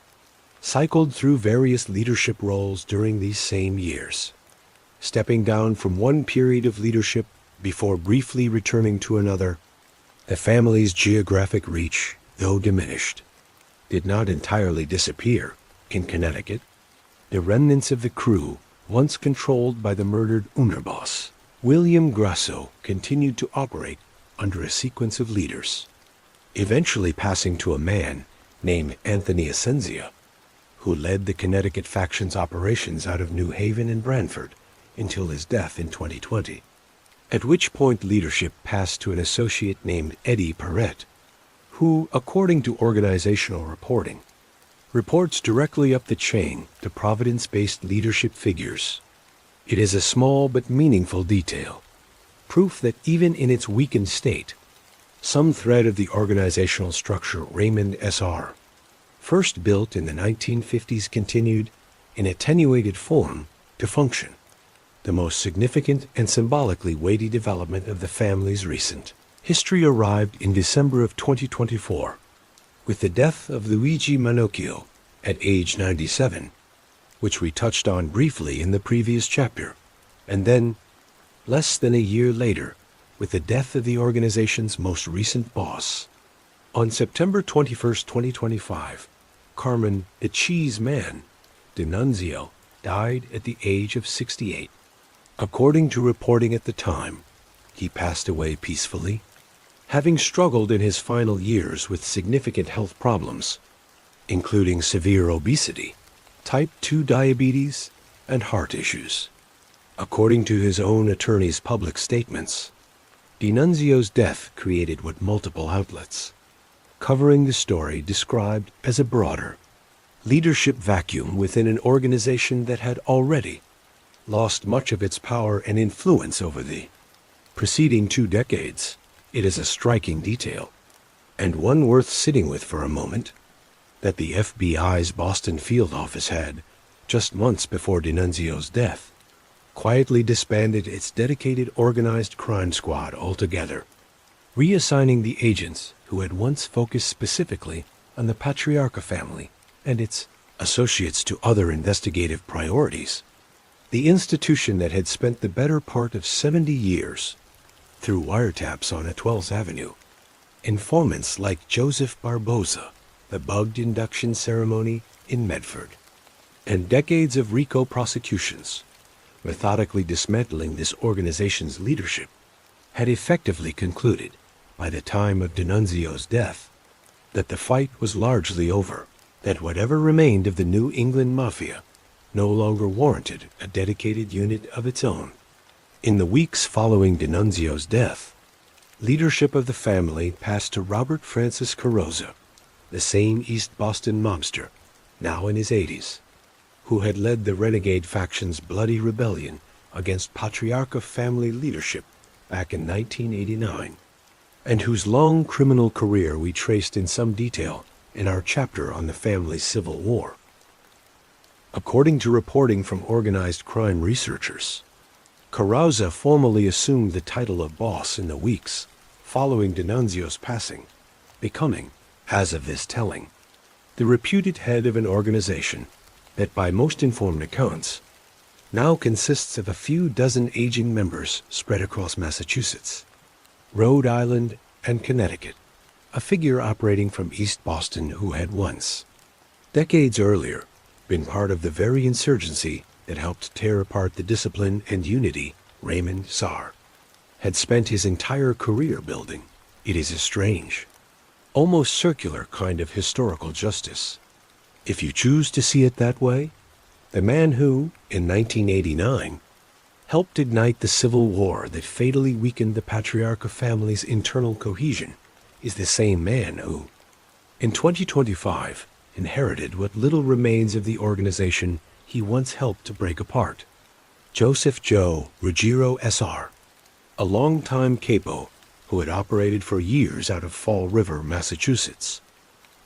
[SPEAKER 1] cycled through various leadership roles during these same years, stepping down from one period of leadership before briefly returning to another. The family's geographic reach, though diminished, did not entirely disappear in Connecticut. The remnants of the crew, once controlled by the murdered underboss, William Grasso, continued to operate under a sequence of leaders, eventually passing to a man named Anthony Ascenzia, who led the Connecticut faction's operations out of New Haven and Branford until his death in 2020, at which point leadership passed to an associate named Eddie Perret, who, according to organizational reporting, reports directly up the chain to Providence-based leadership figures. It is a small but meaningful detail, proof that even in its weakened state, some thread of the organizational structure Raymond SR, first built in the 1950s, continued, in attenuated form, to function, the most significant and symbolically weighty development of the family's recent history arrived in December of 2024, with the death of Luigi Manocchio at age 97, which we touched on briefly in the previous chapter, and then, less than a year later, with the death of the organization's most recent boss. On September 21, 2025, Carmen the Cheese Man D'Annunzio died at the age of 68. According to reporting at the time, he passed away peacefully, having struggled in his final years with significant health problems, including severe obesity, type 2 diabetes, and heart issues. According to his own attorney's public statements, D'Annunzio's death created what multiple outlets, covering the story, described as a broader leadership vacuum within an organization that had already lost much of its power and influence over the preceding 2 decades. It is a striking detail, and one worth sitting with for a moment, that the FBI's Boston field office had, just months before D'Annunzio's death, quietly disbanded its dedicated organized crime squad altogether, reassigning the agents who had once focused specifically on the Patriarca family and its associates to other investigative priorities. The institution that had spent the better part of 70 years through wiretaps on Etwells Avenue, informants like Joseph Barboza, the bugged induction ceremony in Medford, and decades of RICO prosecutions, methodically dismantling this organization's leadership, had effectively concluded, by the time of D'Annunzio's death, that the fight was largely over, that whatever remained of the New England Mafia no longer warranted a dedicated unit of its own. In the weeks following D'Annunzio's death, leadership of the family passed to Robert Francis Carrozza, the same East Boston mobster, now in his 80s, who had led the renegade faction's bloody rebellion against Patriarca family leadership back in 1989, and whose long criminal career we traced in some detail in our chapter on the family's civil war. According to reporting from organized crime researchers, Carrozza formally assumed the title of boss in the weeks following D'Annunzio's passing, becoming, as of this telling, the reputed head of an organization that, by most informed accounts, now consists of a few dozen aging members spread across Massachusetts, Rhode Island, and Connecticut, a figure operating from East Boston who had once, decades earlier, been part of the very insurgency that helped tear apart the discipline and unity Raymond Czar had spent his entire career building. It is a strange, almost circular kind of historical justice. If you choose to see it that way, the man who, in 1989, helped ignite the civil war that fatally weakened the Patriarca family's internal cohesion is the same man who, in 2025, inherited what little remains of the organization he once helped to break apart. Joseph Joe Ruggiero S.R., a longtime capo who had operated for years out of Fall River, Massachusetts,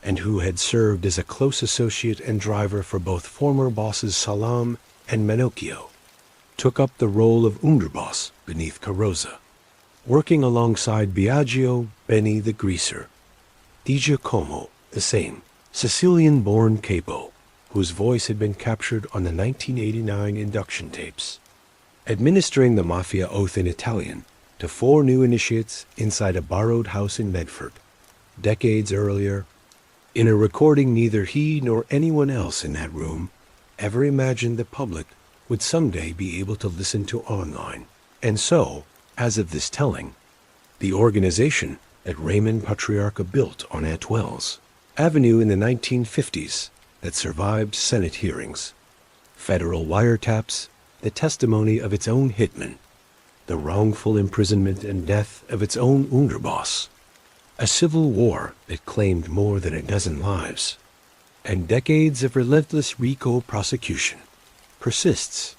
[SPEAKER 1] and who had served as a close associate and driver for both former bosses Salam and Menocchio, took up the role of underboss beneath Carrozza, working alongside Biagio, Benny the Greaser, Di Giacomo, the same Sicilian-born capo, whose voice had been captured on the 1989 induction tapes, administering the Mafia oath in Italian to 4 new initiates inside a borrowed house in Medford, decades earlier, in a recording neither he nor anyone else in that room ever imagined the public would someday be able to listen to online. And so, as of this telling, the organization that Raymond Patriarca built on Atwells Avenue in the 1950s that survived Senate hearings, federal wiretaps, the testimony of its own hitman, the wrongful imprisonment and death of its own underboss, a civil war that claimed more than a dozen lives, and decades of relentless RICO prosecution, persists,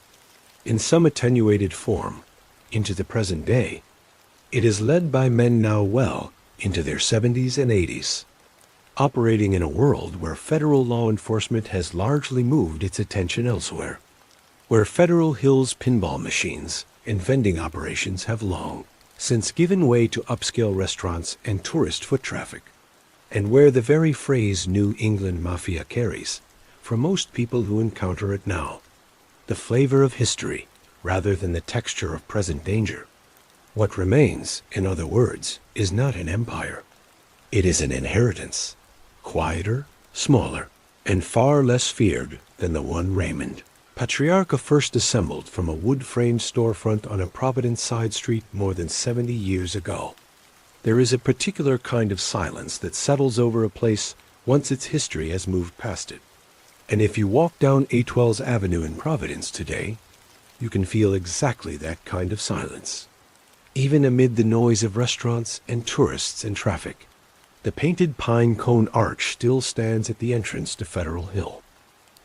[SPEAKER 1] in some attenuated form, into the present day. It is led by men now well into their 70s and 80s, operating in a world where federal law enforcement has largely moved its attention elsewhere, where Federal Hills pinball machines and vending operations have long since given way to upscale restaurants and tourist foot traffic, and where the very phrase New England Mafia carries, for most people who encounter it now, the flavor of history rather than the texture of present danger. What remains, in other words, is not an empire. It is an inheritance, quieter, smaller, and far less feared than the one Raymond Patriarca first assembled from a wood-framed storefront on a Providence side street more than 70 years ago. There is a particular kind of silence that settles over a place once its history has moved past it. And if you walk down Atwells Avenue in Providence today, you can feel exactly that kind of silence. Even amid the noise of restaurants and tourists and traffic, the painted pine cone arch still stands at the entrance to Federal Hill,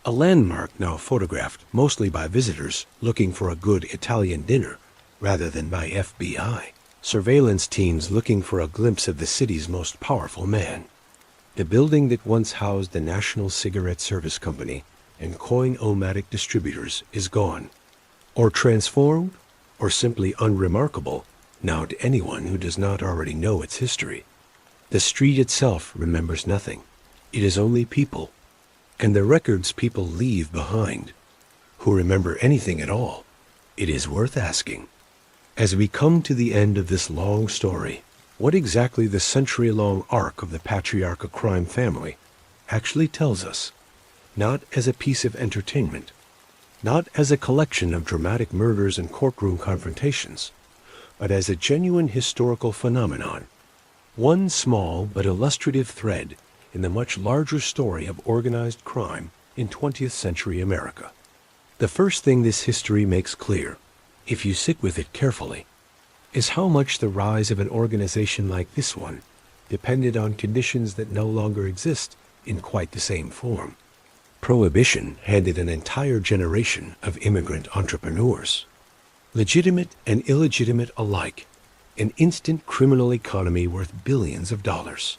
[SPEAKER 1] a landmark now photographed mostly by visitors looking for a good Italian dinner rather than by FBI surveillance teams looking for a glimpse of the city's most powerful man. The building that once housed the National Cigarette Service Company and Coin-O-Matic distributors is gone, or transformed, or simply unremarkable now to anyone who does not already know its history. The street itself remembers nothing. It is only people, and the records people leave behind, who remember anything at all. It is worth asking, as we come to the end of this long story, what exactly the century-long arc of the Patriarca Crime Family actually tells us, not as a piece of entertainment, not as a collection of dramatic murders and courtroom confrontations, but as a genuine historical phenomenon, one small but illustrative thread in the much larger story of organized crime in 20th century America. The first thing this history makes clear, if you sit with it carefully, is how much the rise of an organization like this one depended on conditions that no longer exist in quite the same form. Prohibition handed an entire generation of immigrant entrepreneurs, legitimate and illegitimate alike, an instant criminal economy worth billions of dollars,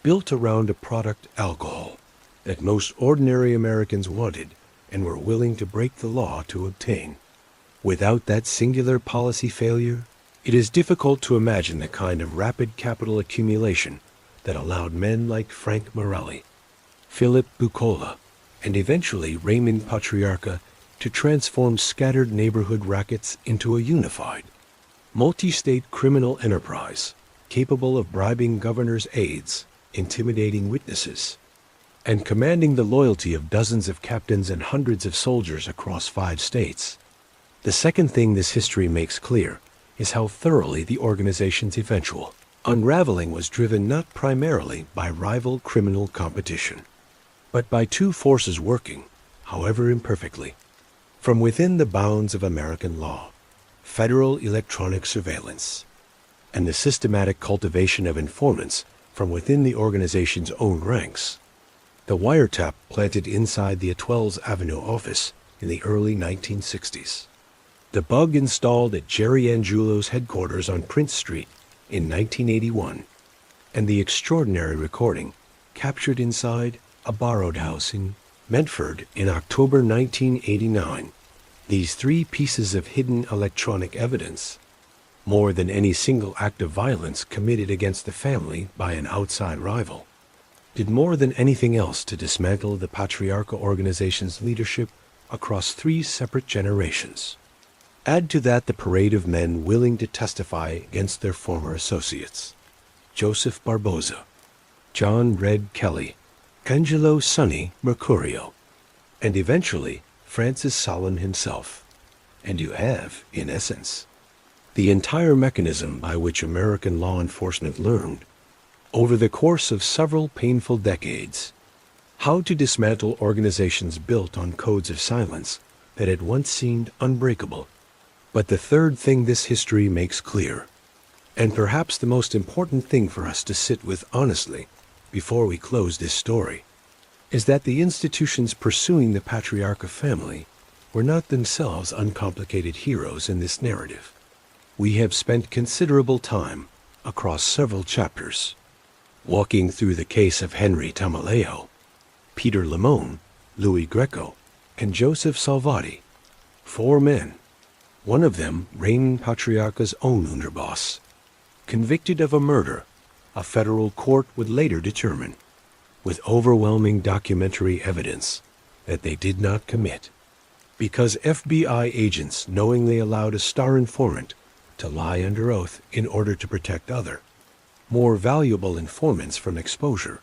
[SPEAKER 1] built around a product, alcohol, that most ordinary Americans wanted and were willing to break the law to obtain. Without that singular policy failure, it is difficult to imagine the kind of rapid capital accumulation that allowed men like Frank Morelli, Philip Bucola, and eventually Raymond Patriarca to transform scattered neighborhood rackets into a unified, multi-state criminal enterprise capable of bribing governors' aides, intimidating witnesses, and commanding the loyalty of dozens of captains and hundreds of soldiers across 5 states. The second thing this history makes clear is how thoroughly the organization's eventual unraveling was driven not primarily by rival criminal competition, but by 2 forces working, however imperfectly, from within the bounds of American law: federal electronic surveillance, and the systematic cultivation of informants from within the organization's own ranks. The wiretap planted inside the Etwells Avenue office in the early 1960s. The bug installed at Jerry Angiulo's headquarters on Prince Street in 1981, and the extraordinary recording captured inside a borrowed house in Medford in October 1989. These 3 pieces of hidden electronic evidence, more than any single act of violence committed against the family by an outside rival, did more than anything else to dismantle the Patriarca organization's leadership across 3 separate generations. Add to that the parade of men willing to testify against their former associates: Joseph Barboza, John Red Kelly, Angelo Sonny Mercurio, and eventually Francis Solon himself. And you have, in essence, the entire mechanism by which American law enforcement learned, over the course of several painful decades, how to dismantle organizations built on codes of silence that had once seemed unbreakable. But the third thing this history makes clear, and perhaps the most important thing for us to sit with honestly before we close this story, is that the institutions pursuing the Patriarca family were not themselves uncomplicated heroes in this narrative. We have spent considerable time across several chapters walking through the case of Henry Tamaleo, Peter Limon, Louis Greco, and Joseph Salvati, 4 men, one of them reigning Patriarca's own underboss, convicted of a murder a federal court would later determine, with overwhelming documentary evidence, that they did not commit, because FBI agents knowingly allowed a star informant to lie under oath in order to protect other, more valuable informants from exposure.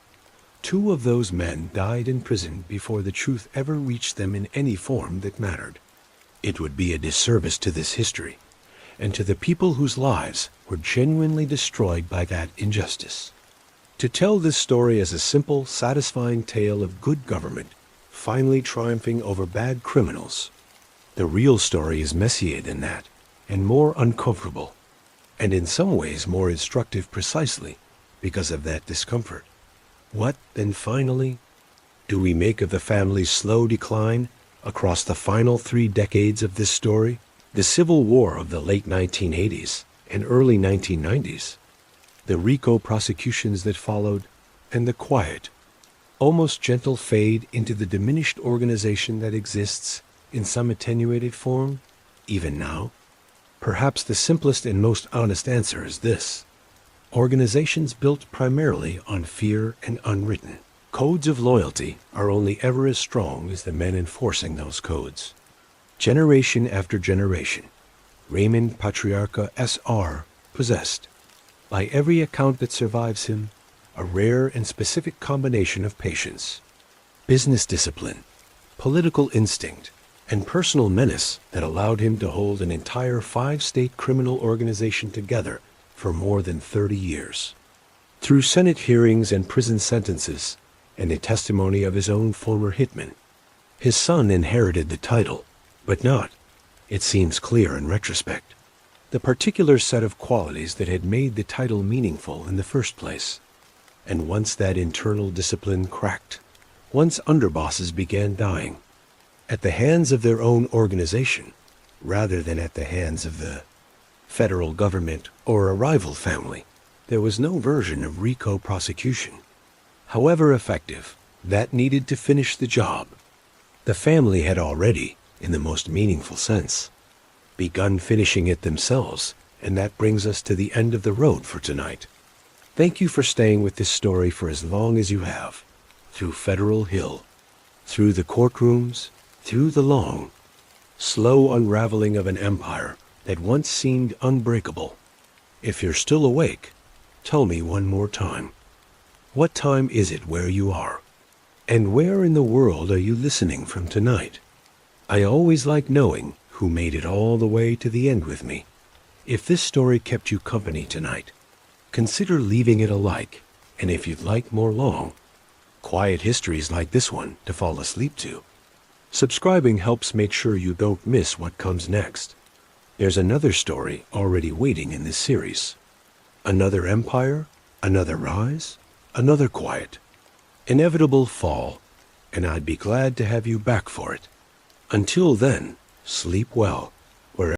[SPEAKER 1] 2 of those men died in prison before the truth ever reached them in any form that mattered. It would be a disservice to this history, and to the people whose lives were genuinely destroyed by that injustice, to tell this story as a simple, satisfying tale of good government finally triumphing over bad criminals. The real story is messier than that, and more uncomfortable, and in some ways more instructive precisely because of that discomfort. What, then, finally, do we make of the family's slow decline across the final 3 decades of this story? The Civil War of the late 1980s and early 1990s, the RICO prosecutions that followed, and the quiet, almost gentle fade into the diminished organization that exists in some attenuated form, even now? Perhaps the simplest and most honest answer is this: organizations built primarily on fear and unwritten codes of loyalty are only ever as strong as the men enforcing those codes. Generation after generation, Raymond Patriarca S.R. possessed, by every account that survives him, a rare and specific combination of patience, business discipline, political instinct, and personal menace that allowed him to hold an entire 5-state criminal organization together for more than 30 years. Through Senate hearings and prison sentences, and the testimony of his own former hitman, his son inherited the title, but not, it seems clear in retrospect, the particular set of qualities that had made the title meaningful in the first place. And once that internal discipline cracked, once underbosses began dying, at the hands of their own organization, rather than at the hands of the federal government or a rival family, there was no version of RICO prosecution, however effective, that needed to finish the job. The family had already, in the most meaningful sense, begun finishing it themselves, and that brings us to the end of the road for tonight. Thank you for staying with this story for as long as you have, through Federal Hill, through the courtrooms, through the long, slow unraveling of an empire that once seemed unbreakable. If you're still awake, Tell me one more time. What time is it where you are? And where in the world are you listening from tonight? I always like knowing who made it all the way to the end with me. If this story kept you company tonight, consider leaving it a like, and if you'd like more long, quiet histories like this one to fall asleep to, subscribing helps make sure you don't miss what comes next. There's another story already waiting in this series. Another empire, another rise, another quiet, inevitable fall, and I'd be glad to have you back for it. Until then, sleep well.